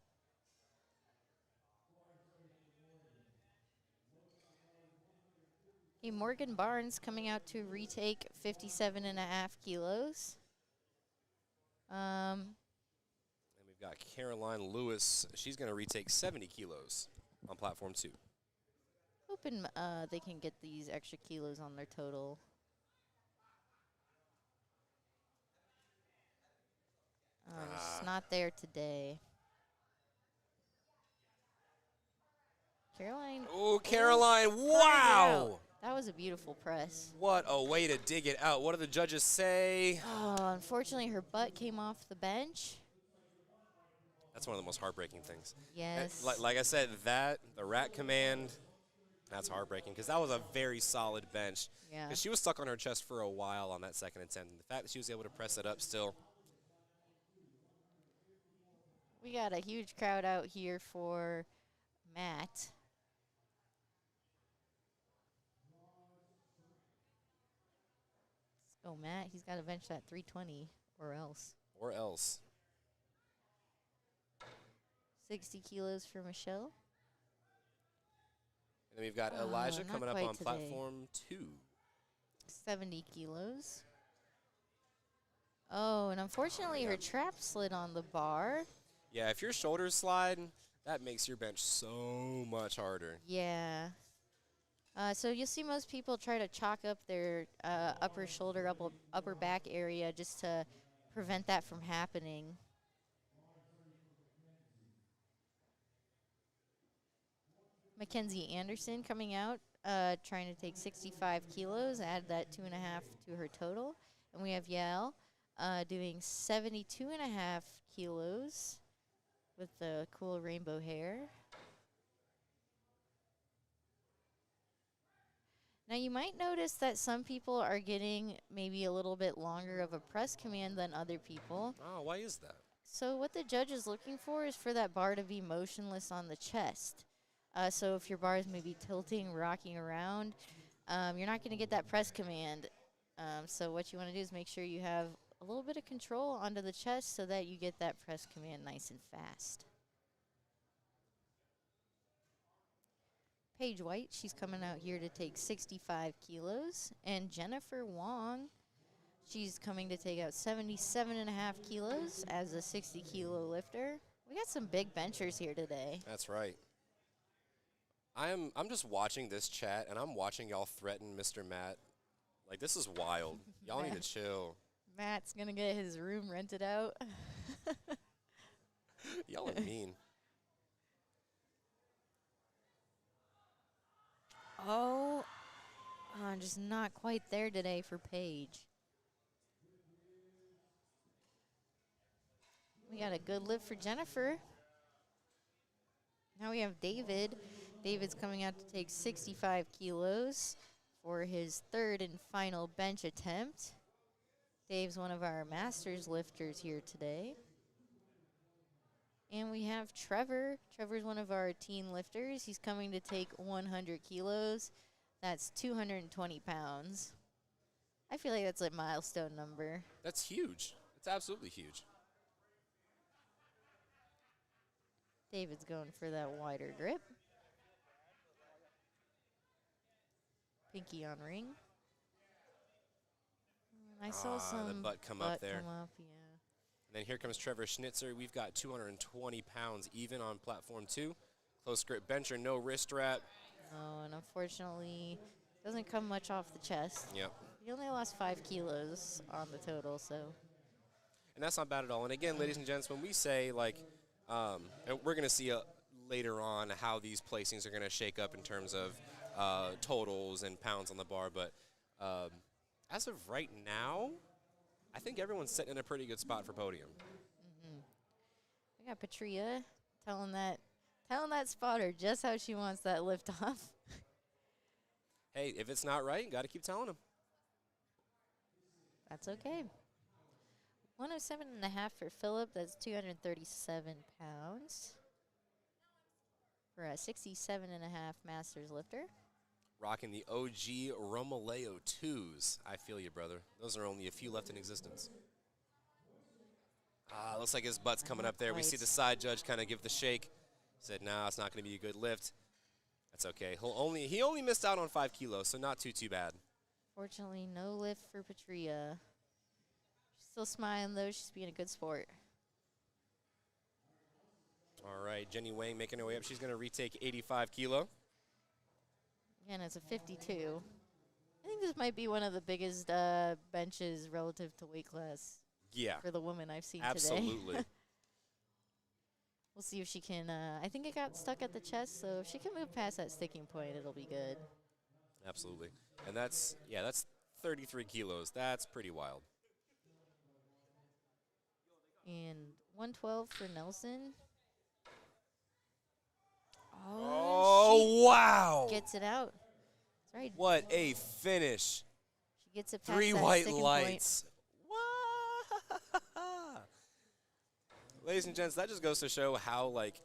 Okay, Morgan Barnes coming out to retake 57.5 kilos. And we've got Caroline Lewis. She's going to retake 70 kilos on platform 2. Hoping they can get these extra kilos on their total. It's not there today. Caroline. Oh, Caroline, wow! That was a beautiful press. What a way to dig it out. What do the judges say? Oh, unfortunately, her butt came off the bench. That's one of the most heartbreaking things. Yes. Like I said, the rat command, that's heartbreaking because that was a very solid bench. Yeah. Because she was stuck on her chest for a while on that second attempt. And the fact that she was able to press it up still. We got a huge crowd out here for Matt. Let's go, Matt. He's got to bench that 320 or else. Or else. 60 kilos for Michelle. And then we've got Oh, Elijah not coming up quite on today. platform 2. 70 kilos. Oh, and unfortunately, her trap slid on the bar. Yeah, if your shoulders slide, that makes your bench so much harder. Yeah. So you'll see most people try to chalk up their upper shoulder, upper back area just to prevent that from happening. Mackenzie Anderson coming out, trying to take 65 kilos, add that 2.5 to her total. And we have Yael doing 72.5 kilos with the cool rainbow hair. Now you might notice that some people are getting maybe a little bit longer of a press command than other people. Oh, why is that? So what the judge is looking for is for that bar to be motionless on the chest. So if your bar is maybe tilting, rocking around, you're not going to get that press command. So what you want to do is make sure you have a little bit of control onto the chest so that you get that press command nice and fast. Paige White, she's coming out here to take 65 kilos. And Jennifer Wong, she's coming to take out 77.5 kilos as a 60-kilo lifter. We got some big benchers here today. That's right. I'm just watching this chat, and I'm watching y'all threaten Mr. Matt. Like, this is wild. Y'all need to chill. Matt's going to get his room rented out. Y'all are mean. Oh, just not quite there today for Paige. We got a good lift for Jennifer. Now we have David. David's coming out to take 65 kilos for his third and final bench attempt. Dave's one of our masters lifters here today. And we have Trevor. Trevor's one of our teen lifters. He's coming to take 100 kilos. That's 220 pounds. I feel like that's a milestone number. That's huge. It's absolutely huge. David's going for that wider grip. Pinky on ring. And I saw some the butt come up there. Come up, yeah. And then here comes Trevor Schnitzer. We've got 220 pounds even on platform 2. Close grip bencher, no wrist wrap. Oh, and unfortunately, doesn't come much off the chest. Yep. He only lost 5 kilos on the total, so. And that's not bad at all. And again, ladies and gents, when we say, like, and we're going to see later on how these placings are going to shake up in terms of totals and pounds on the bar. But as of right now, I think everyone's sitting in a pretty good spot for podium. We got Patria telling that spotter just how she wants that lift off. Hey, if it's not right, got to keep telling him. That's okay. 107.5 for Phillip. That's 237 pounds. For a 67.5 Masters lifter. Rocking the OG Romaleo 2s. I feel you, brother. Those are only a few left in existence. Looks like his butt's coming up there. We see the side judge kind of give the shake. Said, nah, it's not going to be a good lift. That's okay. He only missed out on 5 kilos, so not too bad. Fortunately, no lift for Patria. She's still smiling, though. She's being a good sport. All right, Jenny Wang making her way up. She's going to retake 85 kilo. Again, it's a 52. I think this might be one of the biggest benches relative to weight class for the woman I've seen today. Absolutely. We'll see if she can. I think it got stuck at the chest, so if she can move past that sticking point, it'll be good. Absolutely. And that's 33 kilos. That's pretty wild. And 112 for Nelson. Oh, wow. Gets it out. That's right. What a finish. She gets it past 3 that white sticking lights. What? Ladies and gents, that just goes to show how, like,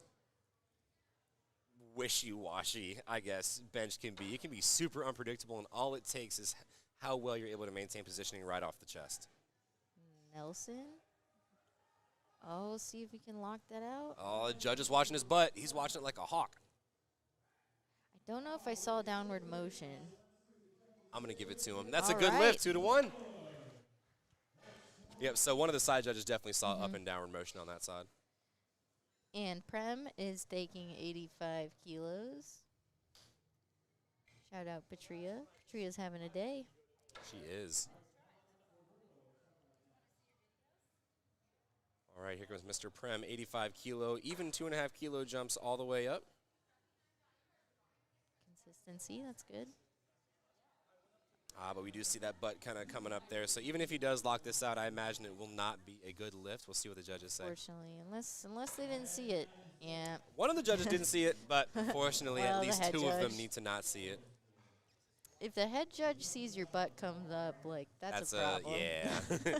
wishy-washy, I guess, bench can be. It can be super unpredictable, and all it takes is how well you're able to maintain positioning right off the chest. Nelson. Oh, see if we can lock that out. Oh, the judge is watching his butt. He's watching it like a hawk. I don't know if I saw downward motion. I'm going to give it to him. That's All a good right. lift, 2-1. Yep, so one of the side judges definitely saw up and downward motion on that side. And Prem is taking 85 kilos. Shout out Patria. Patria's having a day. She is. All right, here goes Mr. Prem, 85 kilo, even 2.5 kilo jumps all the way up. Consistency, that's good. But we do see that butt kind of coming up there. So even if he does lock this out, I imagine it will not be a good lift. We'll see what the judges say. Fortunately, unless they didn't see it. Yeah. One of the judges didn't see it, but fortunately, Well, at the least head 2 of them judge. need to not see it. If the head judge sees your butt comes up, like, that's a problem. Yeah.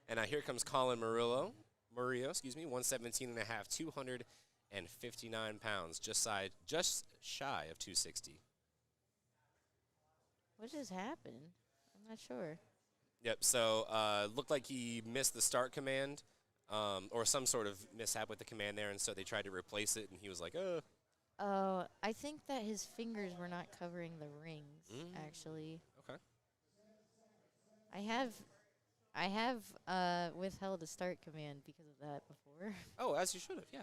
And now here comes Colin Murillo. Murillo, excuse me, 117 and a half, 259 pounds, just shy of 260. What just happened? I'm not sure. Yep. So looked like he missed the start command, or some sort of mishap with the command there, and so they tried to replace it, and he was like, Oh, I think that his fingers were not covering the rings, actually. Okay. I have withheld a start command because of that before. Oh, as you should have, yeah.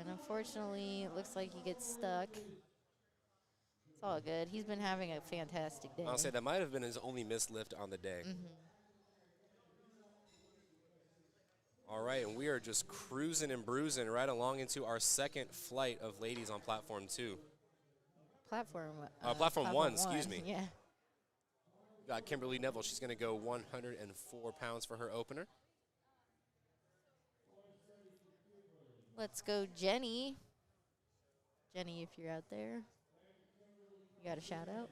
And unfortunately, it looks like he gets stuck. It's all good. He's been having a fantastic day. I'll say that might have been his only missed lift on the day. All right, and we are just cruising and bruising right along into our second flight of ladies on platform 2. Platform one, excuse me. Yeah. Got Kimberly Neville. She's going to go 104 pounds for her opener. Let's go, Jenny. Jenny, if you're out there, you got a shout out.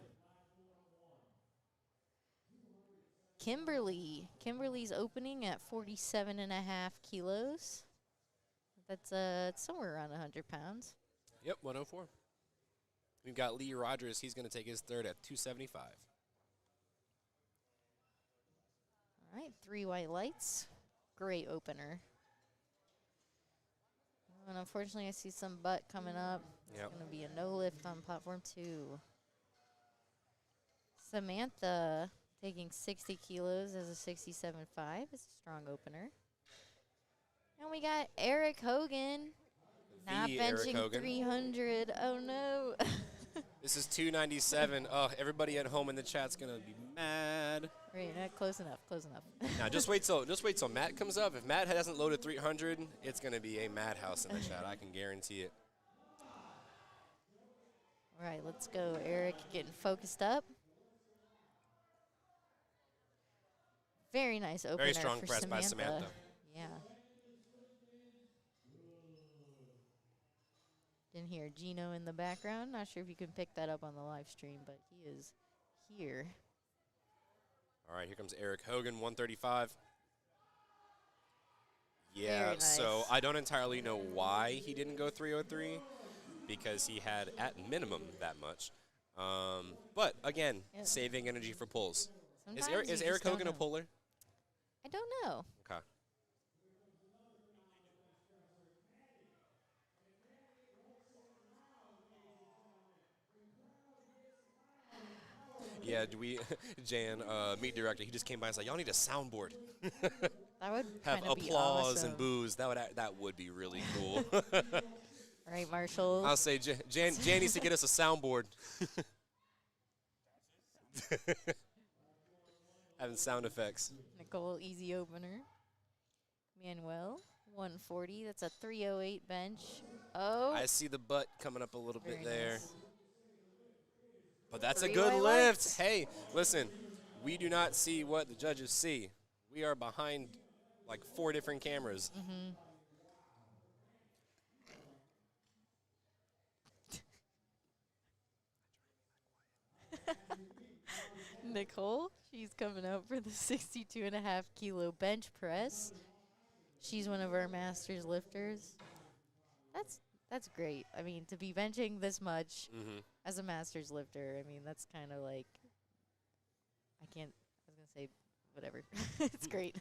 Kimberly. Kimberly's opening at 47.5 kilos. That's somewhere around 100 pounds. Yep, 104. We've got Lee Rogers. He's going to take his third at 275. All right, 3 white lights. Great opener. And unfortunately, I see some butt coming up. It's Yep. going to be a no lift on platform 2. Samantha taking 60 kilos as a 67.5. It's a strong opener. And we got Eric Hogan. Not Eric benching Hogan. 300. Oh, no. This is 297. Oh, everybody at home in the chat's going to be mad. Right, not close enough, close enough. Now, just wait till Matt comes up. If Matt hasn't loaded 300, it's going to be a madhouse in the chat. I can guarantee it. All right, let's go. Eric getting focused up. Very nice opener. Very strong for press by Samantha. Yeah. Didn't hear Gino in the background. Not sure if you can pick that up on the live stream, but he is here. All right, here comes Eric Hogan, 135. Very Yeah, nice. so I don't entirely know why he didn't go 303, because he had at minimum that much. But again, Yep. saving energy for pulls. Sometimes Is you Eric just don't Hogan a know. puller? I don't know. Okay. Yeah, Jan, meet director, he just came by and said, y'all need a soundboard. That would Have kind of be applause awesome. and boos. That would be really cool. All right, Marshall. I'll say Jan needs to get us a soundboard. Having sound effects. Nicole, easy opener. Manuel, 140. That's a 308 bench. Oh. I see the butt coming up a little bit Very there. nice. But that's a 3 good white lift. lights. Hey, listen, we do not see what the judges see. We are behind like 4 different cameras. Nicole, she's coming out for the 62.5 kilo bench press. She's one of our masters lifters. That's great. I mean, to be benching this much as a masters lifter, I mean, that's kind of like, I was going to say whatever. It's great.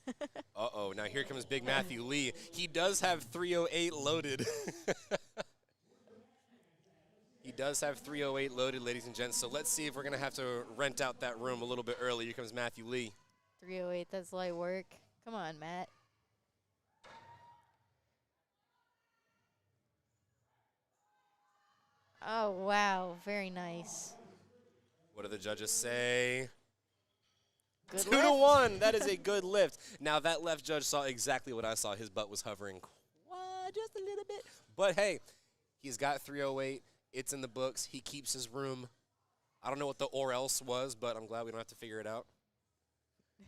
Uh-oh, now here comes Big Matthew Lee. He does have 308 loaded. He does have 308 loaded, ladies and gents. So let's see if we're going to have to rent out that room a little bit early. Here comes Matthew Lee. 308, that's light work. Come on, Matt. Oh, wow. Very nice. What do the judges say? Good 2 lift. to 1. That is a good lift. Now, that left judge saw exactly what I saw. His butt was hovering just a little bit. But, hey, he's got 308. It's in the books. He keeps his room. I don't know what the or else was, but I'm glad we don't have to figure it out.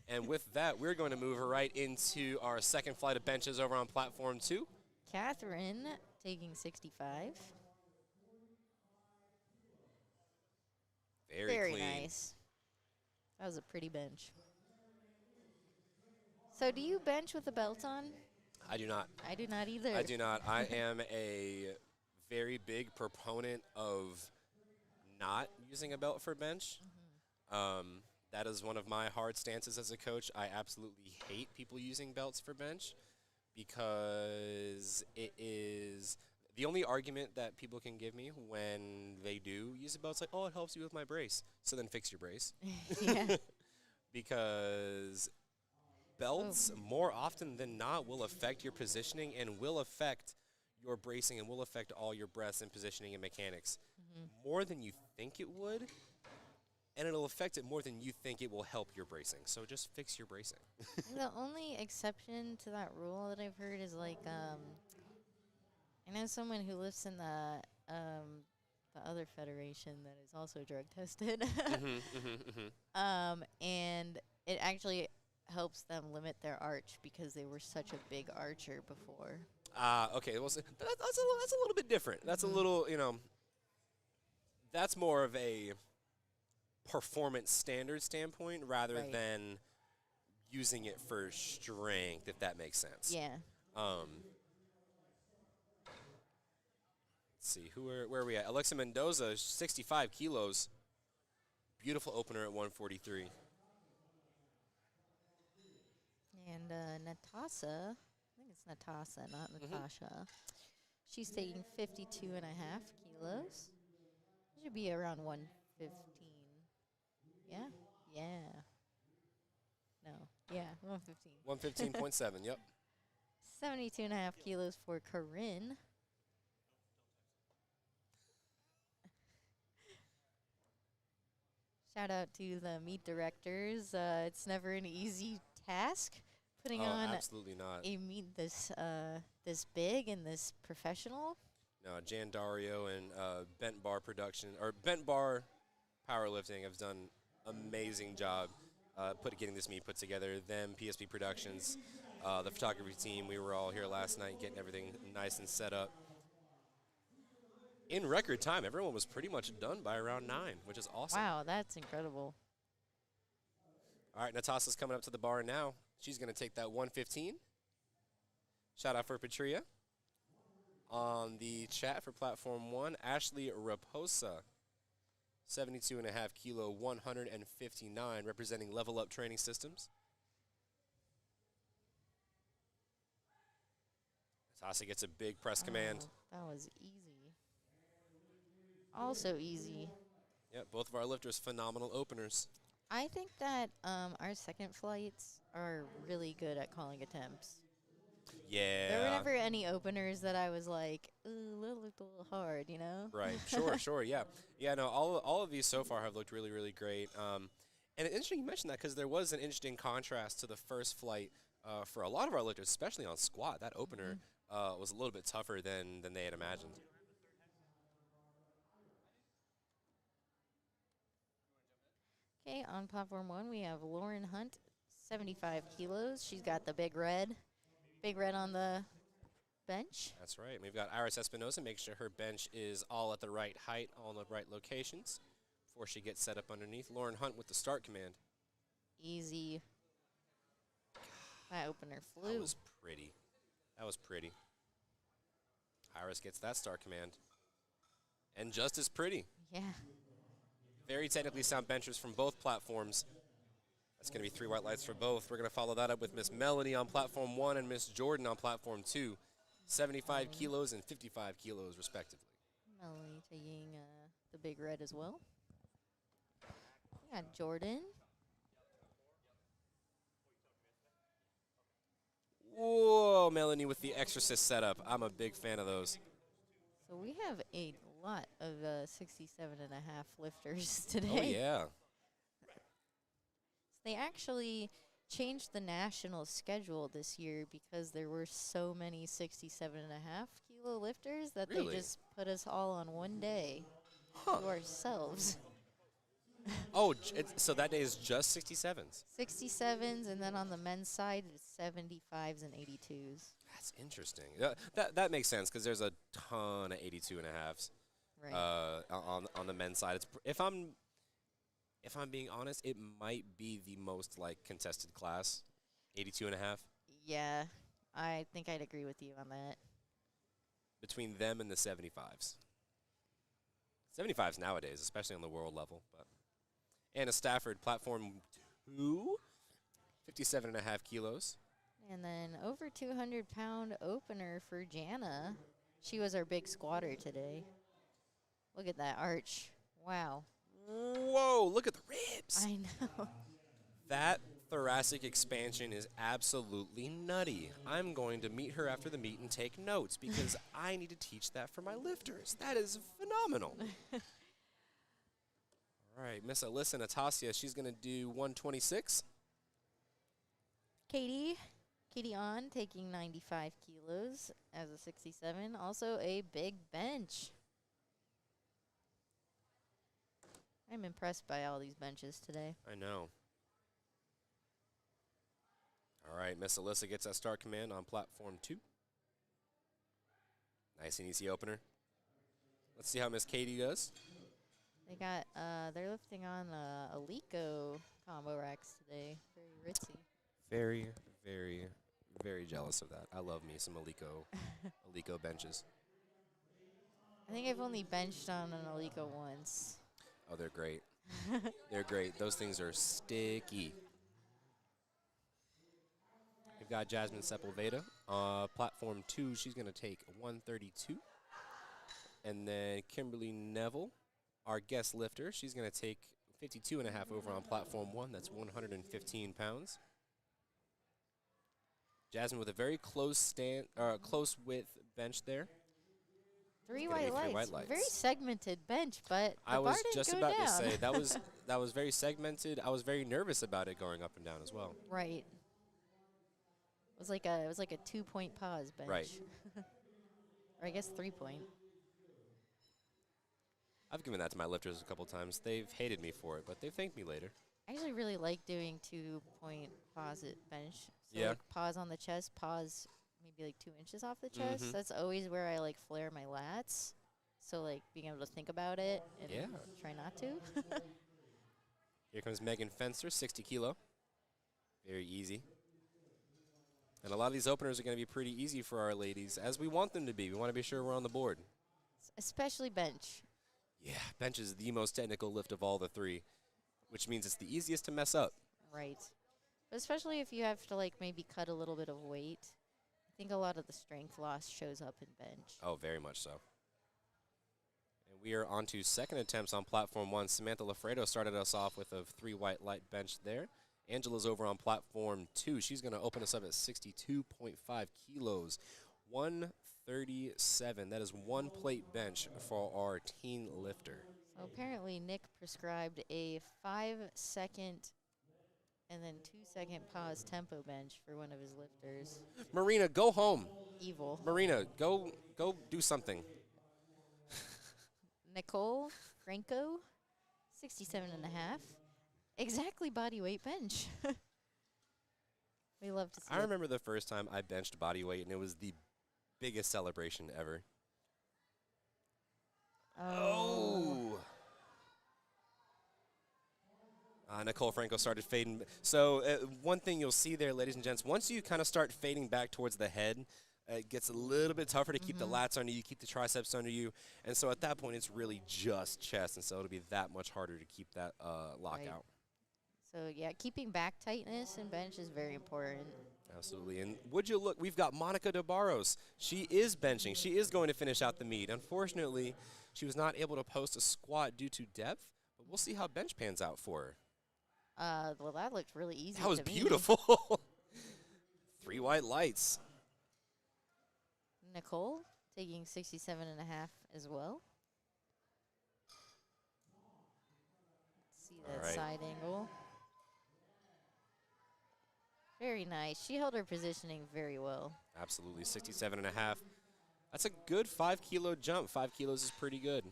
And with that, we're going to move right into our second flight of benches over on platform 2. Catherine taking 65. Very clean. nice. That was a pretty bench. So do you bench with a belt on? I do not. I do not either. I do not. I am a very big proponent of not using a belt for bench. That is one of my hard stances as a coach. I absolutely hate people using belts for bench because it is the only argument that people can give me when they do use a belt. It's like, oh, it helps you with my brace. So then fix your brace. Yeah. Because belts, more often than not, will affect your positioning and will affect your bracing and will affect all your breaths and positioning and mechanics more than you think it would. And it'll affect it more than you think it will help your bracing. So just fix your bracing. The only exception to that rule that I've heard is like I know someone who lifts in the other federation that is also drug tested. And it actually helps them limit their arch because they were such a big archer before. Okay. Well, that's a little bit different. That's a little, that's more of a performance standard standpoint rather Right. than using it for strength, if that makes sense. Yeah. Let's see, where are we at? Alexa Mendoza, 65 kilos. Beautiful opener at 143. And Natasa, I think it's Natasa, not Natasha. She's taking 52 and a half kilos. Should be around 115. Yeah? Yeah. No. Yeah, 115. 115.7, yep. 72 and a half kilos for Corinne. Shout out to the meet directors. It's never an easy task putting on Absolutely not. a meet this big and this professional. No, Jan Dario and Bent Bar Production, or Bent Bar Powerlifting have done amazing job getting this meet put together. Them, PSP Productions, the photography team, we were all here last night getting everything nice and set up. In record time, everyone was pretty much done by around 9, which is awesome. Wow, that's incredible. All right, Natasa's coming up to the bar now. She's going to take that 115. Shout out for Patria. On the chat for Platform 1, Ashley Raposa, 72 and a half kilo, 159, representing Level Up Training Systems. Natasa gets a big press command. That was easy. Also easy. Yep, both of our lifters, phenomenal openers. I think that our second flights are really good at calling attempts. Yeah. There were never any openers that I was like, ooh, that looked a little hard, you know? Right. Sure. Yeah. Yeah. No. All of these so far have looked really, really great. And it's interesting you mentioned that because there was an interesting contrast to the first flight for a lot of our lifters, especially on squat. That opener was a little bit tougher than they had imagined. Okay, on platform 1, we have Lauren Hunt, 75 kilos. She's got the big red on the bench. That's right. We've got Iris Espinosa. Make sure her bench is all at the right height, all in the right locations before she gets set up underneath. Lauren Hunt with the start command. Easy. My opener flew. That was pretty. Iris gets that start command. And just as pretty. Yeah. Very technically sound benchers from both platforms. That's going to be 3 white lights for both. We're going to follow that up with Miss Melanie on Platform 1 and Miss Jordan on Platform 2. 75 kilos and 55 kilos, respectively. Melanie taking the big red as well. We got Jordan. Whoa, Melanie with the Exorcist setup. I'm a big fan of those. So we have a lot of 67 and a half lifters today. Oh, yeah. They actually changed the national schedule this year because there were so many 67 and a half kilo lifters that Really? they just put us all on one day to ourselves. Oh, so that day is just 67s. 67s, and then on the men's side, it's 75s and 82s. That's interesting. That makes sense because there's a ton of 82 and a halves Right. on the men's side. It's if I'm being honest, it might be the most like contested class. 82 and a half Yeah, I think I'd agree with you on that. between them and the 75s. 75s nowadays, especially on the world level. But Anna Stafford, platform 2, 57 and a half kilos. And then over 200-pound opener for Jana. She was our big squatter today. Look at that arch. Wow. Whoa, look at the ribs. I know. That thoracic expansion is absolutely nutty. I'm going to meet her after the meet and take notes because I need to teach that for my lifters. That is phenomenal. All right, Miss Alyssa Natasia, she's going to do 126. Katie on taking 95 kilos as a 67. Also a big bench. I'm impressed by all these benches today. I know. All right, Miss Alyssa gets that start command on platform 2. Nice and easy opener. Let's see how Miss Katie does. They got they're lifting on Alico combo racks today. Very ritzy. Very, very, very jealous of that. I love me some Alico benches. I think I've only benched on an Alico once. Oh, they're great. They're great. Those things are sticky. We've got Jasmine Sepulveda. Platform 2, she's going to take 132. And then Kimberly Neville, our guest lifter, she's going to take 52 and a half over on platform 1. That's 115 pounds. Jasmine with a very close width bench there. Three Gonna be white lights. lights. Very segmented bench, but the I bar was didn't just go about down. to say that was very segmented. I was very nervous about it going up and down as well. Right. It was like a 2-point pause bench. Right. Or I guess 3-point. I've given that to my lifters a couple times. They've hated me for it, but they thanked me later. I actually really like doing 2-point pause at bench. So Yeah. like pause on the chest, pause maybe like 2 inches off the chest. Mhm. That's always where I like flare my lats. So like being able to think about it and Yeah. try not to. Here comes Megan Fencer, 60 kilo. Very easy. And a lot of these openers are going to be pretty easy for our ladies, as we want them to be. We want to be sure we're on the board. Especially bench. Yeah, bench is the most technical lift of all the 3, which means it's the easiest to mess up. Right. But especially if you have to like maybe cut a little bit of weight. I think a lot of the strength loss shows up in bench. Oh, very much so. And we are on to second attempts on platform 1. Samantha Lafredo started us off with a 3 white light bench there. Angela's over on platform 2. She's going to open us up at 62.5 kilos. 137. That is 1 plate bench for our teen lifter. So apparently Nick prescribed a 5-second and then 2-second pause tempo bench for one of his lifters. Marina, go home. Evil. Marina, go do something. Nicole Franco, 67 and a half. Exactly body weight bench. We love to see I it. remember the first time I benched body weight, and it was the biggest celebration ever. Oh. Nicole Franco started fading. So one thing you'll see there, ladies and gents, once you kind of start fading back towards the head, it gets a little bit tougher to keep the lats under you, keep the triceps under you. And so at that point, it's really just chest. And so it'll be that much harder to keep that lock Right. out. So, yeah, keeping back tightness in bench is very important. Absolutely. And would you look, we've got Monica DeBarros. She is benching. She is going to finish out the meet. Unfortunately, she was not able to post a squat due to depth, but we'll see how bench pans out for her. Well, that looked really easy. That was to me. beautiful. 3 white lights. Nicole taking 67 and a half as well. Let's see that All right. side angle. Very nice. She held her positioning very well. Absolutely, 67 and a half. That's a good 5 kilo jump. 5 kilos is pretty good.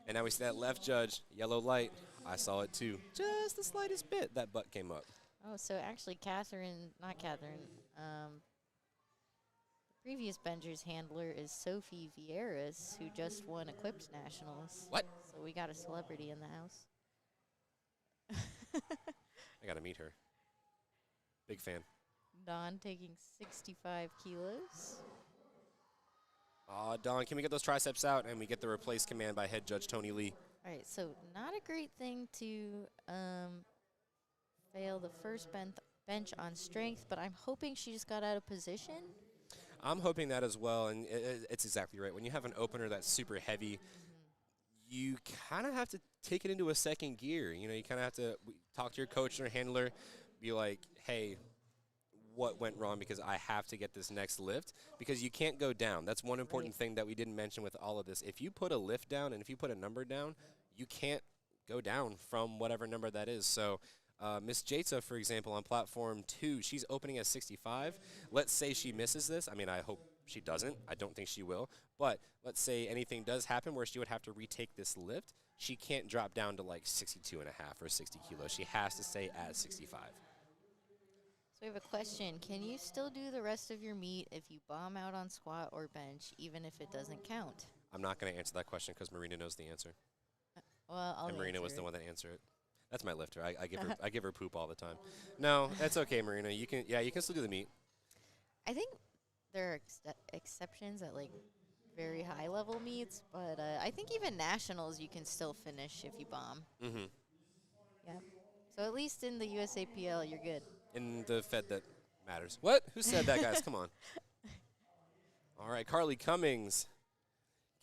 And now we see that left judge, yellow light. I saw it too. Just the slightest bit, that butt came up. Oh, so actually not Catherine. The previous bencher's handler is Sophie Vieras, who just won Equipped Nationals. What? So we got a celebrity in the house. I got to meet her. Big fan. Dawn taking 65 kilos. Don, can we get those triceps out? And we get the replace command by head judge Tony Lee. All right, so not a great thing to fail the first bench on strength, but I'm hoping she just got out of position. I'm hoping that as well, and it's exactly right. When you have an opener that's super heavy, you kind of have to take it into a second gear. You know, you kind of have to talk to your coach or handler, be like, hey, what went wrong, because I have to get this next lift, because you can't go down. That's one important thing that we didn't mention with all of this. If you put a lift down and if you put a number down, you can't go down from whatever number that is. So Miss Jatsa, for example, on platform 2, she's opening at 65. Let's say she misses this. I mean, I hope she doesn't. I don't think she will. But let's say anything does happen where she would have to retake this lift. She can't drop down to like 62 and a half or 60 kilos. She has to stay at 65. So we have a question. Can you still do the rest of your meet if you bomb out on squat or bench, even if it doesn't count? I'm not going to answer that question because Marina knows the answer. Well, I'll And Marina was answer the it. one that answered it. That's my lifter. I give her I give her poop all the time. No, that's okay, Marina. You can still do the meet. I think there are exceptions at like very high level meets, but I think even nationals you can still finish if you bomb. Mm-hmm. Yeah. So at least in the USAPL you're good. In the Fed that matters. What? Who said that, guys? Come on. All right, Carly Cummings.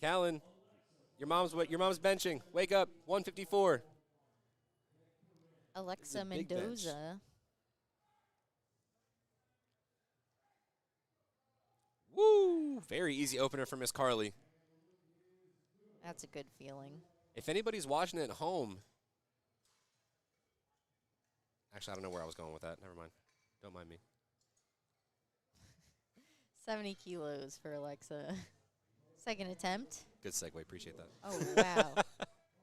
Callan, your mom's benching. Wake up. 154. Alexa big bench. Mendoza. Woo! Very easy opener for Miss Carly. That's a good feeling. If anybody's watching it at home, actually, I don't know where I was going with that. Never mind. Don't mind me. 70 kilos for Alexa. Second attempt. Good segue. Appreciate that. Oh, wow.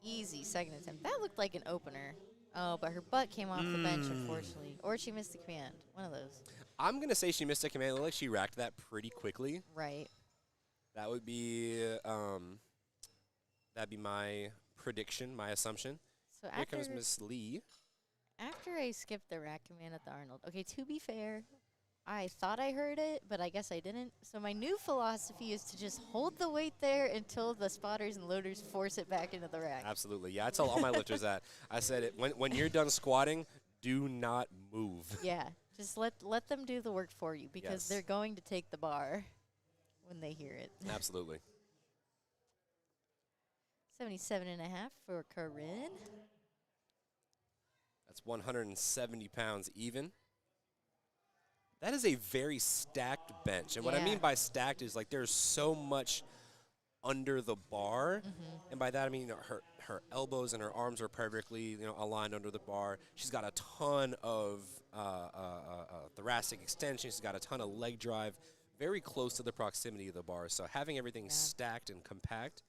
Easy second attempt. That looked like an opener. Oh, but her butt came off the bench, unfortunately. Or she missed the command. One of those. I'm going to say she missed a command. It looked like she racked that pretty quickly. Right. That would be that'd be my prediction, my assumption. So Here comes Miss Lee. after I skipped the rack command at the Arnold, okay, to be fair, I thought I heard it, but I guess I didn't. So my new philosophy is to just hold the weight there until the spotters and loaders force it back into the rack. Absolutely. Yeah, I tell all my lifters that. I said it when you're done squatting, do not move. Yeah, just let them do the work for you because Yes. they're going to take the bar when they hear it. Absolutely. 77.5 for Corinne. That's 170 pounds even. That is a very stacked bench. And what I Yeah. mean by stacked is like there's so much under the bar. And by that I mean her elbows and her arms are perfectly aligned under the bar. She's got a ton of thoracic extension. She's got a ton of leg drive, very close to the proximity of the bar. So having everything stacked and compact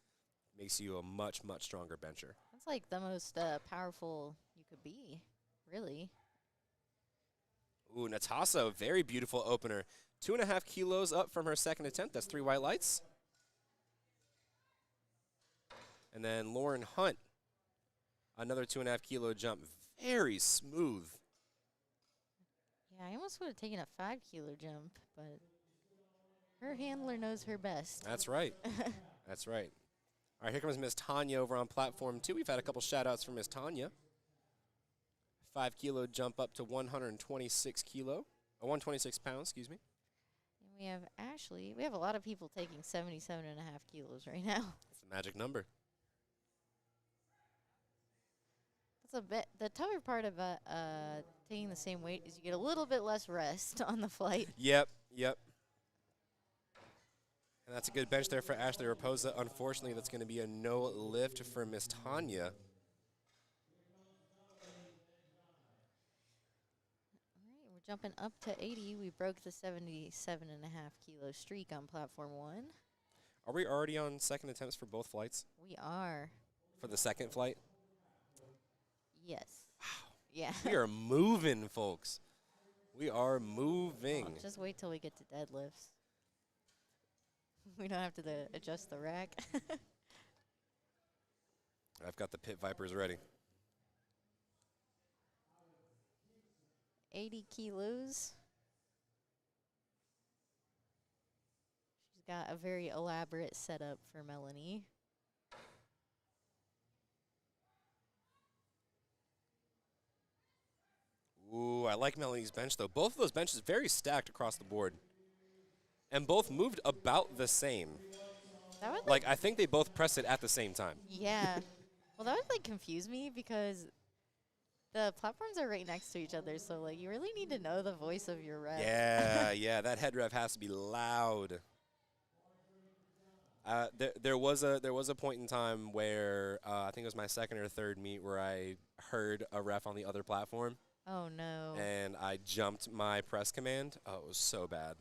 makes you a much, much stronger bencher. That's like the most powerful you could be, really. Ooh, Natasa, very beautiful opener. 2.5 kilos up from her second attempt. That's 3 white lights. And then Lauren Hunt, another 2.5 kilo jump. Very smooth. Yeah, I almost would have taken a 5 kilo jump, but her handler knows her best. That's right. That's right. All right, here comes Miss Tanya over on platform 2. We've had a couple shout-outs from Miss Tanya. 5 kilo jump up to 126 kilo. 126 pounds, excuse me. And we have Ashley. We have a lot of people taking 77.5 kilos right now. That's the magic number. That's a bit. The tougher part about taking the same weight is you get a little bit less rest on the flight. Yep. And that's a good bench there for Ashley Raposa. Unfortunately, that's going to be a no lift for Miss Tanya. All right, we're jumping up to 80. We broke the 77.5 kilo streak on platform 1. Are we already on second attempts for both flights? We are. For the second flight? Yes. Wow. Yeah. We are moving, folks. We are moving. Well, just wait till we get to deadlifts. We don't have to adjust the rack. I've got the Pit Vipers ready. 80 kilos. got a very elaborate setup for Melanie. Ooh, I like Melanie's bench, though. Both of those benches very stacked across the board. And both moved about the same. That would, Like, I think they both pressed it at the same time. yeah. Well, that would, like, confuse me because the platforms are right next to each other, so, like, you really need to know the voice of your ref. Yeah, yeah, that head rev has to be loud. There was a point in time where I think it was my second or third meet where I heard a ref on the other platform. Oh, no. And I jumped my press command. Oh, it was so bad.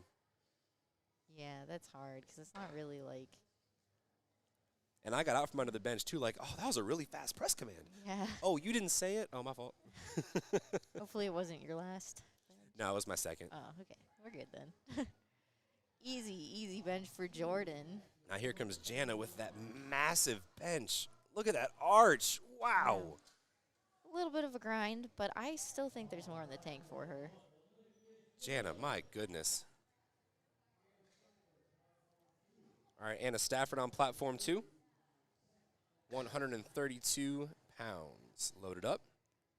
Yeah, that's hard because it's not really, like, And I got out from under the bench, too, like, oh, that was a really fast press command. yeah. Oh, you didn't say it? Oh, my fault. Hopefully it wasn't your last. No, it was my second. Oh, okay. We're good then. Easy bench for Jordan. Now here comes Jana with that massive bench. Look at that arch. Wow. A little bit of a grind, but I still think there's more in the tank for her. Jana, my goodness. All right, Anna Stafford on platform 2. 132 pounds. Loaded up.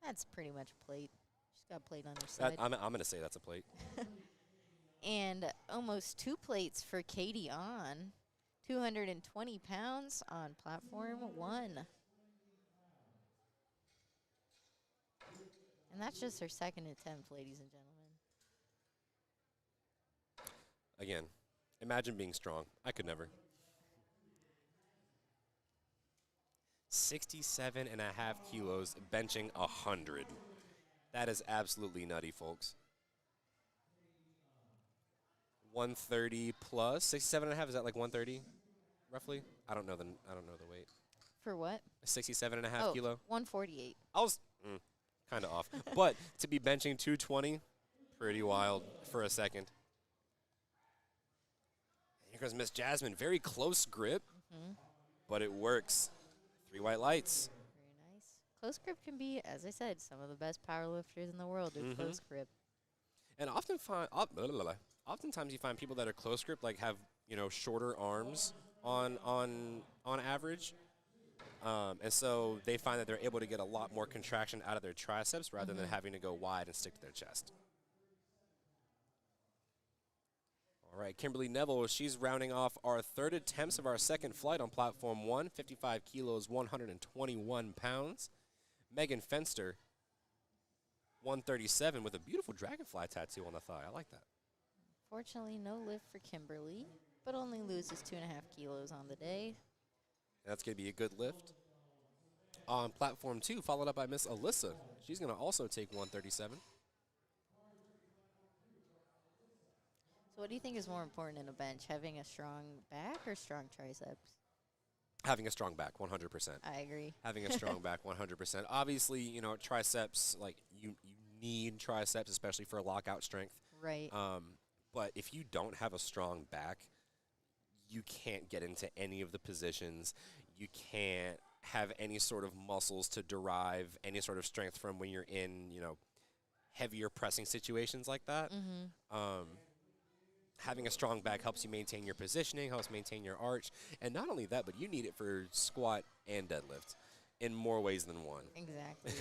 That's pretty much a plate. She's got a plate on her side. I'm going to say that's a plate. And almost 2 plates for Katie on. 220 pounds on platform 1. And that's just her second attempt, ladies and gentlemen. Again, imagine being strong. I could never. 67.5 kilos, benching 100. That is absolutely nutty, folks. 130 plus 67.5. Is that like 130, roughly? I don't know the weight. For what? 67.5 kilo. 148. I was kind of off, but to be benching 220, pretty wild for a second. Here comes Miss Jasmine. Very close grip, but it works. 3 white lights. Very nice. Close grip can be, as I said, some of the best powerlifters in the world do close grip. And oftentimes you find people that are close grip like have shorter arms on average, and so they find that they're able to get a lot more contraction out of their triceps rather than having to go wide and stick to their chest. All right, Kimberly Neville, she's rounding off our third attempts of our second flight on platform 1, 55 kilos, 121 pounds. Megan Fenster, 137 with a beautiful dragonfly tattoo on the thigh. I like that. Fortunately, no lift for Kimberly, but only loses 2.5 kilos on the day. That's going to be a good lift. On platform 2, followed up by Miss Alyssa. She's going to also take 137. So what do you think is more important in a bench, having a strong back or strong triceps? Having a strong back, 100%. I agree. Having a strong back, 100%. Obviously, triceps, like you need triceps, especially for lockout strength. Right. But if you don't have a strong back, you can't get into any of the positions. You can't have any sort of muscles to derive any sort of strength from when you're in, heavier pressing situations like that. Having a strong back helps you maintain your positioning, helps maintain your arch. And not only that, but you need it for squat and deadlift in more ways than one. Exactly.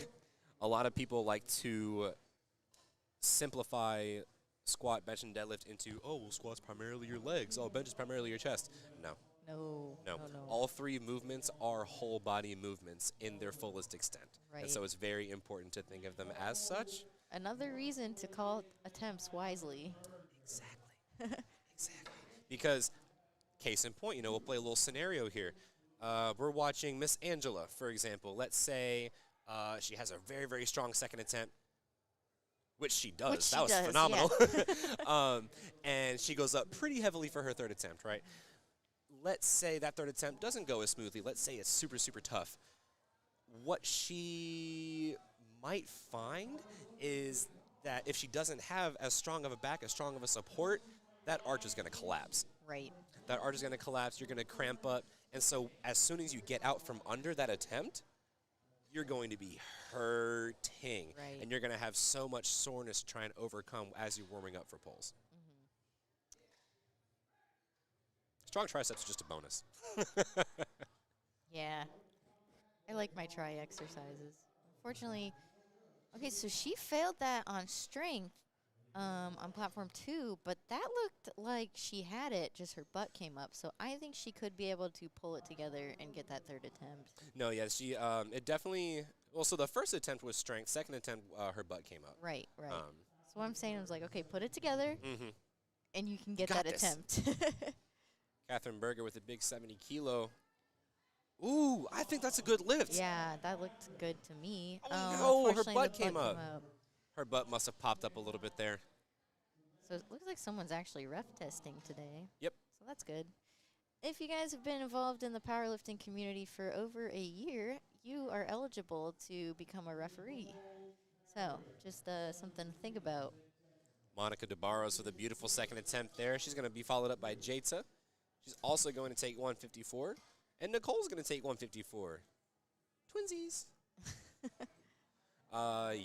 A lot of people like to simplify squat, bench, and deadlift into, squat's primarily your legs. Oh, bench is primarily your chest. No. No. All 3 movements are whole body movements in their fullest extent. Right. And so it's very important to think of them as such. Another reason to call attempts wisely. Exactly. Exactly. Because, case in point, we'll play a little scenario here. We're watching Miss Angela, for example. Let's say she has a very, very strong second attempt, which she does. That was phenomenal. Yeah. And she goes up pretty heavily for her third attempt, right? Let's say that third attempt doesn't go as smoothly. Let's say it's super, super tough. What she might find is that if she doesn't have as strong of a back, as strong of a support, that arch is going to collapse. Right. That arch is going to collapse. You're going to cramp up. And so as soon as you get out from under that attempt, you're going to be hurting. Right. And you're going to have so much soreness to try and overcome as you're warming up for pulls. Strong triceps is just a bonus. Yeah. I like my try exercises. Unfortunately, okay, so she failed that on strength on platform 2, but that looked like she had it, just her butt came up. So I think she could be able to pull it together and get that third attempt. No, yeah, she it definitely. Well, so the first attempt was strength. Second attempt, her butt came up. Right. So what I'm saying was like, okay, put it together, Mm-hmm. and you can get Got that this. attempt. Catherine Berger with a big 70 kilo. Ooh, I think that's a good lift. Yeah, that looked good to me. Oh, no, her Unfortunately, butt the came up. Her butt must have popped up a little bit there. So it looks like someone's actually ref testing today. Yep. So that's good. If you guys have been involved in the powerlifting community for over a year, you are eligible to become a referee. So just something to think about. Monica DeBarros with a beautiful second attempt there. She's going to be followed up by Jatsa. She's also going to take 154. And Nicole's going to take 154. Twinsies.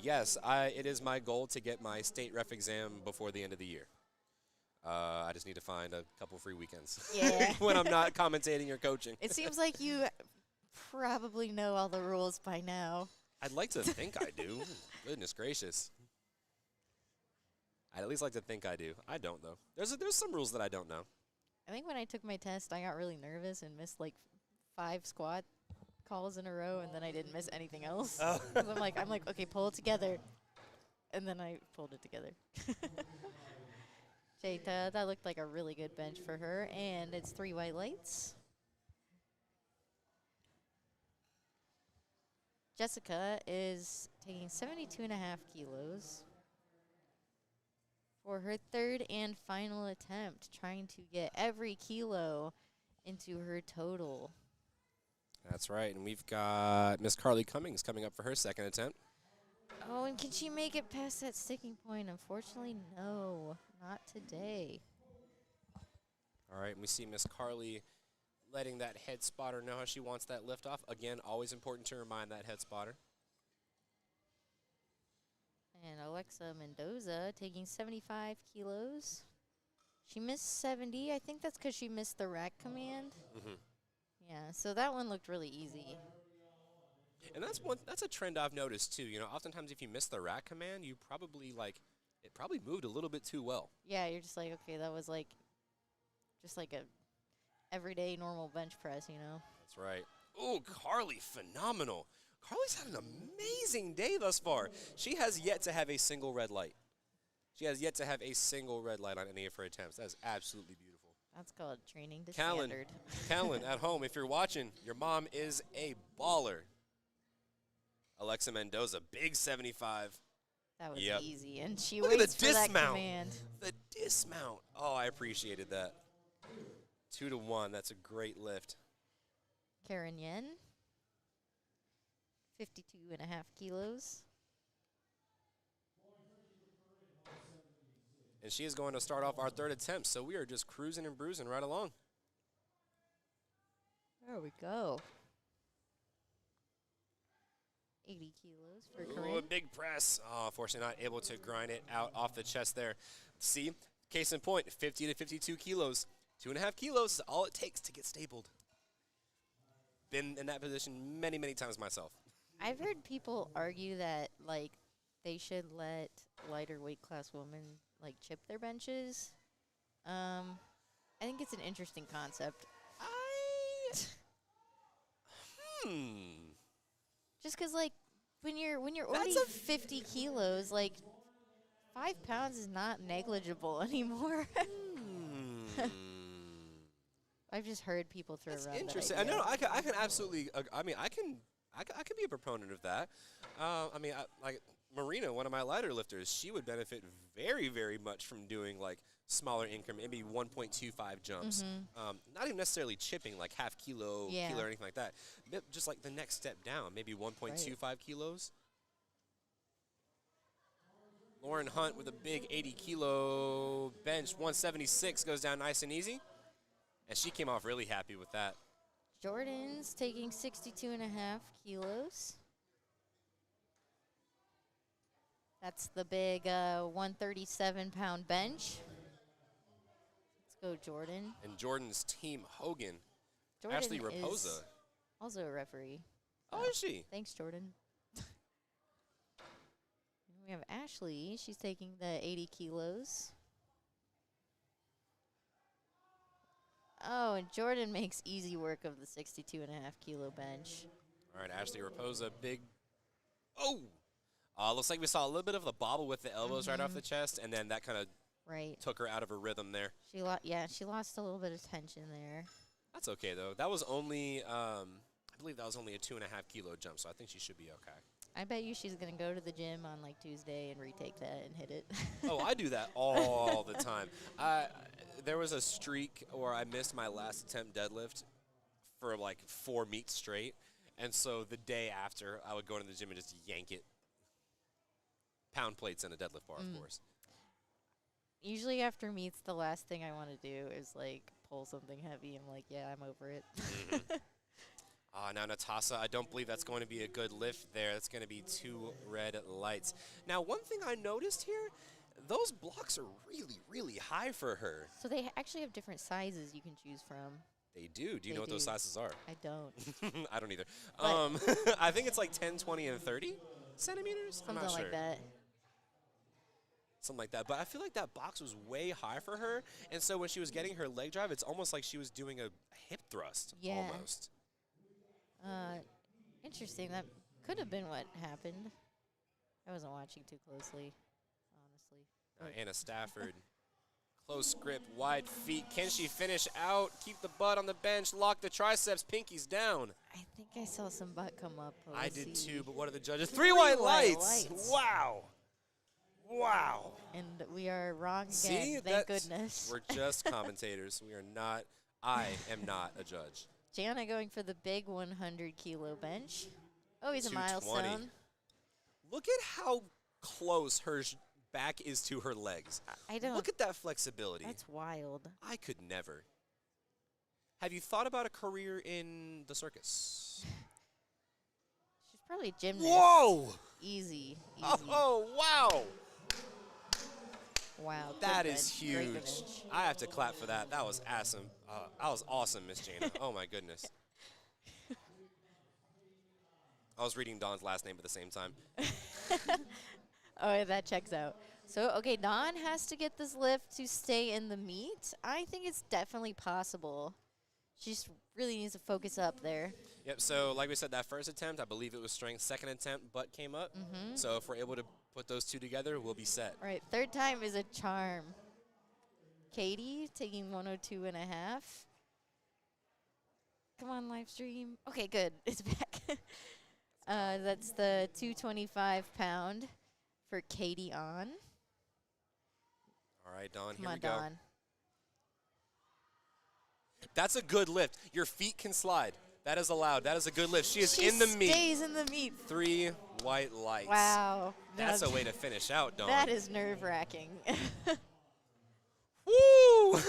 Yes, it is my goal to get my state ref exam before the end of the year. I just need to find a couple free weekends Yeah. when I'm not commentating or coaching. It seems like you probably know all the rules by now. I'd like to think I do. Goodness gracious. I'd at least like to think I do. I don't, though. There's some rules that I don't know. I think when I took my test, I got really nervous and missed like 5 squat calls in a row, and then I didn't miss anything else. Oh. 'Cause I'm like, okay, pull it together. And then I pulled it together. Jada, that looked like a really good bench for her, and it's 3 white lights. Jessica is taking 72.5 kilos for her third and final attempt, trying to get every kilo into her total. That's right, and we've got Miss Carly Cummings coming up for her second attempt. Oh, and can she make it past that sticking point? Unfortunately, no, not today. All right, and we see Miss Carly letting that head spotter know how she wants that lift off. Again, always important to remind that head spotter. And Alexa Mendoza taking 75 kilos. She missed 70. I think that's because she missed the rack command. Mm-hmm. Yeah, so that one looked really easy. And that's a trend I've noticed too. You know, oftentimes if you miss the rack command, you probably it probably moved a little bit too well. Yeah, you're just like, okay, that was like just like a everyday normal bench press, you know? That's right. Oh, Carly, phenomenal. Carly's had an amazing day thus far. She has yet to have a single red light. She has yet to have a single red light on any of her attempts. That is absolutely beautiful. That's called training to Callan, standard. Callan, at home, if you're watching, your mom is a baller. Alexa Mendoza, big 75. That was Yep. easy, and she Look at waits the for that dismount. command. The dismount. Oh, I appreciated that. 2-1. That's a great lift. Karen Yen, 52.5 kilos. And she is going to start off our third attempt, so we are just cruising and bruising right along. There we go. 80 kilos for Ooh, Corinne. a big press. Oh, unfortunately not able to grind it out off the chest there. See, case in point, 50 to 52 kilos. 2.5 kilos is all it takes to get stabled. Been in that position many, many times myself. I've heard people argue that, like, they should let lighter weight class women, like, chip their benches. I think it's an interesting concept. Just because, like, when you're already 50 kilos, like, 5 pounds is not negligible anymore. I've just heard people throw That's around interesting. that idea. I can absolutely. I mean, I can be a proponent of that. Like Marina, one of my lighter lifters, she would benefit very, very much from doing like smaller increment, maybe 1.25 jumps. Not even necessarily chipping, like half kilo or anything like that. Just like the next step down, maybe 1.25 kilos. Lauren Hunt with a big 80-kilo bench, 176 goes down nice and easy. And she came off really happy with that. Jordan's taking 62.5 kilos. That's the big 137-pound bench. Let's Go Jordan. And Jordan's team Hogan. Jordan Ashley Raposa. is also a referee. Oh, is she? Thanks, Jordan. We have Ashley. She's taking the 80 kilos. Oh, and Jordan makes easy work of the 62.5 kilo bench. All right, Ashley Raposa, big. Oh! Looks like we saw a little bit of the bobble with the elbows right off the chest, and then that kind of Right. took her out of her rhythm there. She lost a little bit of tension there. That's okay, though. That was only, I believe that was only a 2.5 kilo jump, so I think she should be okay. I bet you she's going to go to the gym on, like, Tuesday and retake that and hit it. Oh, I do that all the time. There was a streak where I missed my last attempt deadlift for, like, 4 meets straight, and so the day after, I would go into the gym and just yank it. Pound plates and a deadlift bar, of course. Usually after meets, the last thing I want to do is, like, pull something heavy. I'm like, yeah, I'm over it. Now, Natasa, I don't believe that's going to be a good lift there. That's going to be 2 red lights. Now, one thing I noticed here, those blocks are really, really high for her. So they actually have different sizes you can choose from. They do. Do you They know what those do. sizes are? I don't. I don't either. But- I think it's like 10, 20, and 30 centimeters. I'm Something not sure. like that. Something like that. But I feel like that box was way high for her. And so when she was getting her leg drive, it's almost like she was doing a hip thrust Yeah. almost. Interesting. That could have been what happened. I wasn't watching too closely, honestly. Anna Stafford. Close grip, wide feet. Can she finish out? Keep the butt on the bench. Lock the triceps. Pinkies down. I think I saw some butt come up. But I we'll did see. too, but what are the judges? 3 white white lights. lights. Wow. Wow. And we are wrong again. See, Thank goodness. We're just commentators. We are not. I am not a judge. Jana going for the big 100 kilo bench. Oh, he's a 220. milestone. Look at how close her back is to her legs. I don't. Look at that flexibility. That's wild. I could never. Have you thought about a career in the circus? She's probably a gymnast. Whoa! Easy. Oh, wow. Wow. good That is bench. Great huge. bench. I have to clap for that. That was awesome. That was awesome, Miss Jana. Oh, my goodness. I was reading Dawn's last name at the same time. Oh, yeah, that checks out. So, okay, Dawn has to get this lift to stay in the meet. I think it's definitely possible. She just really needs to focus up there. Yep, so like we said, that first attempt, I believe it was strength. Second attempt, butt came up. So if we're able to put those two together, we'll be set. All right, third time is a charm. Katie taking 102 and a half. Come on, live stream. Okay, good. It's back. That's the 225 pound for Katie on. All right, Dawn, Come here on, we go. Dawn. That's a good lift. Your feet can slide. That is allowed. That is a good lift. She is in the meet. She stays in the meet. 3 white lights. Wow. That's a way to finish out, Dawn. That is nerve-wracking. Woo!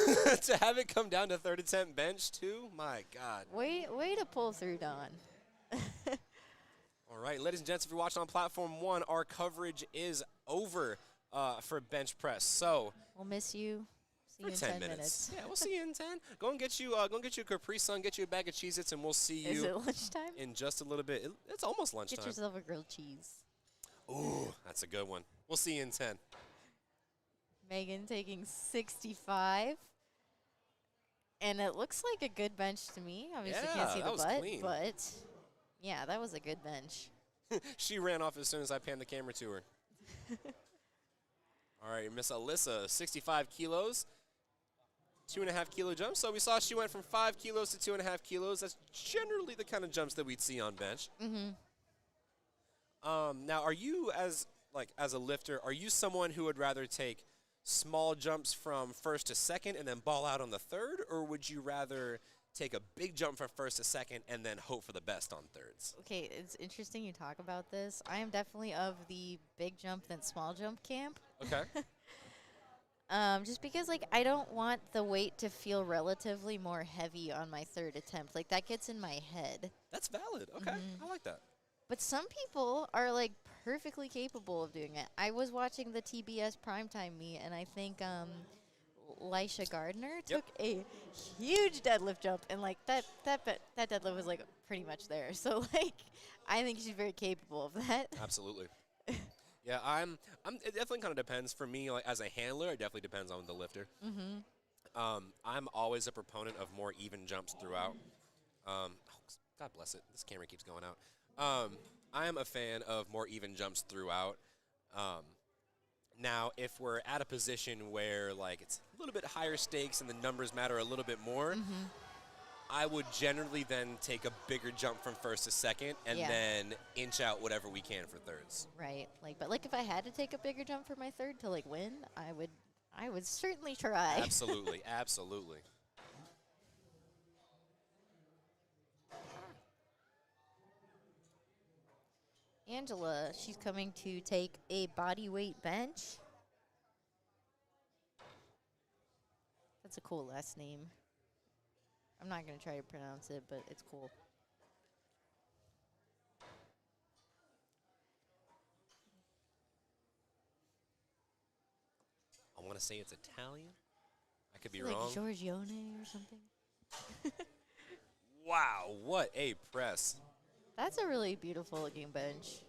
To have it come down to third attempt bench, too? My God. way to pull through, Dawn. All right, ladies and gents, if you're watching on Platform 1, our coverage is over for bench press. So We'll miss you. See for you in 10 minutes. Yeah, we'll see you in 10. Go and get you a Capri Sun, get you a bag of Cheez-Its, and we'll see Is you it lunchtime? in just a little bit. It's almost lunchtime. Get yourself a grilled cheese. Ooh, that's a good one. We'll see you in 10. Megan taking 65. And it looks like a good bench to me. Obviously can't Yeah, see that the was butt, clean. but yeah, that was a good bench. She ran off as soon as I panned the camera to her. All right, Miss Alyssa, 65 kilos, 2.5 kilo jump. So we saw she went from 5 kilos to 2.5 kilos. That's generally the kind of jumps that we'd see on bench. Now, are you as a lifter, are you someone who would rather take small jumps from first to second and then ball out on the third, or would you rather take a big jump from first to second and then hope for the best on thirds? Okay, it's interesting you talk about this. I am definitely of the big jump than small jump camp. Okay. Just because, like, I don't want the weight to feel relatively more heavy on my third attempt. Like, that gets in my head. That's valid. Okay, I like that. But some people are, like, perfectly capable of doing it. I was watching the TBS primetime meet, and I think Lisha Gardner Yep. took a huge deadlift jump, and like that deadlift was like pretty much there. So like, I think she's very capable of that. Absolutely. Yeah, it definitely kind of depends for me. Like as a handler, it definitely depends on the lifter. I'm always a proponent of more even jumps throughout. God bless it. This camera keeps going out. I am a fan of more even jumps throughout. Um, Now, if we're at a position where like it's a little bit higher stakes and the numbers matter a little bit more, I would generally then take a bigger jump from first to second and Yeah. then inch out whatever we can for thirds. Right. Like, but like if I had to take a bigger jump for my third to like win, I would certainly try. Absolutely, absolutely. Angela, she's coming to take a body weight bench. That's a cool last name. I'm not going to try to pronounce it, but it's cool. I want to say it's Italian. I could be Is it wrong. like Giorgione or something? Wow, what a press. That's a really beautiful looking bench.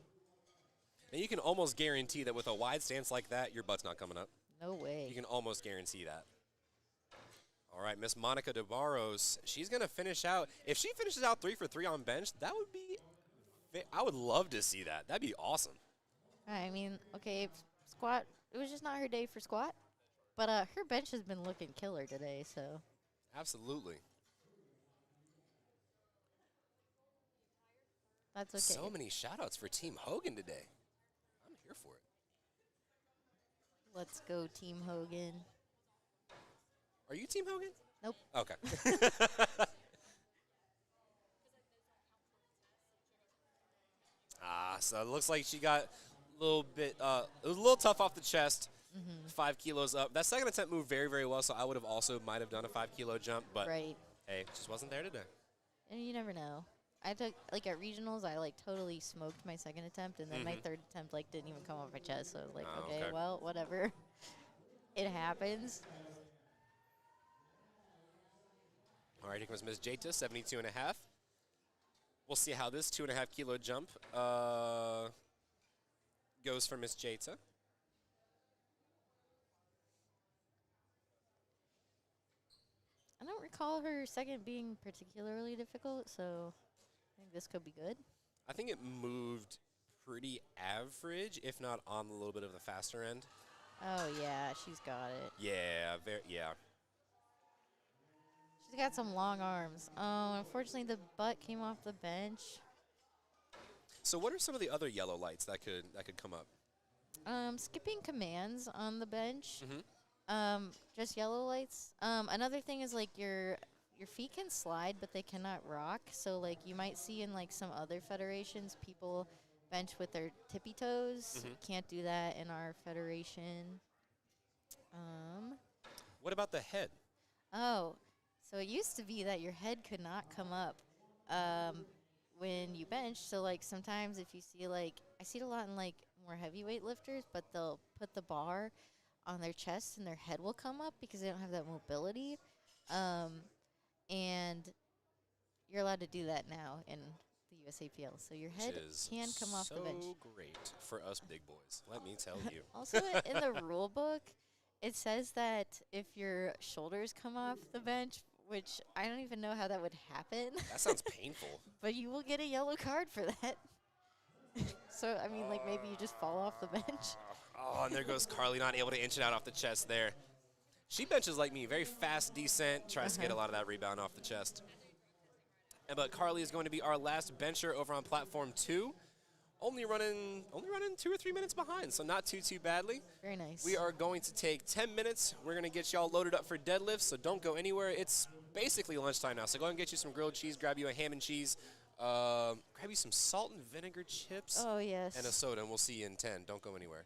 And you can almost guarantee that with a wide stance like that, your butt's not coming up. No way. You can almost guarantee that. All right, Miss Monica DeBarros, she's going to finish out. If she finishes out 3 for 3 on bench, that would be, I would love to see that. That'd be awesome. I mean, okay, squat, it was just not her day for squat. But her bench has been looking killer today, so. Absolutely. That's okay. So many shout-outs for Team Hogan today. I'm here for it. Let's go, Team Hogan. Are you Team Hogan? Nope. Okay. So it looks like she got a little bit, it was a little tough off the chest. 5 kilos up. That second attempt moved very, very well, so I would have also might have done a 5 kilo jump, but Right. hey, just wasn't there today. And you never know. I took, like, at regionals, I, like, totally smoked my second attempt, and then my third attempt, like, didn't even come off my chest. So I was like, Oh, okay, okay. well, whatever. It happens. All right, here comes Ms. Jata, 72.5. We'll see how this 2.5 kilo jump goes for Ms. Jata. I don't recall her second being particularly difficult, so I think this could be good. I think it moved pretty average, if not on a little bit of the faster end. Oh, yeah, she's got it. Yeah, yeah. She's got some long arms. Oh, unfortunately, the butt came off the bench. So what are some of the other yellow lights that could come up? Skipping commands on the bench. Mm-hmm. Just yellow lights. Another thing is like your feet can slide, but they cannot rock. So like you might see in like some other federations, people bench with their tippy toes. Can't do that in our federation. What about the head? Oh, so it used to be that your head could not come up when you bench. So like sometimes if you see like I see it a lot in like more heavyweight lifters, but they'll put the bar on their chest and their head will come up because they don't have that mobility. And you're allowed to do that now in the USAPL. So your head can come off the bench. So great for us big boys. Let me tell you. Also, in the rule book, it says that if your shoulders come off the bench, which I don't even know how that would happen. That sounds painful. But you will get a yellow card for that. So, I mean, like, maybe you just fall off the bench. Oh, and there goes Carly, not able to inch it out off the chest there. She benches like me, very fast descent, tries to get a lot of that rebound off the chest. But Carly is going to be our last bencher over on platform 2. Only running 2 or 3 minutes behind, so not too badly. Very nice. We are going to take 10 minutes. We're going to get y'all loaded up for deadlifts, so don't go anywhere. It's basically lunchtime now, so go ahead and get you some grilled cheese, grab you a ham and cheese, grab you some salt and vinegar chips, Oh, yes. and a soda, and we'll see you in 10. Don't go anywhere.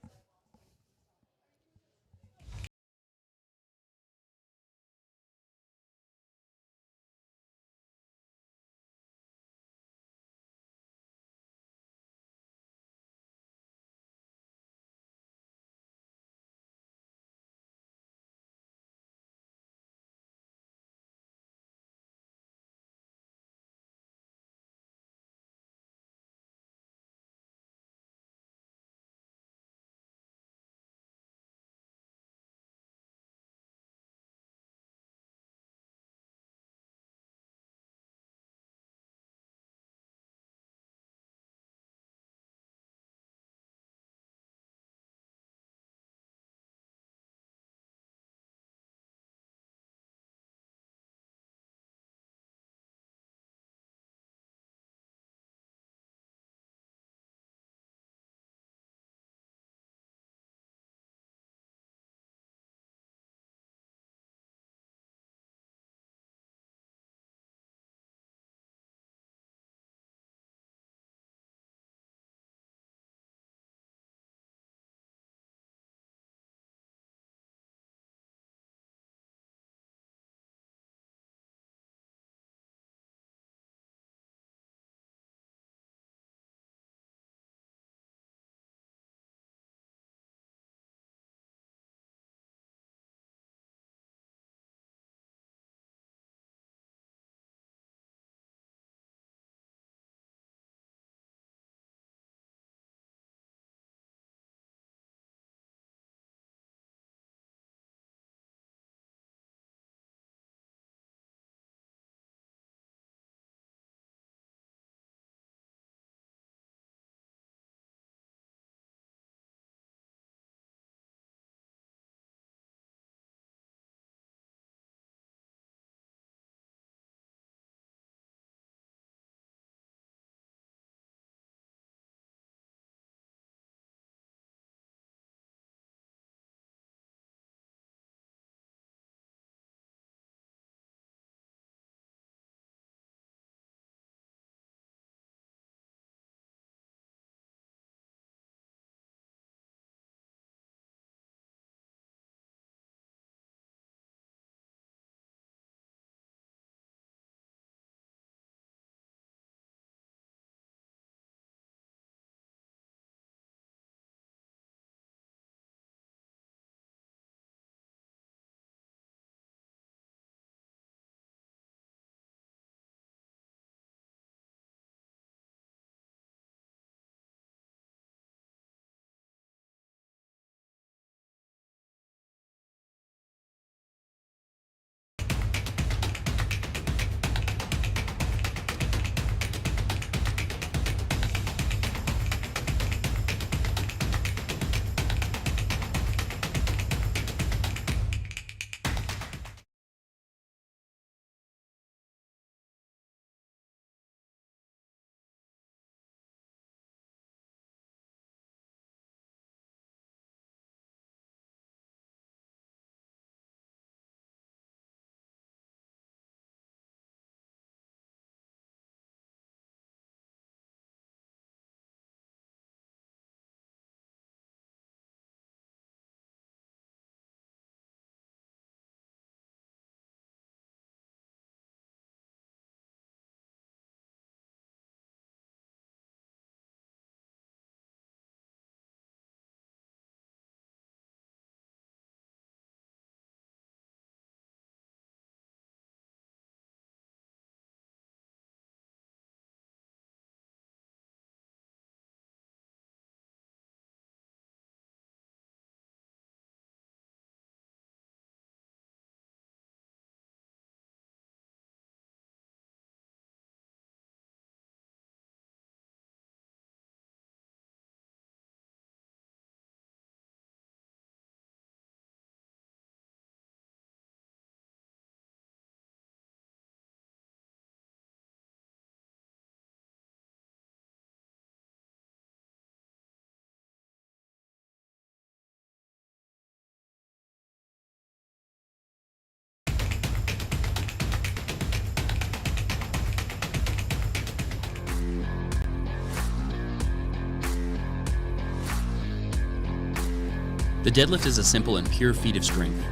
The deadlift is a simple and pure feat of strength.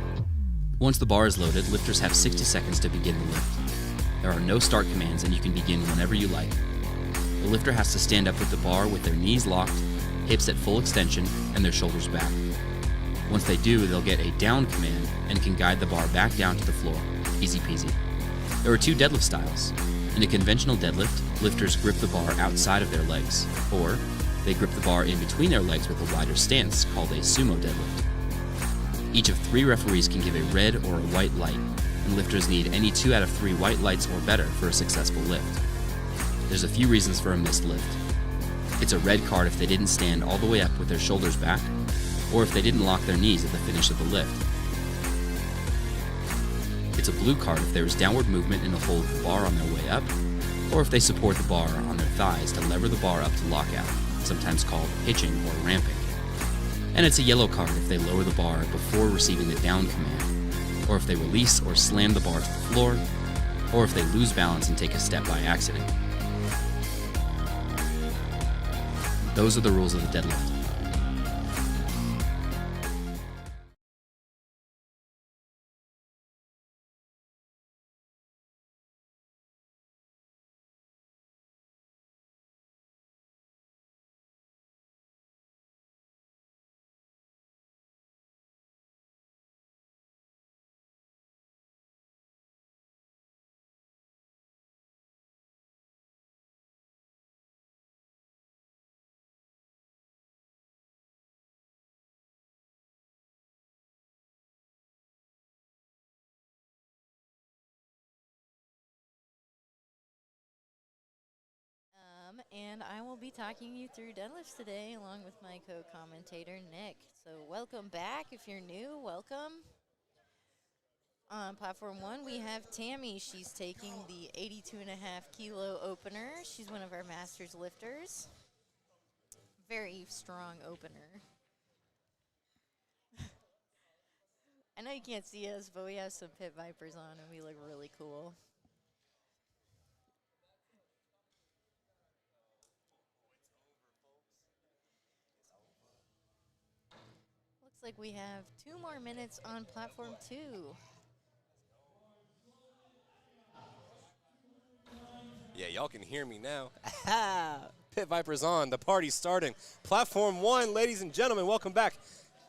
Once the bar is loaded, lifters have 60 seconds to begin the lift. There are no start commands and you can begin whenever you like. The lifter has to stand up with the bar with their knees locked, hips at full extension, and their shoulders back. Once they do, they'll get a down command and can guide the bar back down to the floor. Easy peasy. There are 2 deadlift styles. In a conventional deadlift, lifters grip the bar outside of their legs, or they grip the bar in between their legs with a wider stance called a sumo deadlift. Each of 3 referees can give a red or a white light, and lifters need any 2 out of 3 white lights or better for a successful lift. There's a few reasons for a missed lift. It's a red card if they didn't stand all the way up with their shoulders back, or if they didn't lock their knees at the finish of the lift. It's a blue card if there is downward movement in the hold of the bar on their way up, or if they support the bar on their thighs to lever the bar up to lockout, sometimes called hitching or ramping. And it's a yellow card if they lower the bar before receiving the down command, or if they release or slam the bar to the floor, or if they lose balance and take a step by accident. Those are the rules of the deadlift. And I will be talking you through deadlifts today along with my co-commentator, Nick. So welcome back. If you're new, welcome. On platform 1, we have Tammy. She's taking the 82.5 kilo opener. She's one of our masters lifters. Very strong opener. I know you can't see us, but we have some pit vipers on and we look really cool. Looks like we have 2 more minutes on platform 2. Yeah, y'all can hear me now. Pit Vipers on. The party's starting. Platform 1, ladies and gentlemen, welcome back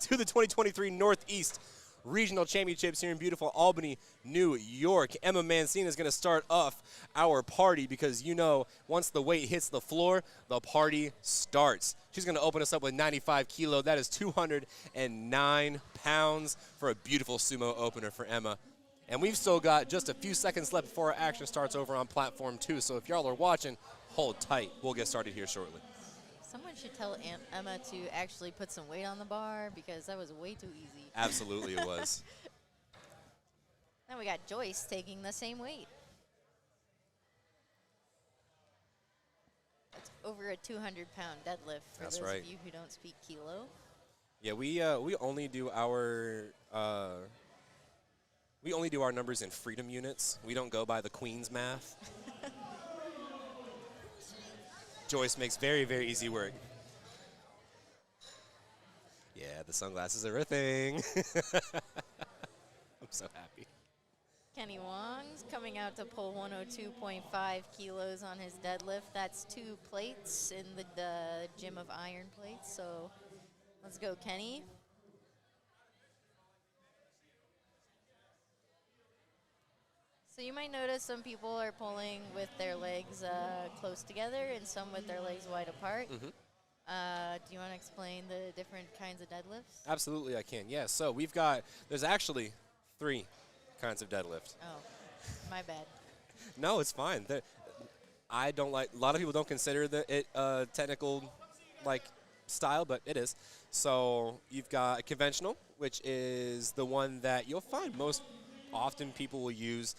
to the 2023 Northeast Regional Championships here in beautiful Albany, New York. Emma Mancina is going to start off our party because, you know, once the weight hits the floor, the party starts. She's going to open us up with 95 kilo. That is 209 pounds for a beautiful sumo opener for Emma. And we've still got just a few seconds left before our action starts over on platform 2. So if y'all are watching, hold tight. We'll get started here shortly. Someone should tell Emma to actually put some weight on the bar because that was way too easy. Absolutely it was. Now we got Joyce taking the same weight. That's over a 200-pound deadlift for That's those right. of you who don't speak kilo. Yeah, we only do our numbers in freedom units. We don't go by the Queen's math. Joyce makes very, very easy work. Yeah, the sunglasses are a thing. I'm so happy. Kenny Wong's coming out to pull 102.5 kilos on his deadlift. That's 2 plates in the gym of iron plates. So let's go, Kenny. So you might notice some people are pulling with their legs close together and some with their legs wide apart. Mm-hmm. Do you want to explain the different kinds of deadlifts? Absolutely, I can. Yeah, so there's actually 3 kinds of deadlift. Oh, my bad. No, it's fine. A lot of people don't consider it technical, style, but it is. So you've got a conventional, which is the one that you'll find most often people will use.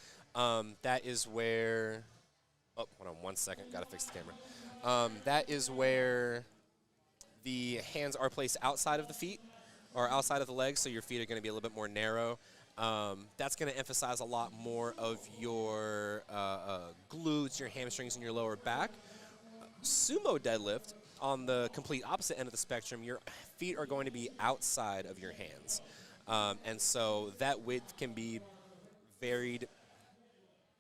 That is where, hold on 1 second, gotta fix the camera. That is where the hands are placed outside of the feet or outside of the legs, so your feet are gonna be a little bit more narrow. That's gonna emphasize a lot more of your glutes, your hamstrings, and your lower back. sumo deadlift, on the complete opposite end of the spectrum, your feet are going to be outside of your hands. And so that width can be varied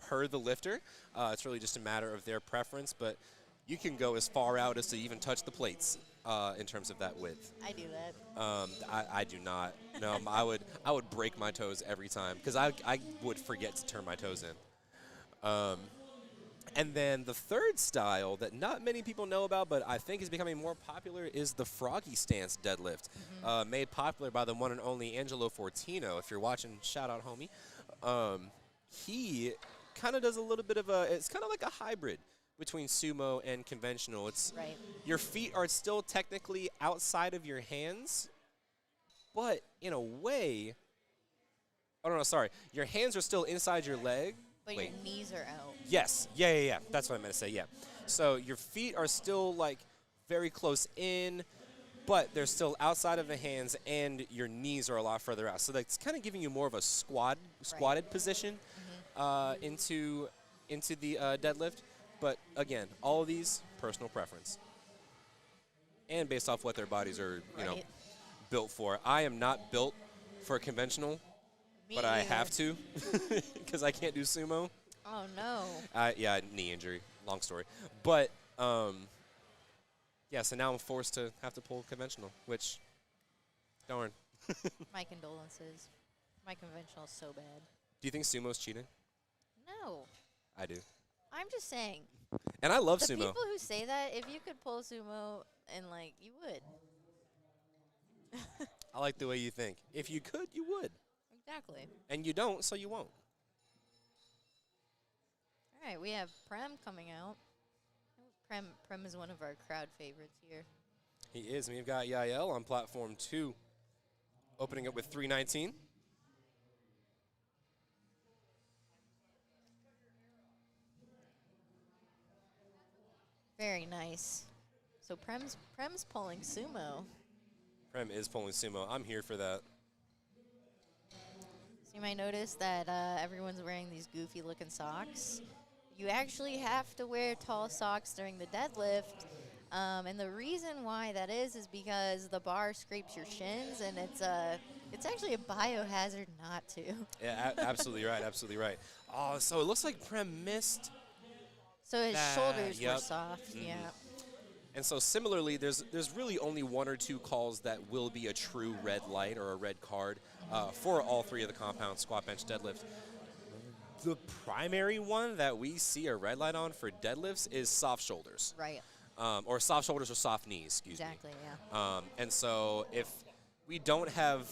per the lifter. It's really just a matter of their preference, but you can go as far out as to even touch the plates in terms of that width. I do that. I do not. No, I would break my toes every time because I would forget to turn my toes in. And then the third style that not many people know about, but I think is becoming more popular, is the froggy stance deadlift, made popular by the one and only Angelo Fortino. If you're watching, shout out, homie. He kind of does a little bit of it's kind of like a hybrid between sumo and conventional. It's Right. your feet are still technically outside of your hands, but in a way, oh no, sorry, your hands are still inside your leg. But Wait. your knees are out. Yes, yeah. That's what I meant to say, yeah. So your feet are still like very close in, but they're still outside of the hands, and your knees are a lot further out. So that's kind of giving you more of a squatted position into the deadlift. But again, all of these, personal preference. And based off what their bodies are, Right. built for. I am not built for conventional, Me but I either. have to because I can't do sumo. Oh no. Yeah, knee injury. Long story. But, yeah, so now I'm forced to have to pull conventional, which, darn. My condolences. My conventional is so bad. Do you think sumo's cheating? No. I do. I'm just saying. And I love The sumo. people who say that, if you could pull sumo and like, you would. I like the way you think. If you could, you would. Exactly. And you don't, so you won't. All right, we have Prem coming out. Prem is one of our crowd favorites here. He is. And we've got Yael on platform 2, opening up with 319. Very nice. So Prem's pulling sumo. Prem is pulling sumo. I'm here for that. So you might notice that everyone's wearing these goofy looking socks. You actually have to wear tall socks during the deadlift. And the reason why that is because the bar scrapes your shins, and it's actually a biohazard not to. Yeah, absolutely right. Absolutely right. Oh, so it looks like Prem missed. So his shoulders yep. were soft, yeah. And so similarly, there's really only one or two calls that will be a true red light or a red card for all three of the compound squat, bench, deadlift. The primary one that we see a red light on for deadlifts is soft shoulders. Right. Or soft shoulders or soft knees, excuse me. Exactly, yeah. And so if we don't have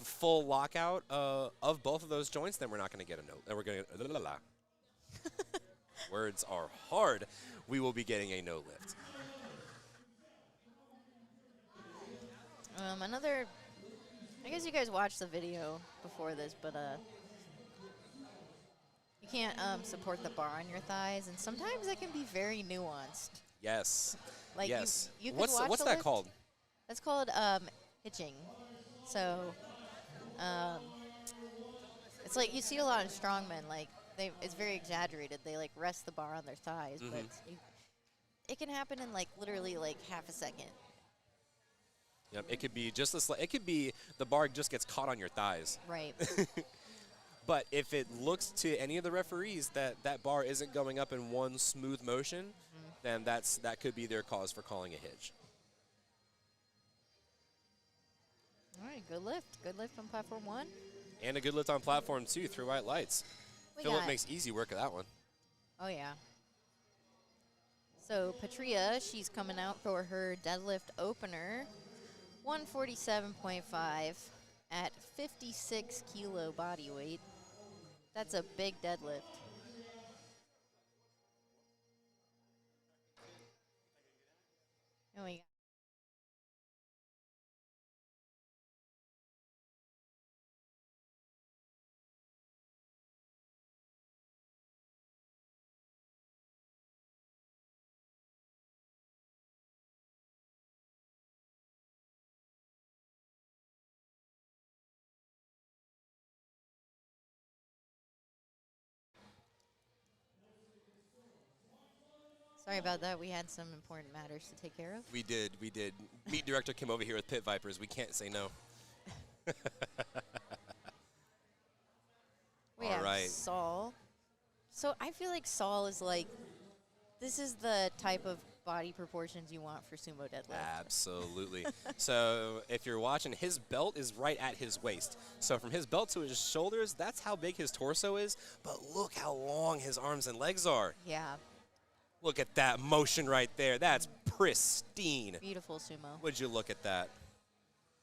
full lockout of both of those joints, then we're not going to get a no. Then we're going to words are hard. We will be getting a no lift. Another, I guess you guys watched the video before this, but you can't support the bar on your thighs, and sometimes that can be very nuanced. Yes. Like yes. you could What's watch the that lift. called? That's called hitching. So it's like you see a lot of strongmen, like it's very exaggerated. They like rest the bar on their thighs, but it can happen in like literally like half a second. Yep. It could be just this. It could be the bar just gets caught on your thighs. Right. But if it looks to any of the referees that that bar isn't going up in one smooth motion, then that could be their cause for calling a hitch. All right, good lift. Good lift on platform 1. And a good lift on platform 2 through white lights. We Philip got- makes easy work of that one. Oh, yeah. So Patria, she's coming out for her deadlift opener, 147.5 at 56 kilo body weight. That's a big deadlift. And we Sorry about that. We had some important matters to take care of. We did. Meat director came over here with Pit Vipers. We can't say no. We All have right. Saul. So I feel like Saul is like, this is the type of body proportions you want for sumo deadlift. Absolutely. So if you're watching, his belt is right at his waist. So from his belt to his shoulders, that's how big his torso is. But look how long his arms and legs are. Yeah, Look at that motion right there. That's pristine. beautiful sumo. Would you look at that?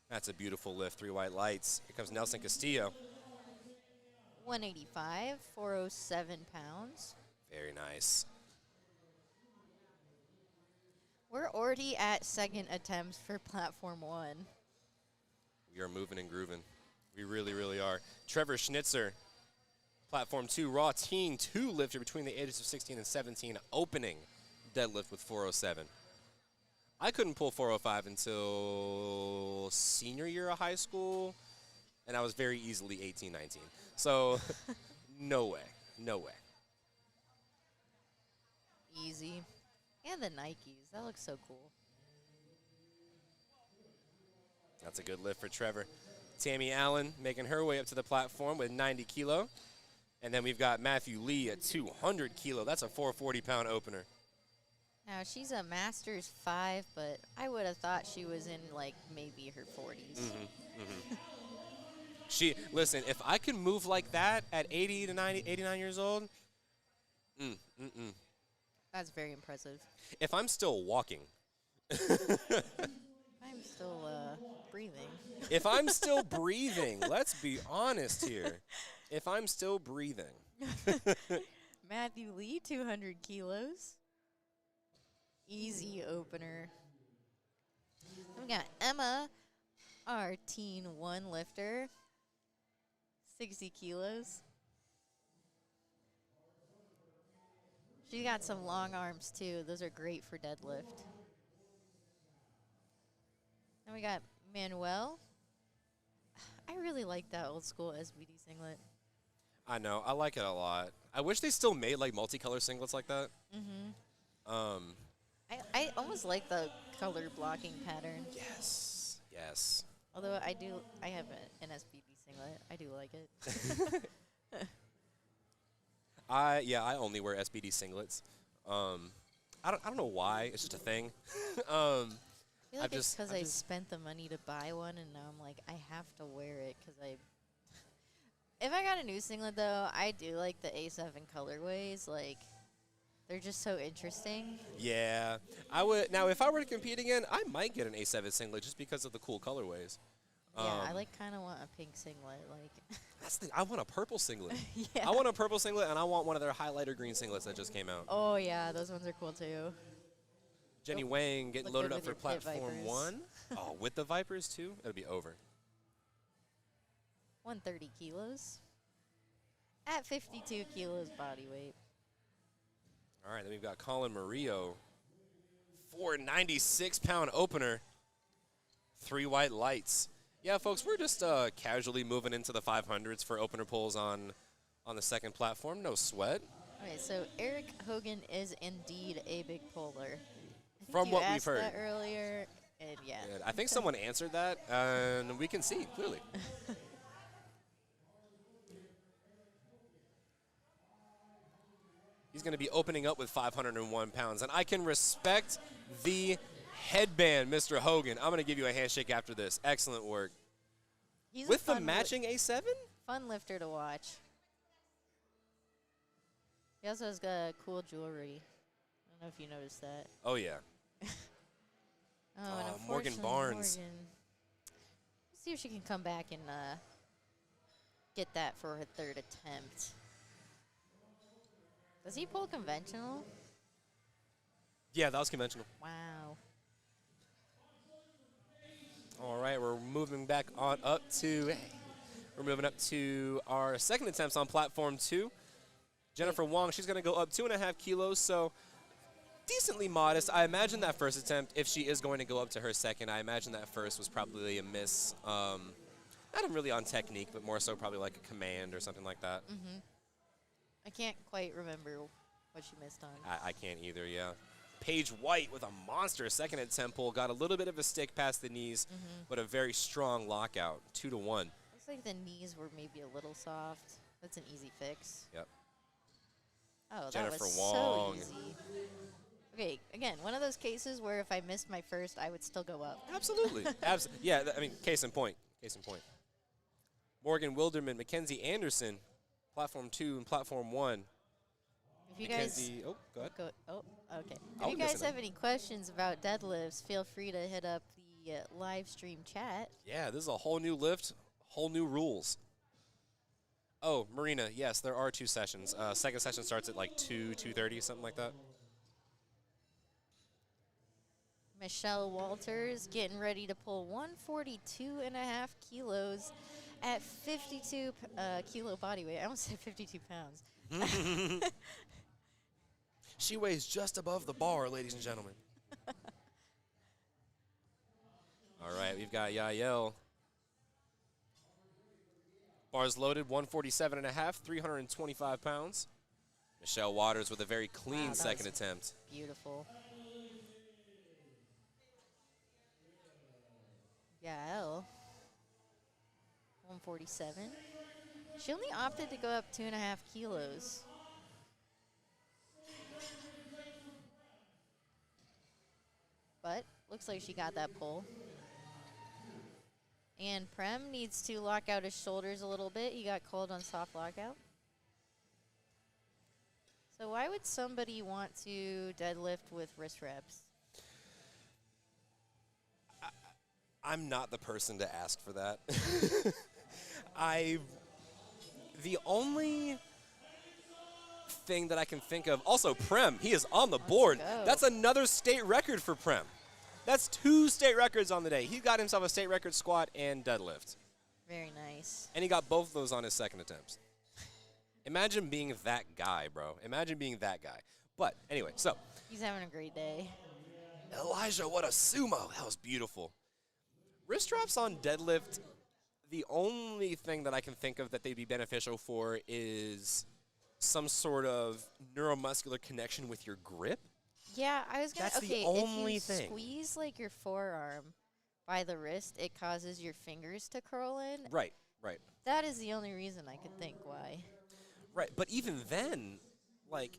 That's a beautiful lift. 3 white lights. Here comes Nelson Castillo. 185, 407 pounds. Very nice. We're already at second attempts for platform 1. We are moving and grooving. We really, really are. Trevor Schnitzer, platform 2, raw teen 2 lifter between the ages of 16 and 17, opening deadlift with 407. I couldn't pull 405 until senior year of high school, and I was very easily 18, 19. So, no way. No way. Easy. And the Nikes. That looks so cool. That's a good lift for Trevor. Tammy Allen making her way up to the platform with 90 kilo. And then we've got Matthew Lee at 200 kilo. That's a 440-pound opener. Now, she's a Masters 5, but I would have thought she was in, like, maybe her 40s. Listen, if I can move like that at 80 to 90, 89 years old, That's very impressive. if I'm still walking, I'm still breathing. if I'm still breathing, let's be honest here. If I'm still breathing. Matthew Lee, 200 kilos. Easy opener. Then we got Emma, our teen 1 lifter. 60 kilos. She got some long arms, too. Those are great for deadlift. Then we got Manuel. I really like that old school SBD singlet. I know. I like it a lot. I wish they still made, like, multicolor singlets like that. I almost like the color blocking pattern. Yes. Yes. Although I have an SBD singlet. I do like it. I only wear SBD singlets. I don't know why. It's just a thing. I feel like it's because I I just- spent the money to buy one, and now I'm like, I have to wear it because I. If I got a new singlet though, I do like the A7 colorways. Like, they're just so interesting. Yeah, I would. Now, if I were to compete again, I might get an A7 singlet just because of the cool colorways. Yeah, I kind of want a pink singlet. Like, I want a purple singlet. yeah. I want a purple singlet, and I want one of their highlighter green singlets that just came out. Oh yeah, those ones are cool too. Jenny Wang getting look loaded good up with for your Pit platform Vipers. 1. Oh, with the Vipers too? It'll be over. 130 kilos. At 52 kilos body weight. All right, then we've got Colin Murillo, 496-pound opener, 3 white lights. Yeah, folks, we're just casually moving into the 500s for opener pulls on the second platform. No sweat. Okay, so Eric Hogan is indeed a big puller. I think From you what we've asked heard. that earlier, and yeah. Good. I think someone answered that, and we can see clearly. He's going to be opening up with 501 pounds, and I can respect the headband, Mr. Hogan. I'm going to give you a handshake after this. Excellent work. He's a With the fun matching A7? fun lifter to watch. He also has cool jewelry. I don't know if you noticed that. Oh, yeah. And Morgan unfortunately, Barnes. Morgan, let's see if she can come back and get that for her third attempt. Does he pull conventional? Yeah, that was conventional. Wow. All right, we're moving back on up to our second attempts on platform 2. Jennifer Wong, she's going to go up 2.5 kilos, so decently modest. I imagine that first attempt, if she is going to go up to her second, I imagine that first was probably a miss. Not really on technique, but more so probably like a command or something like that. I can't quite remember what she missed on. I can't either, yeah. Paige White with a monster second attempt pull. Got a little bit of a stick past the knees, but a very strong lockout, 2-1. Looks like the knees were maybe a little soft. That's an easy fix. Yep. Oh, Jennifer that was Wong. so easy. Okay, again, one of those cases where if I missed my first, I would still go up. Absolutely. Yeah, I mean, case in point. Case in point. Morgan Wilderman, Mackenzie Anderson, platform 2 and platform 1. If you guys, Oh, go ahead. Okay. If I'll you guys listen. have any questions about deadlifts, feel free to hit up the live stream chat. Yeah, this is a whole new lift, whole new rules. Oh, Marina, yes, there are 2 sessions. Second session starts at like 2:30, something like that. Michelle Walters getting ready to pull 142.5 kilos at 52 kilo body weight. I almost said 52 pounds. She weighs just above the bar, ladies and gentlemen. All right, we've got Yael. Bars loaded, 147.5, 325 pounds. Michelle Waters with a very clean Wow, that second was attempt. Beautiful. Yael. 147. She only opted to go up 2.5 kilos. But looks like she got that pull. And Prem needs to lock out his shoulders a little bit. He got called on soft lockout. So why would somebody want to deadlift with wrist reps? I'm not the person to ask for that. The only thing that I can think of, also Prem, he is on the board. go. That's another state record for Prem. That's 2 state records on the day. He got himself a state record squat and deadlift. Very nice. And he got both of those on his second attempts. Imagine being that guy, bro. Imagine being that guy. But anyway, so. He's having a great day. Elijah, what a sumo. That was beautiful. Wrist wraps on deadlift, the only thing that I can think of that they'd be beneficial for is some sort of neuromuscular connection with your grip. Yeah, I was gonna. That's the Okay, only if you thing. squeeze like your forearm by the wrist, it causes your fingers to curl in. Right, right, That is the only reason I could think why. right. But even then, like,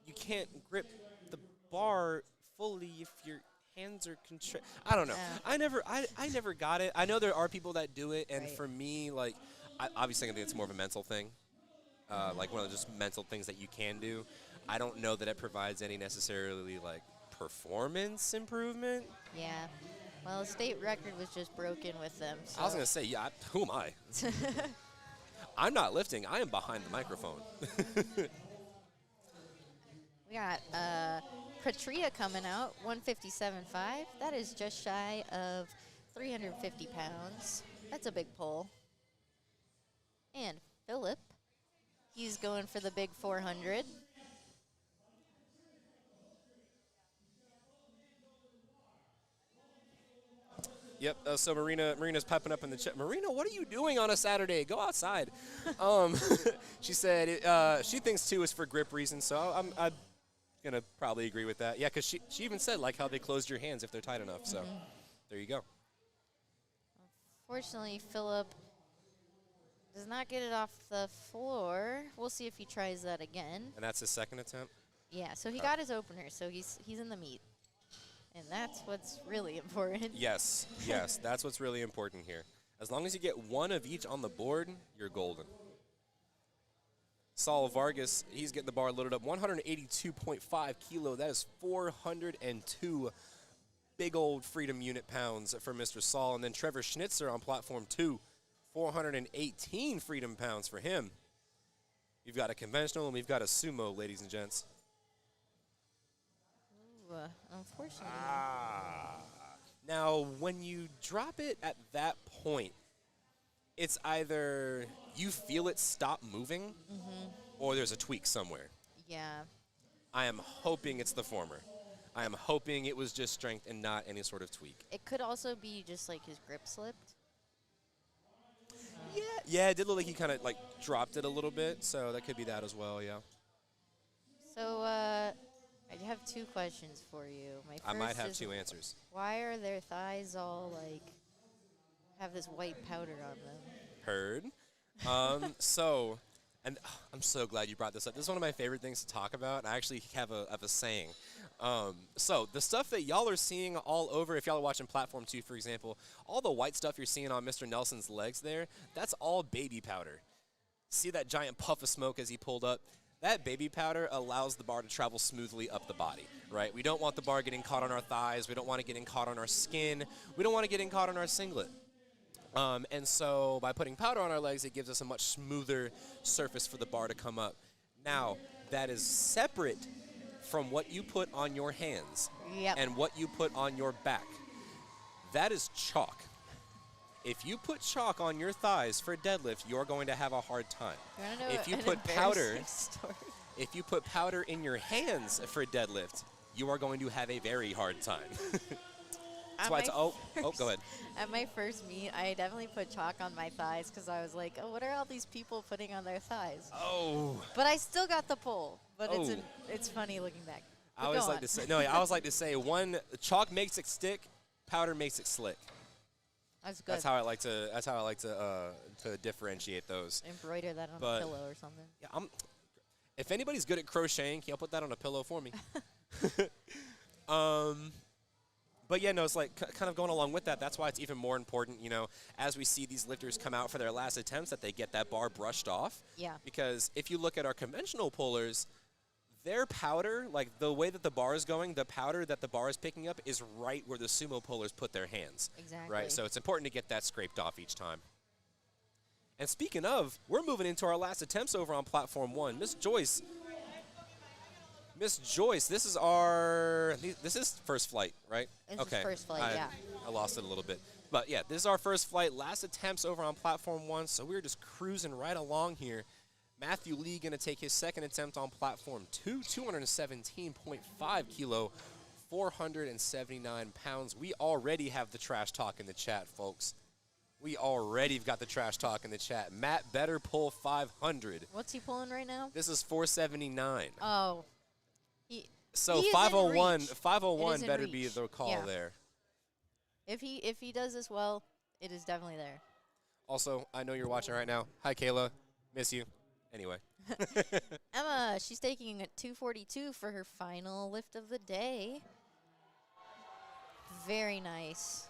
you can't grip the bar fully if your hands are I don't know. I never got it. I know there are people that do it, and Right. for me, like, obviously I think it's more of a mental thing, like one of the just mental things that you can do. I don't know that it provides any necessarily like performance improvement. Yeah. Well, state record was just broken with them. So. I was gonna say, yeah. Who am I? I'm not lifting. I am behind the microphone. We got Patria coming out, 157.5. That is just shy of 350 pounds. That's a big pull. And Philip, he's going for the big 400. Yep. So Marina's piping up in the chat. Marina, what are you doing on a Saturday? Go outside. She said she thinks 2 is for grip reasons. So I'm gonna probably agree with that. Yeah, because she even said like how they closed your hands if they're tight enough. So there you go. Fortunately, Philip does not get it off the floor. We'll see if he tries that again. And that's his second attempt. Yeah, so he got his opener, so he's in the meat. And that's what's really important. Yes, yes, that's what's really important here. As long as you get 1 of each on the board, you're golden. Saul Vargas, he's getting the bar loaded up. 182.5 kilo. That is 402 big old freedom unit pounds for Mr. Saul. And then Trevor Schnitzer on platform 2, 418 freedom pounds for him. We've got a conventional and we've got a sumo, ladies and gents. Ooh, unfortunately. Now, when you drop it at that point, it's either you feel it stop moving or there's a tweak somewhere. Yeah. I am hoping it's the former. I am hoping it was just strength and not any sort of tweak. It could also be just like his grip slipped. Yeah, it did look like he kind of like dropped it a little bit, so that could be that as well, yeah. So I have 2 questions for you. My first I might have is 2 answers. why are their thighs all like have this white powder on them? Heard. And I'm so glad you brought this up. This is one of my favorite things to talk about. I actually have a saying. So the stuff that y'all are seeing all over, if y'all are watching Platform 2, for example, all the white stuff you're seeing on Mr. Nelson's legs there, that's all baby powder. See that giant puff of smoke as he pulled up? That baby powder allows the bar to travel smoothly up the body, right? We don't want the bar getting caught on our thighs. We don't want it getting caught on our skin. We don't want it getting caught on our singlet. And so by putting powder on our legs, it gives us a much smoother surface for the bar to come up. Now, that is separate from what you put on your hands Yep. and what you put on your back. That is chalk. If you put chalk on your thighs for deadlift, you're going to have a hard time. You wanna know If you an put powder, embarrassing story? if you put powder in your hands for deadlift, you are going to have a very hard time. That's At why it's my go ahead. At my first meet, I definitely put chalk on my thighs because I was like, oh, what are all these people putting on their thighs? Oh. But I still got the pull. But Oh. it's funny looking back. I But always go like on. to say I always like to say chalk makes it stick, powder makes it slick. That's good. That's how I like to differentiate those. Embroider that on But- a pillow or something. Yeah, if anybody's good at crocheting, can y'all put that on a pillow for me? But yeah, no, it's like kind of going along with that. That's why it's even more important, as we see these lifters come out for their last attempts, that they get that bar brushed off. Yeah. Because if you look at our conventional pullers, their powder, like the way that the bar is going, the powder that the bar is picking up is right where the sumo pullers put their hands. Exactly. Right? So it's important to get that scraped off each time. And speaking of, we're moving into our last attempts over on Platform 1. Miss Joyce, this is first flight, right? This is first flight, yeah. I lost it a little bit. But yeah, this is our first flight, last attempts over on Platform 1, so we're just cruising right along here. Matthew Lee going to take his second attempt on Platform 2, 217.5 kilo, 479 pounds. We already have the trash talk in the chat, folks. We already have got the trash talk in the chat. Matt better pull 500. What's he pulling right now? This is 479. Oh. So he is in 501, reach. 501 It is in better be reach. the call Yeah. there. If he does this well, it is definitely there. Also, I know you're watching right now. Hi, Kayla. Miss you. Anyway. Emma, she's taking a 242 for her final lift of the day. Very nice.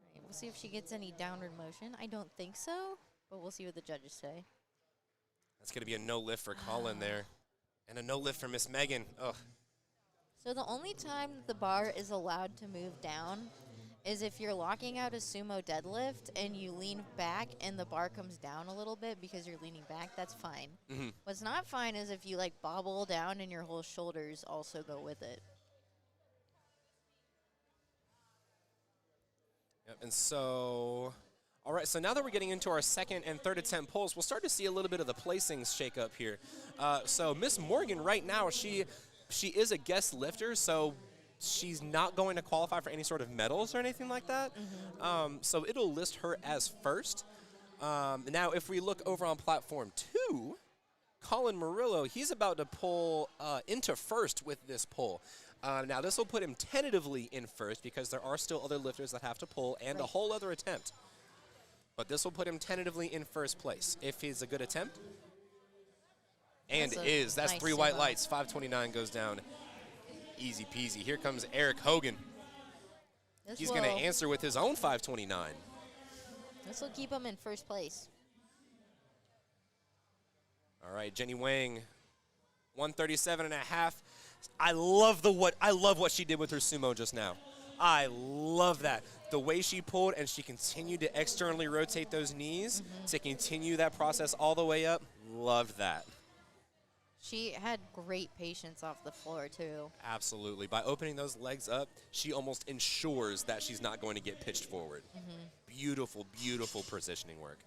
All right, we'll see if she gets any downward motion. I don't think so, but we'll see what the judges say. That's going to be a no lift for Colin there. And a no lift for Miss Megan. Ugh. So the only time the bar is allowed to move down is if you're locking out a sumo deadlift and you lean back and the bar comes down a little bit because you're leaning back. That's fine. Mhm. What's not fine is if you like bobble down and your whole shoulders also go with it. Yep. And so, all right, so now that we're getting into our second and third attempt pulls, we'll start to see a little bit of the placings shake up here. So Miss Morgan right now, she is a guest lifter, so she's not going to qualify for any sort of medals or anything like that. So it'll list her as first. Now, if we look over on Platform 2, Colin Murillo, he's about to pull into first with this pull. Now, this will put him tentatively in first because there are still other lifters that have to pull and a whole other attempt. But this will put him tentatively in first place if he's a good attempt. And That's that's nice 3 white sumo. lights. 529 goes down. Easy peasy. Here comes Eric Hogan. He's going to answer with his own 529. This will keep him in first place. All right, Jenny Wang, 137.5. I love what she did with her sumo just now. I love that. The way she pulled and she continued to externally rotate those knees to continue that process all the way up. Loved that. She had great patience off the floor, too. Absolutely. By opening those legs up, she almost ensures that she's not going to get pitched forward. Beautiful, beautiful positioning work.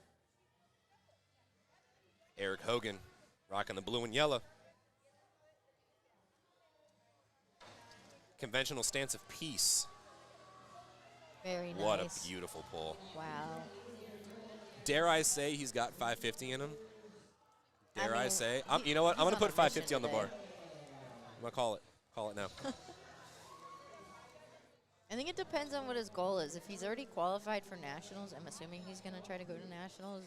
Eric Hogan rocking the blue and yellow. Conventional stance of peace. Very nice. What a beautiful pull. Wow. Dare I say he's got 550 in him? Dare I mean, say? You he- know what? I'm he's going to on put a mission 550 on the bar. today. I'm going to call it. Call it now. I think it depends on what his goal is. If he's already qualified for nationals, I'm assuming he's going to try to go to nationals,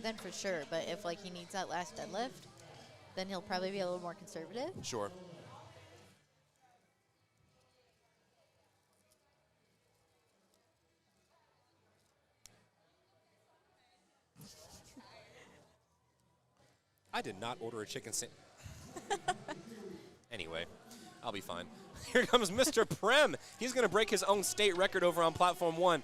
then for sure. But if like he needs that last deadlift, then he'll probably be a little more conservative. Sure. I did not order a chicken sandwich. Anyway, I'll be fine. Here comes Mr. Prem. He's going to break his own state record over on platform 1.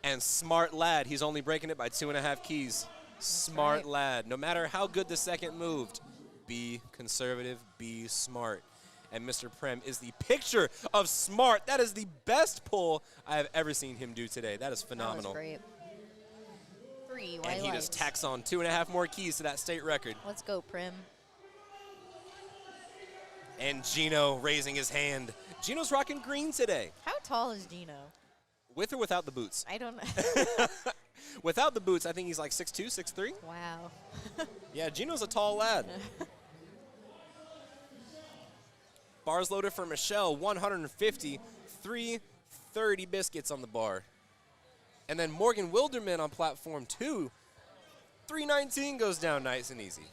And smart lad, he's only breaking it by 2.5 keys. Smart lad. No matter how good the second moved, be conservative, be smart. And Mr. Prem is the picture of smart. That is the best pull I have ever seen him do today. That is phenomenal. That was great. 3 white And he lights. just tacks on 2.5 more keys to that state record. Let's go, Prim. And Gino raising his hand. Gino's rocking green today. How tall is Gino? With or without the boots? I don't know. Without the boots, I think he's like 6'2", 6'3". Wow. Yeah, Gino's a tall lad. Bars loaded for Michelle, 150, 330 biscuits on the bar. And then Morgan Wilderman on platform 2, 319 goes down nice and easy.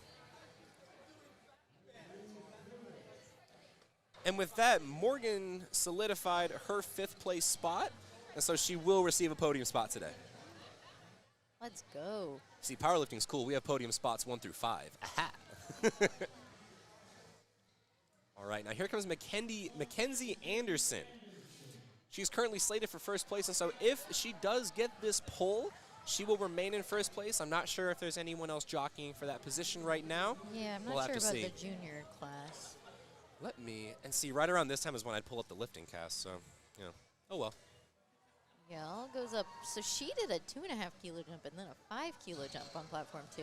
And with that, Morgan solidified her 5th place spot, and so she will receive a podium spot today. Let's go. See, powerlifting's cool. We have podium spots 1 through 5. Aha! All right, now here comes Mackenzie Anderson. She's currently slated for 1st place, and so if she does get this pole, she will remain in 1st place. I'm not sure if there's anyone else jockeying for that position right now. Yeah, I'm We'll not have sure to about see. the junior class. Let me, and see, right around this time is when I'd pull up the lifting cast, so, yeah. Oh, well. Yeah, all goes up. So she did a 2.5 kilo jump and then a 5 kilo jump on platform 2.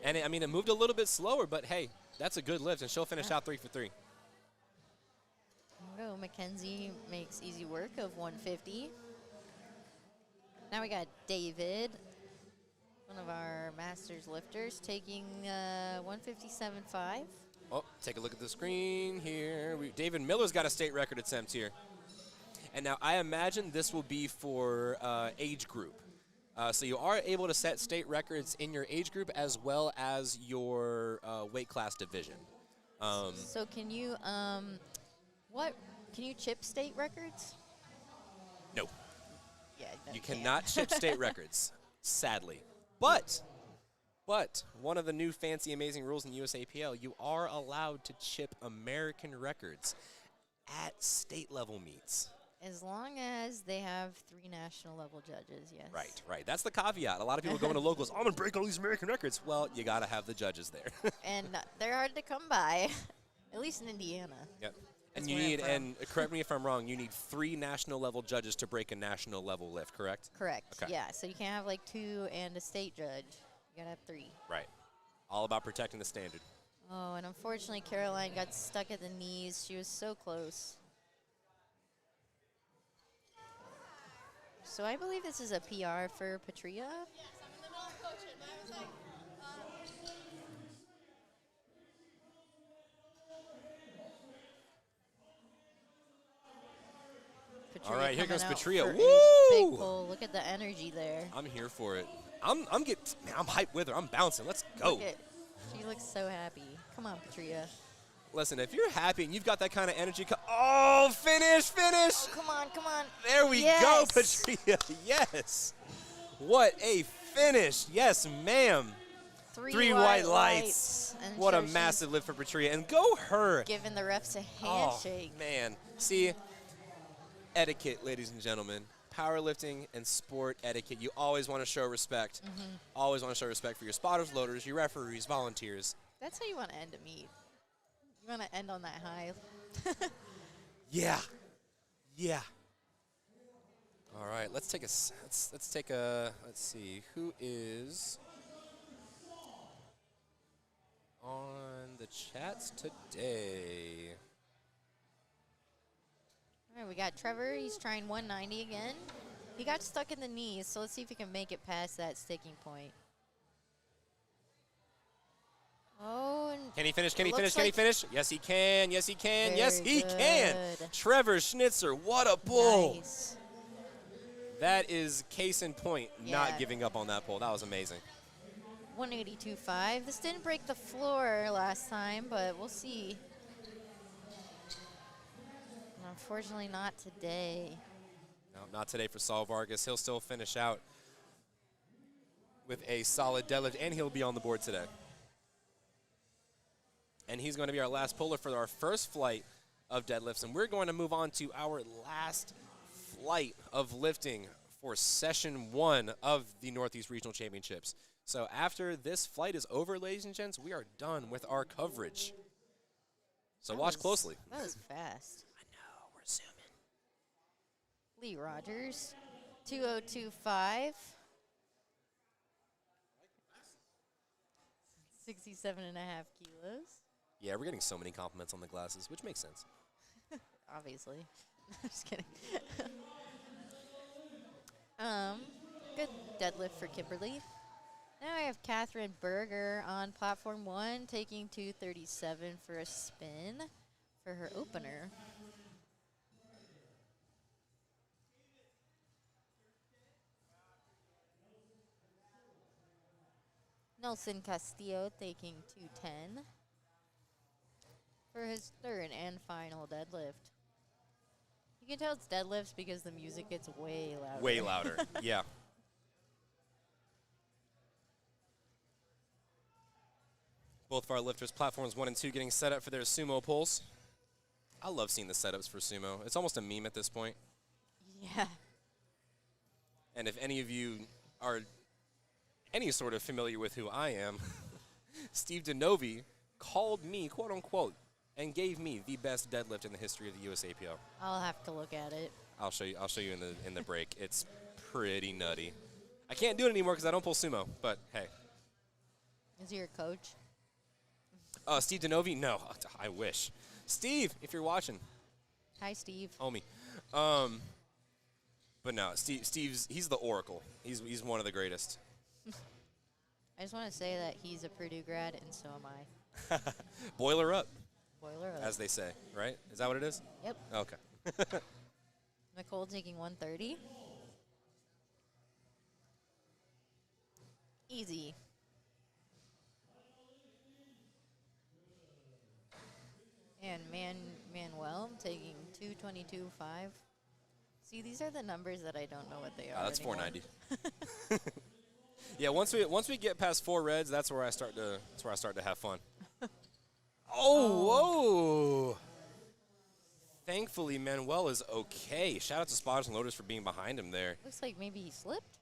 And, it moved a little bit slower, but, hey, that's a good lift, and she'll finish out 3 for 3. Go. Mackenzie makes easy work of 150. Now we got David, one of our masters lifters, taking 157.5. Oh, take a look at the screen here. David Miller's got a state record attempt here. And now I imagine this will be for age group. So you are able to set state records in your age group as well as your weight class division. So can you, can you chip state records? No. Yeah, no, You can't. cannot chip state records, sadly. But one of the new fancy amazing rules in USAPL, you are allowed to chip American records at state level meets. As long as they have 3 national level judges, yes. Right. That's the caveat. A lot of people go into locals, I'm going to break all these American records. Well, you got to have the judges there. And they're hard to come by, at least in Indiana. Yep. And That's you where I'm need, from. and correct me if I'm wrong, you need 3 national level judges to break a national level lift, correct? Correct. Okay. Yeah, so you can't have like 2 and a state judge. You gotta have 3. Right. All about protecting the standard. Oh, and unfortunately Caroline got stuck at the knees. She was so close. So I believe this is a PR for Patria. All right, here coming goes out Patria. for a Woo! Big pull. Look at the energy there. I'm here for it. I'm hyped with her. I'm bouncing. Let's go. Look at, she looks so happy. Come on, Patria. Listen, if you're happy and you've got that kind of energy, oh, finish. Oh, come on. There we Yes. go, Patria. Yes. What a finish. Yes, ma'am. 3 white lights. And What a so she's massive lift for Patria. And go her. giving the refs a Oh, handshake. man. See, etiquette, ladies and gentlemen. Powerlifting and sport etiquette. You always want to show respect. Always want to show respect for your spotters, loaders, your referees, volunteers. That's how you want to end a meet. You want to end on that high. Yeah. All right, let's see who is on the chats today. All right, we got Trevor. He's trying 190 again. He got stuck in the knees, so let's see if he can make it past that sticking point. Oh, and Can he finish? Can he looks finish? Can he like- finish? Yes, he can. Yes, he can. Yes, Very he can. good. Trevor Schnitzer, what a pull. nice. That is case in point, not Yeah. giving up on that pull. That was amazing. 182.5. This didn't break the floor last time, but we'll see. Unfortunately, not today. No, not today for Saul Vargas. He'll still finish out with a solid deadlift, and he'll be on the board today. And he's going to be our last puller for our first flight of deadlifts, and we're going to move on to our last flight of lifting for session 1 of the Northeast Regional Championships. So after this flight is over, ladies and gents, we are done with our coverage. So That watch was- closely. That was fast. I know, we're zooming. Lee Rogers, 2025. 67.5 kilos, Yeah, we're getting so many compliments on the glasses, which makes sense. obviously. Just kidding. Good deadlift for Kimberly. Now I have Catherine Berger on platform 1, taking 237 for a spin for her opener. Nelson Castillo taking 210 for his third and final deadlift. You can tell it's deadlifts because the music gets way louder. Way louder, yeah. Both of our lifters, platforms 1 and 2, getting set up for their sumo pulls. I love seeing the setups for sumo. It's almost a meme at this point. Yeah. And if any of you are any sort of familiar with who I am, Steve DeNovi called me, quote unquote, and gave me the best deadlift in the history of the USAPL. I'll have to look at it. I'll show you in the break. It's pretty nutty. I can't do it anymore because I don't pull sumo, but hey. Is he your coach? Steve DeNovi? No, I wish. Steve, if you're watching, Hi, Steve. homie. But no, he's the oracle. He's one of the greatest. I just want to say that he's a Purdue grad, and so am I. Boiler up, Boiler up. as they say, right? Is that what it is? Yep. Okay. Nicole taking 130. Easy. And Manuel taking 222.5. See, these are the numbers that I don't know what they are. That's anymore. 490. Yeah, once we get past 4 reds, that's where I start to have fun. Whoa! Thankfully, Manuel is okay. Shout out to Spotters and Loaders for being behind him there. Looks like maybe he slipped.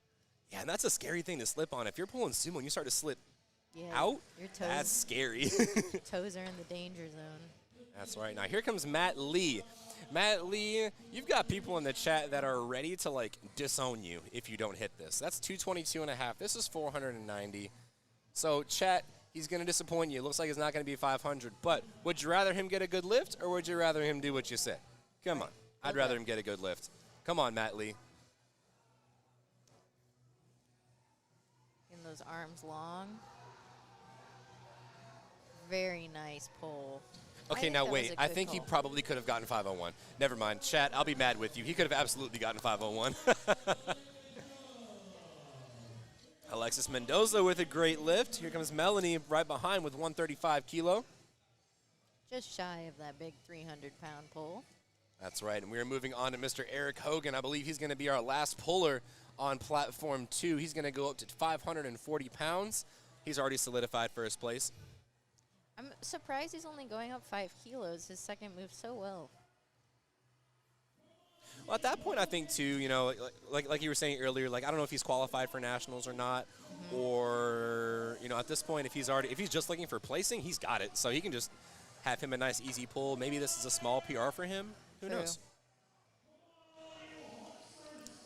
Yeah, and that's a scary thing to slip on. If you're pulling sumo and you start to slip Yeah. out, Your toes, that's scary. toes are in the danger zone. That's right. Now here comes Matt Lee. Matt Lee, you've got people in the chat that are ready to like disown you if you don't hit this. That's 222.5. This is 490. So chat, he's going to disappoint you. It looks like it's not going to be 500. But would you rather him get a good lift or would you rather him do what you said? Come on. I'd rather him get a good lift. Come on, Matt Lee. In those arms long. Very nice pull. Okay, think now that was wait. a I good think he call. probably could have gotten 501. Never mind. Chat, I'll be mad with you. He could have absolutely gotten 501. Alexis Mendoza with a great lift. Here comes Melanie right behind with 135 kilo. Just shy of that big 300-pound pull. That's right, and we are moving on to Mr. Eric Hogan. I believe he's going to be our last puller on platform 2. He's going to go up to 540 pounds. He's already solidified first place. I'm surprised he's only going up 5 kilos. His second moved so well. Well, at that point, I think, too, you know, like you were saying earlier, like, I don't know if he's qualified for nationals or not, or, you know, at this point, if he's just looking for placing, he's got it. So he can just have him a nice, easy pull. Maybe this is a small PR for him. Who True. knows?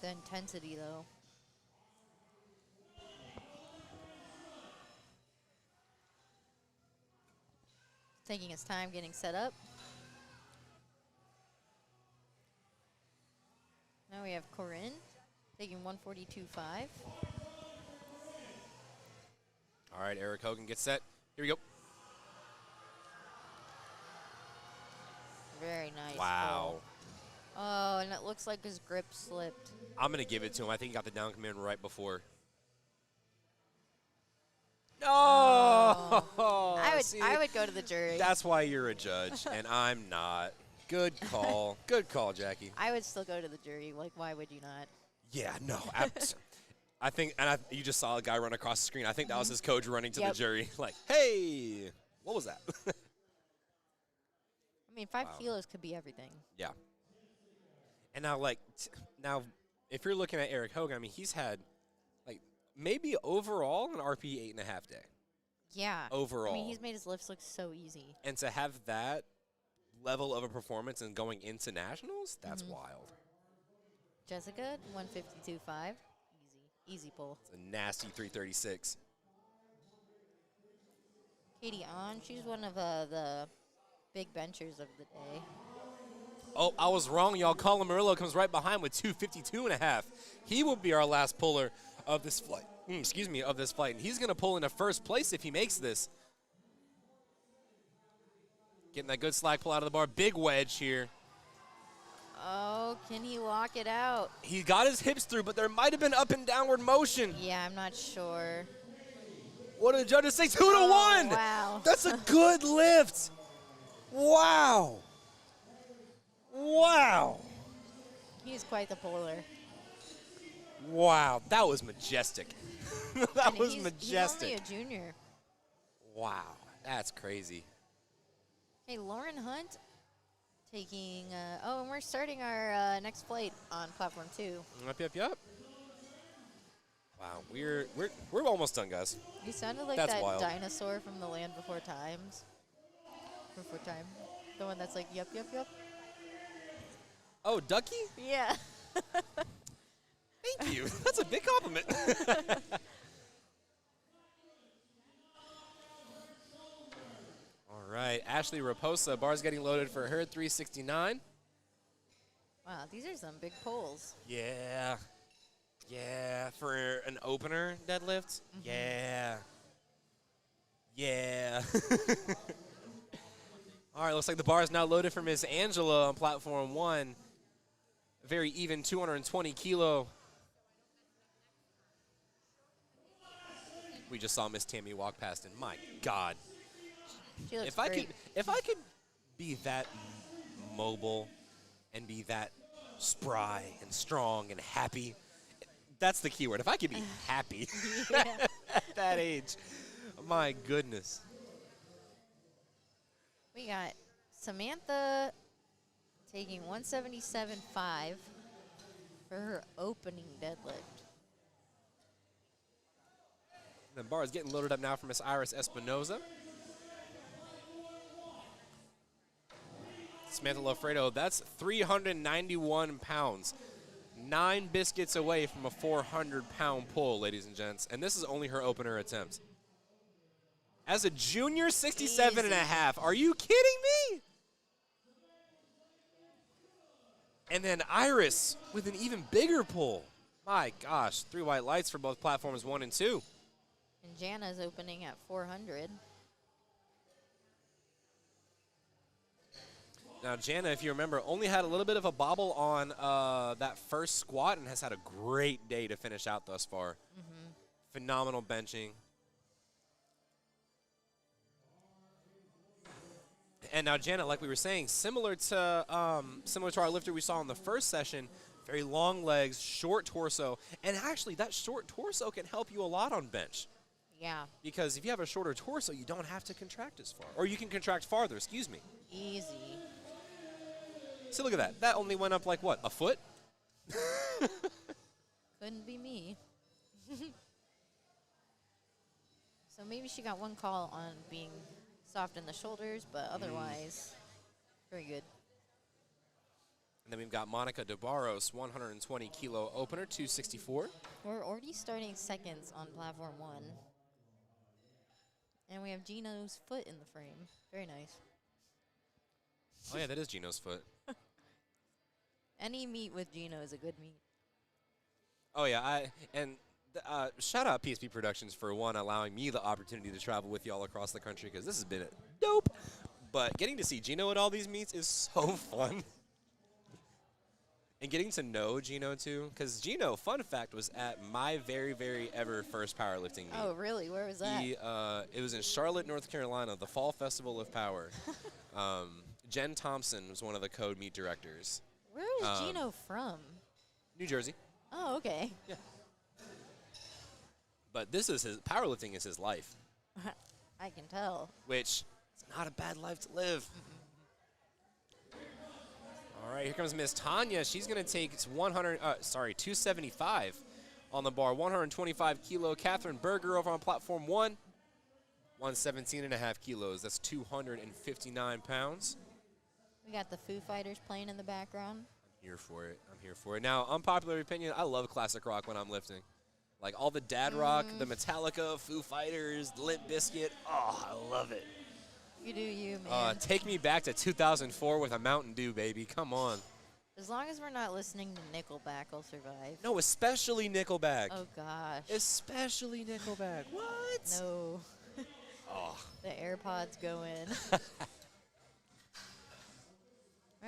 The intensity, though. Taking his time getting set up. Now we have Corinne taking 142.5. All right, Eric Hogan gets set. Here we go. Very nice. Wow. Pull. Oh, and it looks like his grip slipped. I'm going to give it to him. I think he got the down command right before. No! Oh. See, I would go to the jury. that's why you're a judge, and I'm not. Good call. Good call, Jackie. I would still go to the jury. Like, why would you not? Yeah, no. I think, and you just saw a guy run across the screen. I think that was his coach running to the jury, like, hey, what was that? I mean, 5 kilos could be everything. Yeah. And now, like, now, if you're looking at Eric Hogan, I mean, he's had, like, maybe overall an RP 8.5 day. Yeah. Overall. I mean, he's made his lifts look so easy. And to have that level of a performance and going into nationals, that's wild. Jessica, 152.5. Easy pull. It's a nasty 336. Katie On, she's one of the big benchers of the day. Oh, I was wrong, y'all. Colin Murillo comes right behind with 252.5. He will be our last puller of this flight. Of this flight. And he's going to pull into first place if he makes this. Getting that good slack pull out of the bar. Big wedge here. Oh, can he lock it out? He got his hips through, but there might have been up and downward motion. Yeah, I'm not sure. What do the judges say? 2 to 1. Wow. That's a good lift. Wow. Wow. He's quite the puller. Wow. That was majestic. That And was he's majestic. only a junior. Wow. That's crazy. Hey, Lauren Hunt taking, and we're starting our next flight on platform 2. Yep. Wow, we're almost done, guys. You sounded like That's that wild. dinosaur from The Land Before Times. Before Time. The one that's like, yep. Oh, Ducky? Yeah. Thank you. That's a big compliment. All right, Ashley Raposa, bar's getting loaded for her 369. Wow, these are some big pulls. Yeah, for an opener deadlift. Yeah. All right, looks like the bar is now loaded for Miss Angela on platform 1. Very even 220 kilo. We just saw Miss Tammy walk past, and my God. She looks If I great. could be that mobile and be that spry and strong and happy, that's the key word. If I could be happy at that age, my goodness. We got Samantha taking 177.5 for her opening deadlift. The bar is getting loaded up now for Miss Iris Espinoza. Samantha Lofredo, that's 391 pounds. 9 biscuits away from a 400-pound pull, ladies and gents. And this is only her opener attempt. As a junior, 67 and a half. Are you kidding me? And then Iris with an even bigger pull. My gosh, 3 white lights for both platforms 1 and 2. And Jana's opening at 400. Now, Jana, if you remember, only had a little bit of a bobble on that first squat and has had a great day to finish out thus far. Phenomenal benching. And now, Jana, like we were saying, similar to our lifter we saw in the first session, very long legs, short torso, and actually that short torso can help you a lot on bench. Yeah. Because if you have a shorter torso, you don't have to contract as far. Or you can contract farther, excuse me. Easy. See, look at that. That only went up like, what, a foot? Couldn't be me. So maybe she got one call on being soft in the shoulders, but otherwise, very good. And then we've got Monica DeBarros, 120 kilo opener, 264. We're already starting seconds on platform 1. And we have Gino's foot in the frame. Very nice. Oh, yeah, that is Gino's foot. Any meet with Gino is a good meet. Oh, yeah. Shout out PSP Productions for, one, allowing me the opportunity to travel with y'all across the country because this has been a dope But getting to see Gino at all these meets is so fun. And getting to know Gino, too. Because Gino, fun fact, was at my very, very ever first powerlifting meet. Oh, really? Where was that? It was in Charlotte, North Carolina, the Fall Festival of Power. Jen Thompson was one of the code meet directors. Where is Gino from? New Jersey. Oh, okay. Yeah. But this is powerlifting is his life. I can tell. Which is not a bad life to live. All right, here comes Miss Tanya. She's going to take 275 on the bar. 125 kilo. Catherine Berger over on platform 1. 117.5 kilos. That's 259 pounds. We got the Foo Fighters playing in the background. I'm here for it. I'm here for it. Now, unpopular opinion, I love classic rock when I'm lifting. Like all the dad rock, the Metallica, Foo Fighters, Limp Bizkit. Oh, I love it. You do you, man. Take me back to 2004 with a Mountain Dew, baby. Come on. As long as we're not listening to Nickelback, I'll survive. No, especially Nickelback. Oh, gosh. Especially Nickelback. What? No. Oh. The AirPods go in.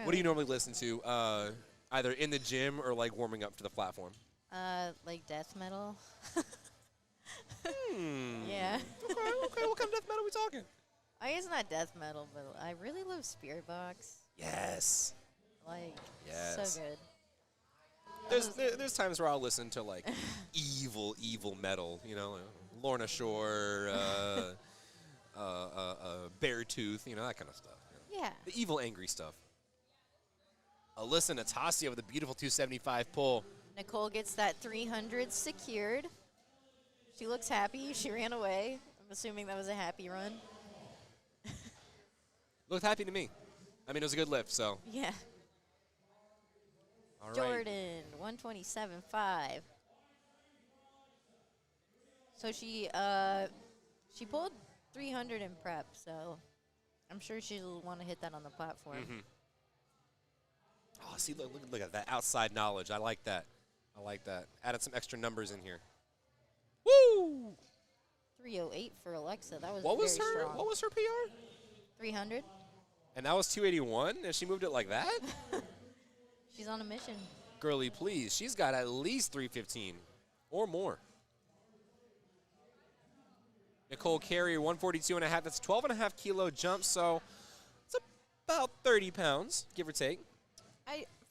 What do you normally listen to, either in the gym or like warming up to the platform? Like death metal. Okay. Yeah. What kind of death metal are we talking? I guess not death metal, but I really love Spirit Box. Yes. Like, Yes. so good. There's times where I'll listen to like evil metal, you know, Lorna Shore, Beartooth, you know, that kind of stuff. You know. Yeah. The evil, angry stuff. Alyssa Natassia with a beautiful 275 pull. Nicole gets that 300 secured. She looks happy. She ran away. I'm assuming that was a happy run. Looked happy to me. I mean, it was a good lift, so. Yeah. All right. Jordan, 127.5. So she pulled 300 in prep, so I'm sure she'll want to hit that on the platform. Oh, see, look at that outside knowledge. I like that. I like that. Added some extra numbers in here. Woo! 308 for Alexa. That was What was very her? strong. What was her PR? 300. And that was 281, and she moved it like that. She's on a mission. Girly, please. She's got at least 315 or more. Nicole Carrier, 142.5. That's 12.5 kilo jump, so it's about 30 pounds, give or take.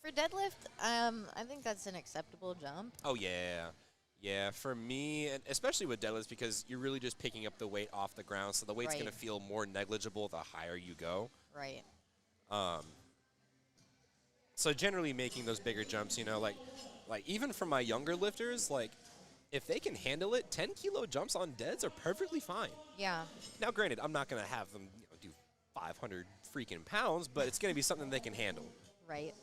For deadlift, I think that's an acceptable jump. Oh, yeah. Yeah, for me, and especially with deadlifts, because you're really just picking up the weight off the ground, so the weight's Right. going to feel more negligible the higher you go. Right. So generally making those bigger jumps, you know, like even for my younger lifters, like if they can handle it, 10 kilo jumps on deads are perfectly fine. Yeah. Now, granted, I'm not going to have them do 500 freaking pounds, but it's going to be something they can handle. Right.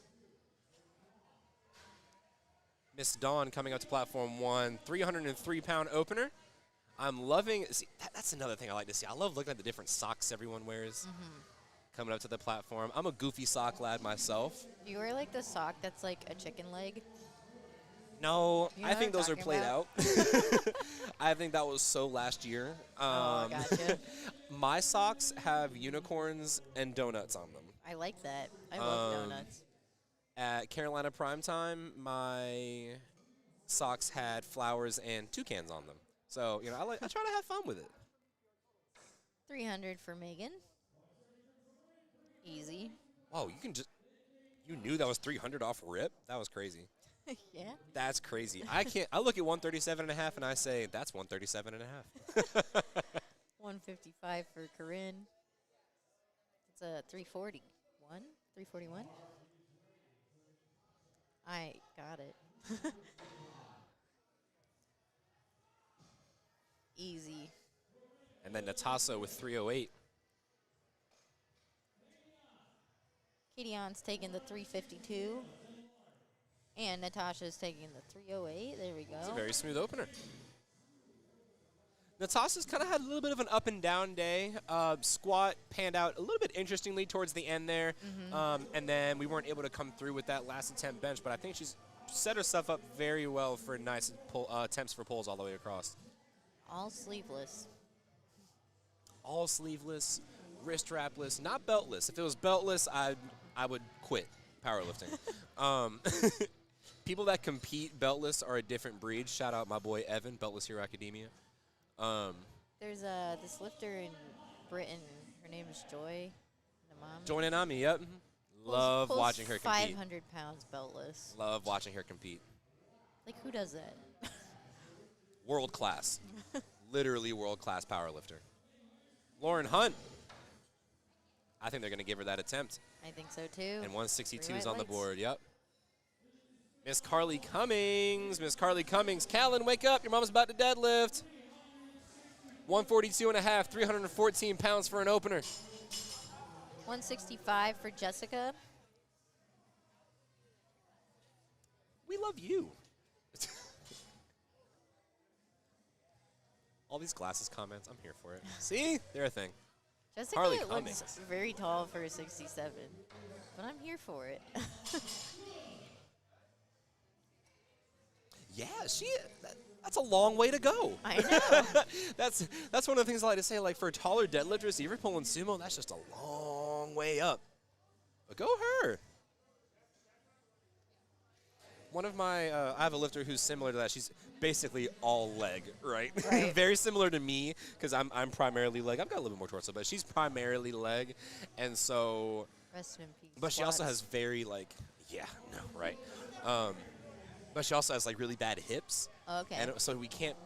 Miss Dawn coming up to platform 1, 303-pound opener. I'm loving. See, that's another thing I like to see. I love looking at the different socks everyone wears. Coming up to the platform. I'm a goofy sock lad myself. Do you wear like the sock that's like a chicken leg? No, You know I what think I'm those are talking played about? out. I think that was so last year. Oh, gotcha. My socks have unicorns and donuts on them. I like that. I love donuts. At Carolina Primetime, my socks had flowers and toucans on them. So, you know, I try to have fun with it. 300 for Megan. Easy. Whoa, you knew that was 300 off rip? That was crazy. Yeah. That's crazy. I look at 137.5 and I say, that's 137.5. 155 for Corinne. It's a 341. 341. I got it. Easy. And then Natasa with 308. Kadion's taking the 352. And Natasha's taking the 308. There we go. It's a very smooth opener. Natasa's kind of had a little bit of an up and down day. Squat panned out a little bit interestingly towards the end there. And then we weren't able to come through with that last attempt bench, but I think she's set herself up very well for nice attempts for pulls all the way across. All sleeveless. All sleeveless, wrist wrapless, not beltless. If it was beltless, I would quit powerlifting. People that compete beltless are a different breed. Shout out my boy Evan, Beltless Hero Academia. There's this lifter in Britain. Her name is Joy. Joy Nanami, yep. Love Pulls watching her compete. 500 pounds beltless. Love watching her compete. Like, who does that? World class. Literally world class powerlifter. Lauren Hunt. I think they're going to give her that attempt. I think so too. And 162 Three is white on the lights. board, yep. Miss Carly Cummings. Miss Carly Cummings. Callan, wake up. Your mom's about to deadlift. 142 and a half, 314 pounds for an opener. 165 for Jessica. We love you. All these glasses comments, I'm here for it. See? They're a thing. Jessica Harley looks Cummings. very tall for a 67, but I'm here for it. Yeah, that's a long way to go. I know. That's one of the things I like to say. Like, for a taller deadlifters, if you're pulling sumo, that's just a long way up. But go her. One of my, I have a lifter who's similar to that. She's basically all leg, right? Right. Very similar to me, because I'm primarily leg. I've got a little bit more torso, but she's primarily leg, and so. Rest in peace. But she also squats. has very right. But she also has like really bad hips, Okay. and so we can't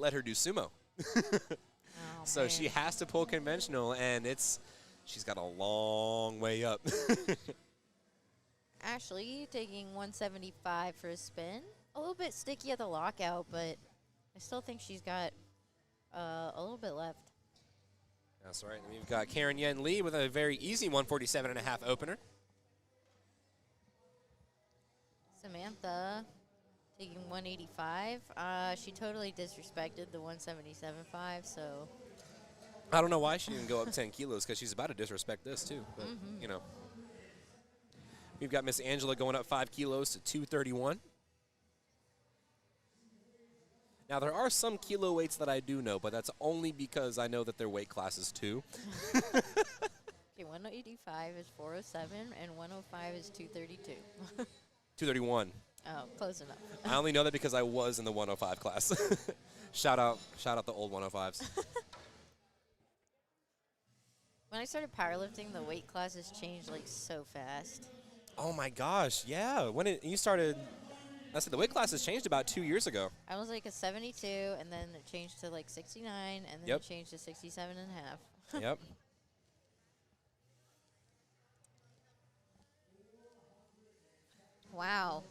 let her do sumo. Oh, So man. she has to pull conventional, and she's got a long way up. Ashley taking 175 for a spin. A little bit sticky at the lockout, but I still think she's got a little bit left. That's right. And we've got Karen Yen Lee with a very easy 147.5 opener. Samantha taking 185. She totally disrespected the 177.5, so I don't know why she didn't go up 10 kilos, because she's about to disrespect this too. But, you know. We've got Miss Angela going up 5 kilos to 231. Now, there are some kilo weights that I do know, but that's only because I know that they're weight classes too. okay, 185 is 407 and 105 is 232. 231. Oh, close enough. I only know that because I was in the 105 class. Shout out the old 105s. When I started powerlifting, the weight classes changed like so fast. Oh my gosh, yeah. When you started, I said the weight classes changed about 2 years ago. I was like a 72, and then it changed to like 69, and then Yep. it changed to 67 and a half. Yep. Wow.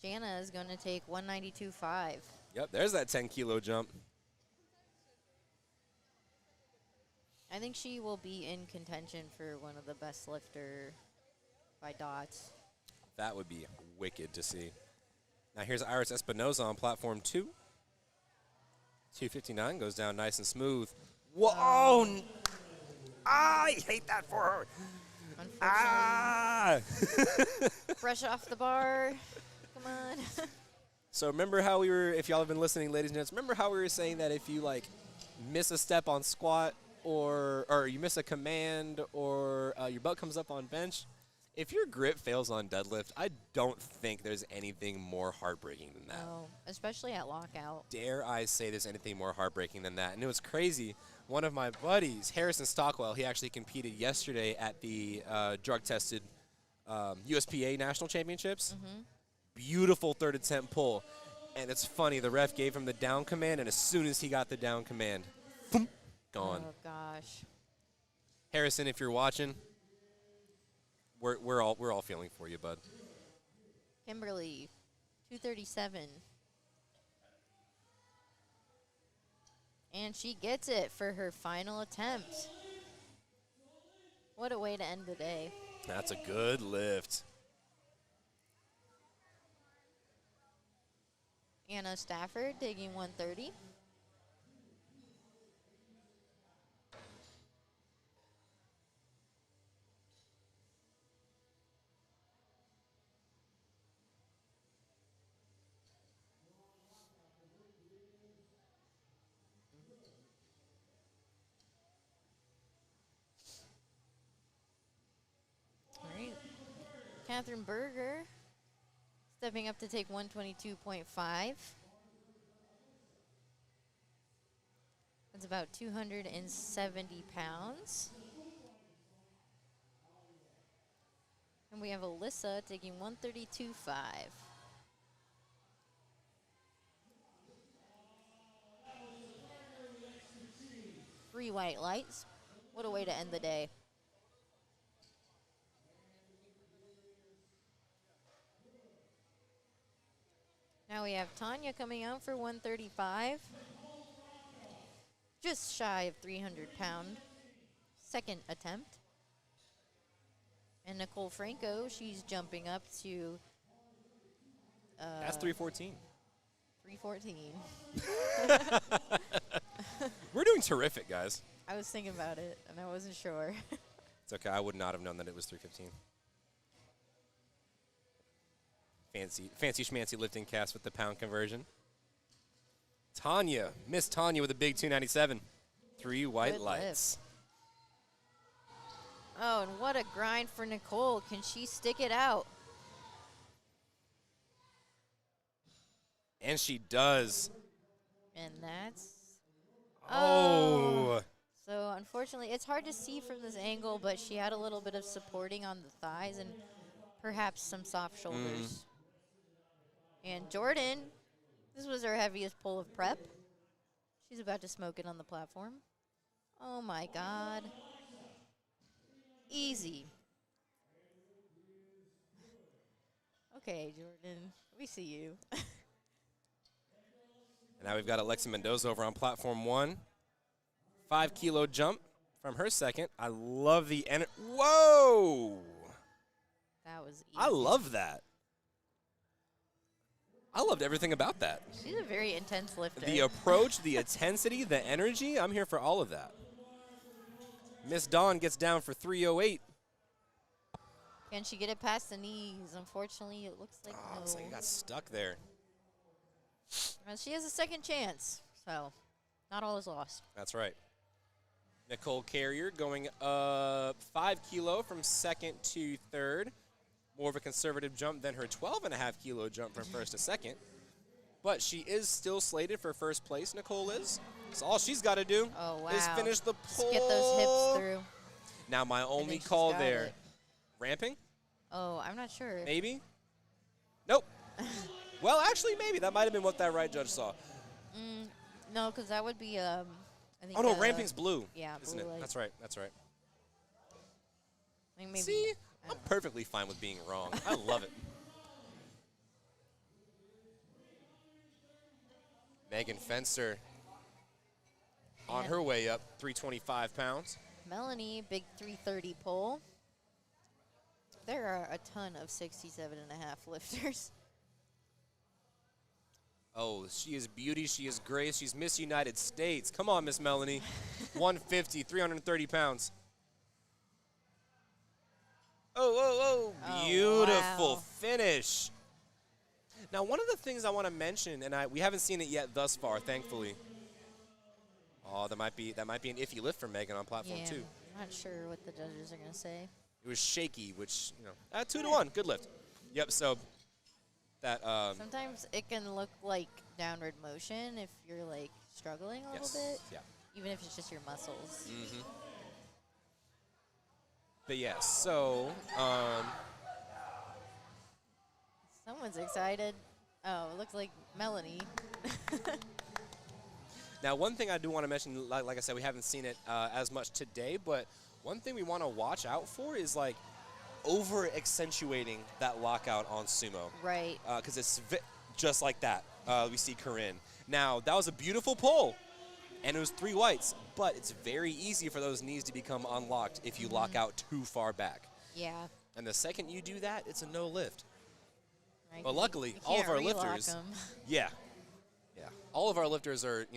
Jana is going to take 192.5. Yep, there's that 10 kilo jump. I think she will be in contention for one of the best lifter by dots. That would be wicked to see. Now here's Iris Espinoza on platform 2. 259 goes down nice and smooth. Whoa! I hate that for her. Unfortunately, Ah! fresh off the bar. Come on. So remember how we were, if y'all have been listening, ladies and gents, remember how we were saying that if you like miss a step on squat or you miss a command or your butt comes up on bench, if your grip fails on deadlift, I don't think there's anything more heartbreaking than that. Oh, especially at lockout. Dare I say there's anything more heartbreaking than that? And it was crazy. One of my buddies, Harrison Stockwell, he actually competed yesterday at the drug-tested USPA National Championships. Beautiful third attempt pull. And it's funny, the ref gave him the down command, and as soon as he got the down command, boom, gone. Oh, gosh. Harrison, if you're watching, we're all feeling for you, bud. Kimberly, 237. And she gets it for her final attempt. What a way to end the day. That's a good lift. Anna Stafford taking 130. Catherine Berger stepping up to take 122.5. That's about 270 pounds. And we have Alyssa taking 132.5. 3 white lights. What a way to end the day. Now we have Tanya coming out for 135. Just shy of 300-pound. Second attempt. And Nicole Franco, she's jumping up to That's 314. 314. We're doing terrific, guys. I was thinking about it, and I wasn't sure. It's okay. I would not have known that it was 315. Fancy schmancy lifting cast with the pound conversion. Tanya, Miss Tanya with a big 297. 3 white Good lights. Oh, and what a grind for Nicole. Can she stick it out? And she does. And that's... Oh. So, unfortunately, it's hard to see from this angle, but she had a little bit of supporting on the thighs and perhaps some soft shoulders. And Jordan, this was her heaviest pull of prep. She's about to smoke it on the platform. Oh, my God. Easy. Okay, Jordan, we see you. And now we've got Alexa Mendoza over on platform 1. 5-kilo jump from her second. I love the whoa! That was easy. I love that. I loved everything about that. She's a very intense lifter. The approach, the intensity, the energy. I'm here for all of that. Miss Dawn gets down for 308. Can she get it past the knees? Unfortunately, it looks like no. Looks like you got stuck there. Well, she has a second chance, so not all is lost. That's right. Nicole Carrier going up 5 kilo from second to third. More of a conservative jump than her 12.5-kilo jump from first to second. But she is still slated for first place, Nicole is. So all she's got to do is finish the pull. Just get those hips through. Now my only call there. Ramping? Oh, I'm not sure. Maybe? Nope. Well, actually, maybe. That might have been what that right judge saw. No, because that would be, I think. Oh, no, ramping's blue. Yeah, isn't blue it? light. That's right. That's right. I think maybe, See? I I'm don't know. perfectly fine with being wrong. I love it. Megan Fenster on her way up, 325 pounds. Melanie, big 330 pull. There are a ton of 67.5 lifters. Oh, she is beauty. She is grace. She's Miss United States. Come on, Miss Melanie. 150, 330 pounds. Oh, beautiful wow. finish. Now, one of the things I want to mention, and we haven't seen it yet thus far, thankfully. Oh, that might be an iffy lift for Megan on platform 2. I'm not sure what the judges are going to say. It was shaky, which, 2-1, good lift. Yep, so that. Sometimes it can look like downward motion if you're, like, struggling a little bit. Yeah. Even if it's just your muscles. Mm-hmm. But yeah, so Someone's excited. Oh, it looks like Melanie. now one thing I do want to mention, like I said, we haven't seen it as much today, but one thing we want to watch out for is like over accentuating that lockout on sumo. Right. Because it's just like that. We see Corinne. Now, that was a beautiful pull, and it was 3 whites, but it's very easy for those knees to become unlocked if you lock out too far back. Yeah. And the second you do that, it's a no lift. Right, But 'cause luckily, you all of can't our relock lifters, 'em. yeah, all of our lifters are,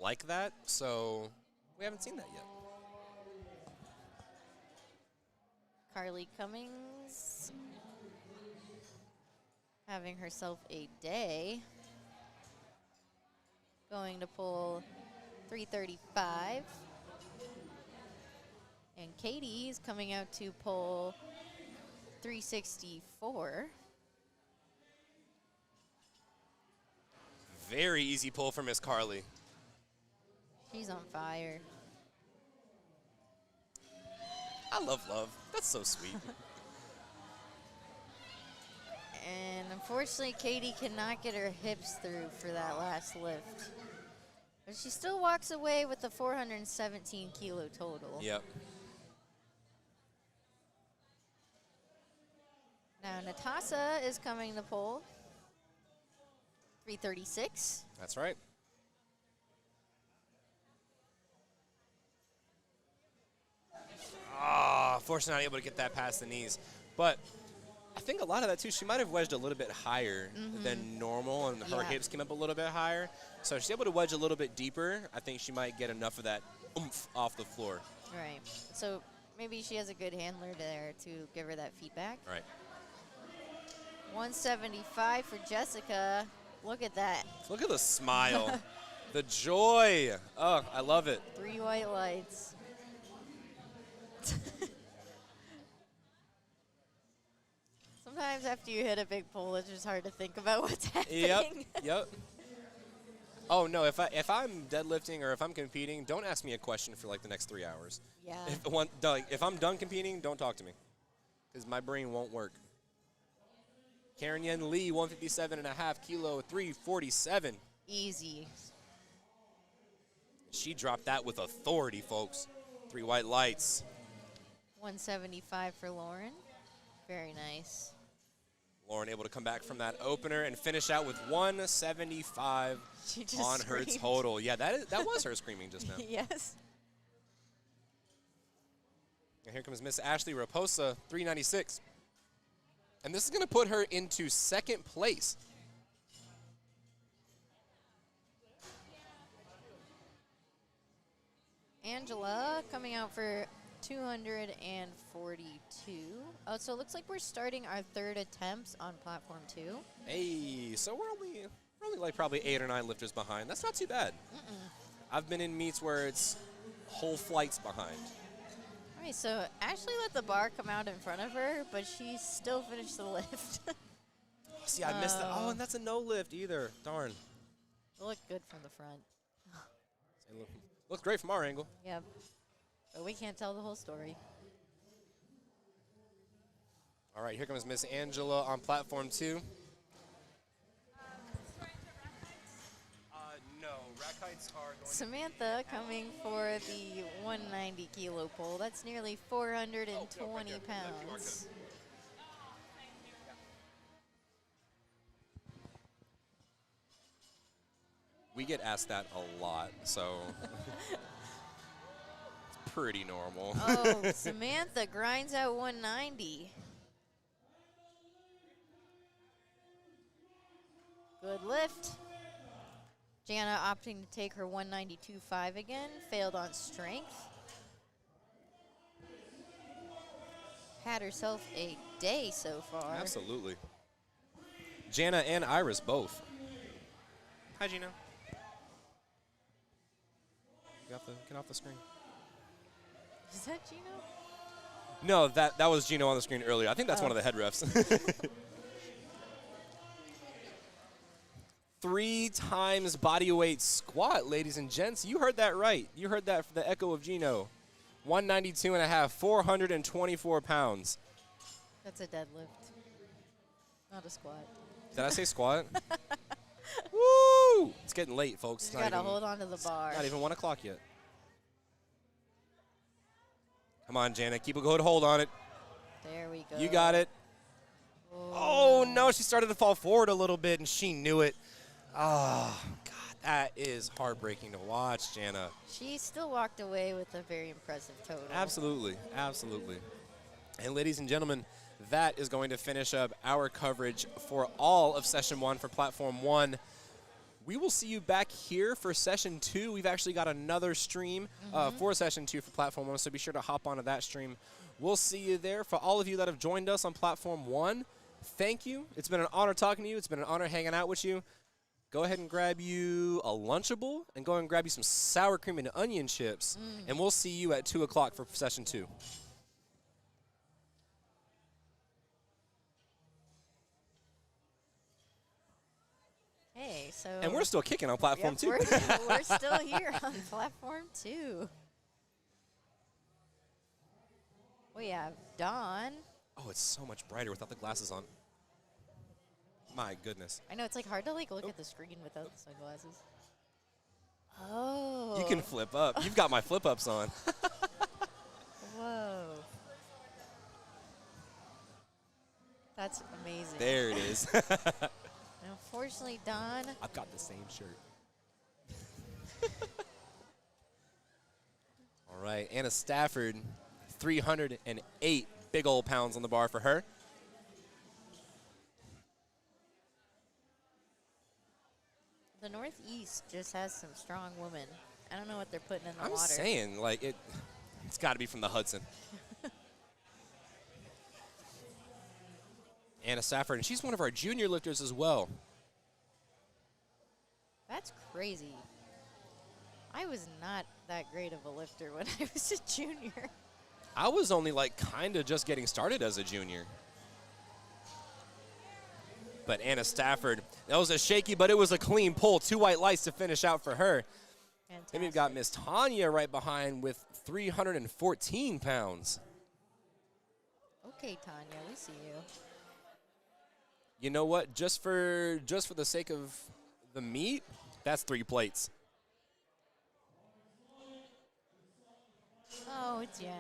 like that, so we haven't seen that yet. Carly Cummings having herself a day. Going to pull 335. And Katie's coming out to pull 364. Very easy pull for Miss Carly. She's on fire. I love love. That's so sweet. And unfortunately, Katie cannot get her hips through for that last lift. But she still walks away with the 417 kilo total. Yep. Now, Natasha is coming to pole. 336. That's right. Fortunately not able to get that past the knees. But I think a lot of that, too, she might have wedged a little bit higher than normal, and her hips came up a little bit higher. So if she's able to wedge a little bit deeper, I think she might get enough of that oomph off the floor. Right. So maybe she has a good handler there to give her that feedback. Right. 175 for Jessica. Look at that. Look at the smile. The joy. Oh, I love it. 3 white lights. Sometimes after you hit a big pole, it's just hard to think about what's happening. Yep. Oh no! If I'm deadlifting or if I'm competing, don't ask me a question for like the next 3 hours. Yeah. If I'm done competing, don't talk to me, because my brain won't work. Karen Yen Lee, 157.5 kilo, 347. Easy. She dropped that with authority, folks. 3 white lights. 175 for Lauren. Very nice. Lauren able to come back from that opener and finish out with 175 She just on her screamed. total. Yeah, that was her screaming just now. Yes. And here comes Miss Ashley Raposa, 396. And this is going to put her into second place. Angela coming out for 242. Oh, so it looks like we're starting our third attempts on platform 2. Hey, so we're only like probably 8 or 9 lifters behind. That's not too bad. I've been in meets where it's whole flights behind. All right, so Ashley let the bar come out in front of her, but she still finished the lift. See, I missed that. Oh, and that's a no lift either. Darn. It looked good from the front. Looks great from our angle. Yep. But we can't tell the whole story. All right, here comes Miss Angela on platform 2. No, rack heights are going Samantha coming for the 190 kilo pole. That's nearly 420 pounds. We get asked that a lot, so it's pretty normal. Oh, Samantha grinds out 190. Good lift. Jana opting to take her 192.5 again. Failed on strength. Had herself a day so far. Absolutely. Jana and Iris both. Hi, Gina. Get off the screen. Is that Gino? No, that was Gino on the screen earlier. I think that's one of the head refs. 3 times body weight squat, ladies and gents. You heard that right. You heard that for the echo of Gino. 192.5, 424 pounds. That's a deadlift, not a squat. Did I say squat? Woo! It's getting late, folks. Just gotta hold on to the bar. Not even 1 o'clock yet. Come on, Janet. Keep a good hold on it. There we go. You got it. Oh, no. She started to fall forward a little bit, and she knew it. Oh, God. That is heartbreaking to watch, Jana. She still walked away with a very impressive total. Absolutely. Absolutely. And ladies and gentlemen, that is going to finish up our coverage for all of Session 1 for Platform 1. We will see you back here for Session 2. We've actually got another stream for Session 2 for Platform 1, so be sure to hop onto that stream. We'll see you there. For all of you that have joined us on Platform 1, thank you. It's been an honor talking to you. It's been an honor hanging out with you. Go ahead and grab you a Lunchable and go and grab you some sour cream and onion chips, and we'll see you at 2 o'clock for Session 2. Hey, so. And we're still kicking on platform Yep, 2. we're still here on platform 2. We have Dawn. Oh, it's so much brighter without the glasses on. My goodness. I know it's like hard to like look at the screen without the sunglasses. Oh. You can flip up. You've got my flip ups on. Whoa. That's amazing. There it is. Unfortunately, Dawn. I've got the same shirt. All right, Anna Stafford, 308 big old pounds on the bar for her. The Northeast just has some strong women. I don't know what they're putting in the I'm water. saying, like, it's got to be from the Hudson. Anna Stafford, and she's one of our junior lifters as well. That's crazy. I was not that great of a lifter when I was a junior. I was only, like, kind of just getting started as a junior. But Anna Stafford, that was a shaky, but it was a clean pull. 2 white lights to finish out for her. Fantastic. Then we've got Miss Tanya right behind with 314 pounds. Okay, Tanya, we see you. You know what? Just for the sake of the meet, that's 3 plates. Oh, it's, yeah.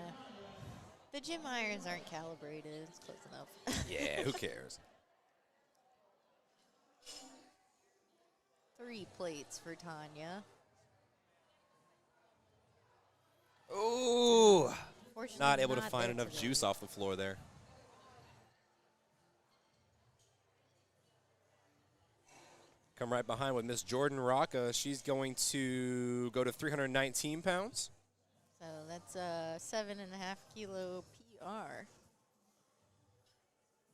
The gym irons aren't calibrated. It's close enough. Yeah, who cares? 3 plates for Tanya. Ooh. Fortunately, Not able to not find there enough today. juice off the floor there. Come right behind with Miss Jordan Rocca. She's going to go to 319 pounds. So that's a 7.5 kilo PR.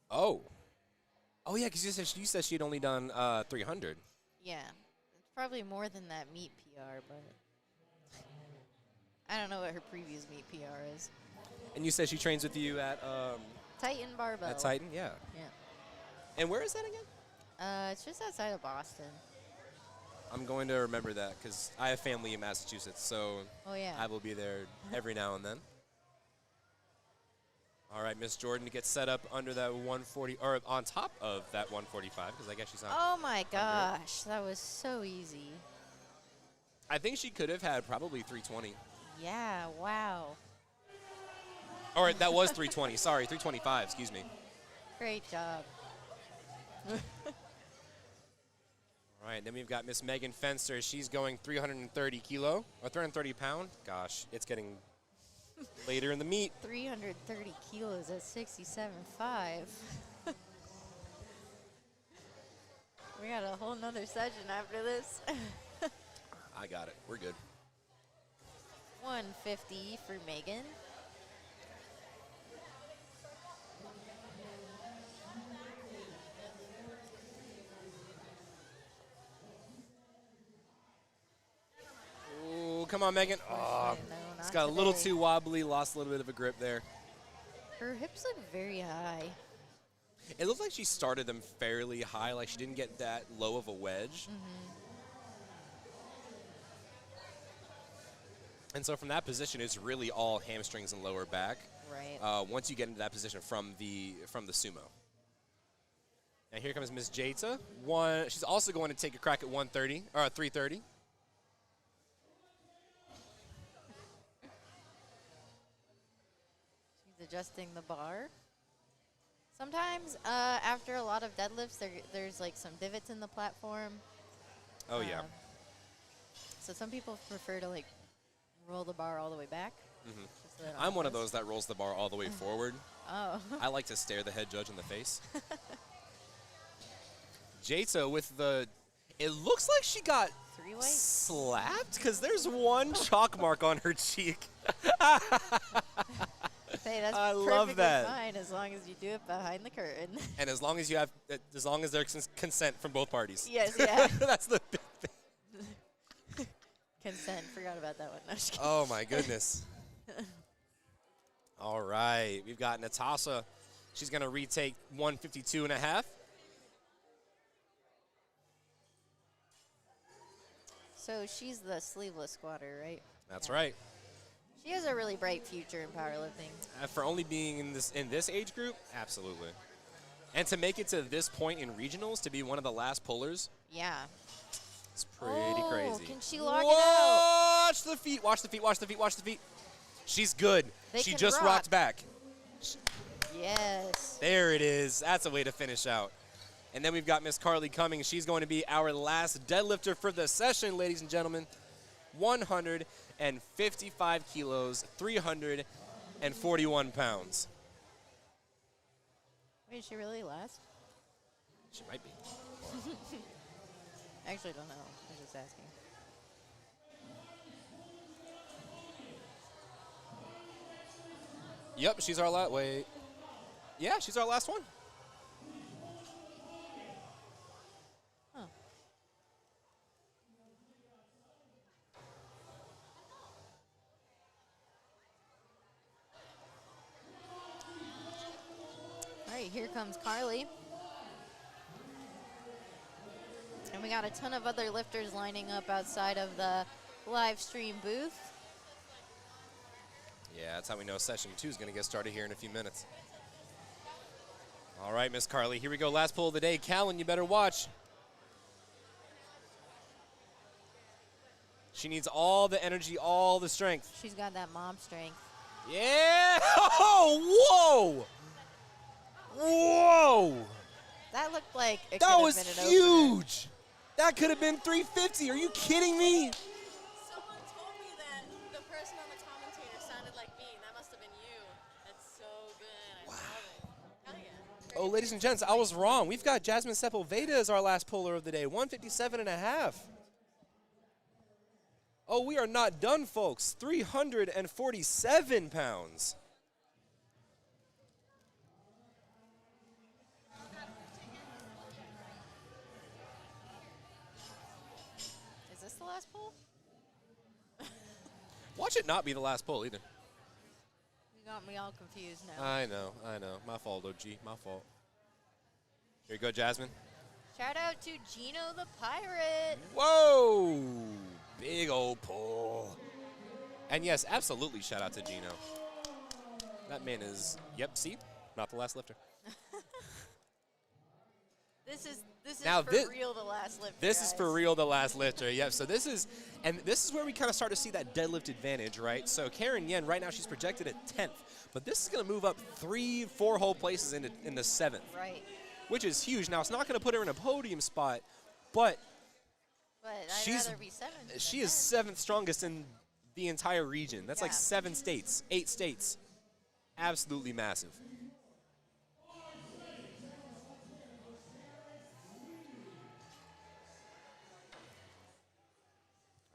Oh. Oh, yeah, because you said she'd only done 300. Yeah, it's probably more than that meet PR, but I don't know what her previous meet PR is. And you said she trains with you at Titan Barbell. at Titan? Yeah. Yeah. And where is that again? It's just outside of Boston. I'm going to remember that because I have family in Massachusetts, so Oh, yeah. I will be there every now and then. All right, Miss Jordan to get set up under that 140, or on top of that 145, because I guess she's not. Oh, my gosh. That was so easy. I think she could have had probably 320. Yeah, wow. Or that was 320. Sorry, 325. Excuse me. Great job. All right, then we've got Miss Megan Fenster. She's going 330 kilo, or 330 pound. Gosh, it's getting later in the meet. 330 kilos at 67.5. We got a whole nother session after this. I got it. We're good. 150 for Megan. Ooh, come on, Megan. Oh, No, it's not got a little today. too wobbly, lost a little bit of a grip there. Her hips look very high. It looks like she started them fairly high, like she didn't get that low of a wedge. And so from that position, it's really all hamstrings and lower back. Right. Once you get into that position from the sumo. And here comes Miss Jata. She's also going to take a crack at 130 or 330. She's adjusting the bar. Sometimes after a lot of deadlifts, there's like some divots in the platform. Oh, yeah. So some people prefer to like roll the bar all the way back. Mhm. just so they don't I'm one of twist. those that rolls the bar all the way forward. Oh. I like to stare the head judge in the face. Jata with it looks like she got 3 weights. slapped because there's one chalk mark on her cheek. Hey, that's I perfectly love that. fine as long as you do it behind the curtain. And as long as there's consent from both parties. Yes, yeah. That's the big thing. Consent. Forgot about that one. No, just kidding. Oh, my goodness. All right. We've got Natasha. She's going to retake 152 and a half. So she's the sleeveless squatter, right? That's Yeah. right. She has a really bright future in powerlifting. For only being in this age group, absolutely. And to make it to this point in regionals, to be one of the last pullers, Yeah. it's pretty crazy. Can she lock it out? Watch the feet, watch the feet, watch the feet, watch the feet. She's good. They She can just rock. rocked back. Yes. There it is. That's a way to finish out. And then we've got Miss Carly Cummings. She's going to be our last deadlifter for the session, ladies and gentlemen. 155 kilos, 341 pounds. Wait, is she really last? She might be. I actually don't know. I'm just asking. Yep, she's our last. Wait. Yeah, she's our last one. Huh. All right, here comes Carly. And we got a ton of other lifters lining up outside of the live stream booth. Yeah, that's how we know session 2 is going to get started here in a few minutes. All right, Miss Carly, here we go. Last pull of the day. Callan, you better watch. She needs all the energy, all the strength. She's got that mom strength. Yeah! Oh, whoa! Whoa! That looked like it That could was have been an opener. huge! That could have been 350. Are you kidding me? Someone told me that the person on the commentator sounded like me, and that must have been you. That's so good. I love it. Hell yeah. Oh, ladies and gents, I was wrong. We've got Jasmine Sepulveda as our last puller of the day, 157.5. Oh, we are not done, folks. 347 pounds. Is this the last pull? Watch it not be the last pull either. You got me all confused now. I know. My fault, OG. My fault. Here you go, Jasmine. Shout out to Gino the Pirate. Whoa! Big old pull. And yes, absolutely shout out to Gino. That man is, yep, see? Not the last lifter. This is Now for thi- real the last lifter. This is for guys. real the last lifter. Yep. So this is where we kind of start to see that deadlift advantage, right? So Karen Yen right now she's projected at 10th, but this is going to move up 3-4 whole places in the 7th, Right. which is huge. Now it's not going to put her in a podium spot, but But I'd she's rather be 7th. she than is 10th. 7th strongest in the entire region. That's like Yeah. 7 states, 8 states. Absolutely massive.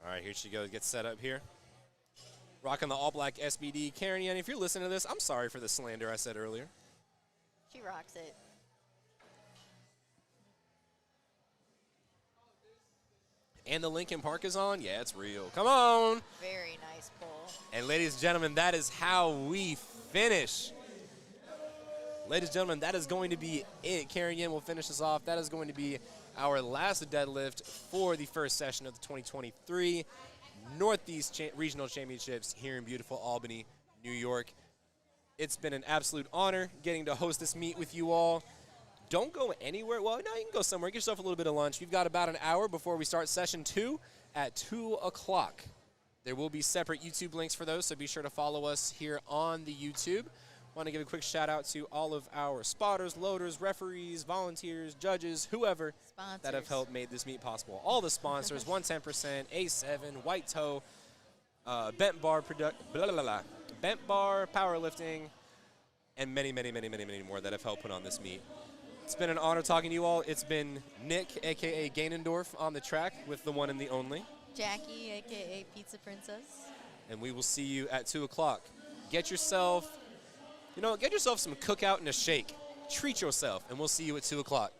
All right, here she goes. Gets set up here. Rocking the all-black SBD. Karen Yen, if you're listening to this, I'm sorry for the slander I said earlier. She rocks it. And the Lincoln Park is on? Yeah, it's real. Come on. Very nice pull. And ladies and gentlemen, that is how we finish. Ladies and gentlemen, that is going to be it. Karen Yen will finish us off. That is going to be our last deadlift for the first session of the 2023 Northeast Regional Championships here in beautiful Albany, New York. It's been an absolute honor getting to host this meet with you all. Don't go anywhere. Well, no, you can go somewhere. Get yourself a little bit of lunch. We've got about an hour before we start session 2 at 2 o'clock. There will be separate YouTube links for those, so be sure to follow us here on the YouTube. Want to give a quick shout out to all of our spotters, loaders, referees, volunteers, judges, whoever Sponsors. that have helped made this meet possible. All the sponsors, 110%, A7, White Toe, Bent Bar Bent Bar Powerlifting, and many, many, many, many, many more that have helped put on this meet. It's been an honor talking to you all. It's been Nick, a.k.a. Gainendorf, on the track with the one and the only. Jackie, a.k.a. Pizza Princess. And we will see you at 2 o'clock. Get yourself some cookout and a shake. Treat yourself, and we'll see you at 2 o'clock.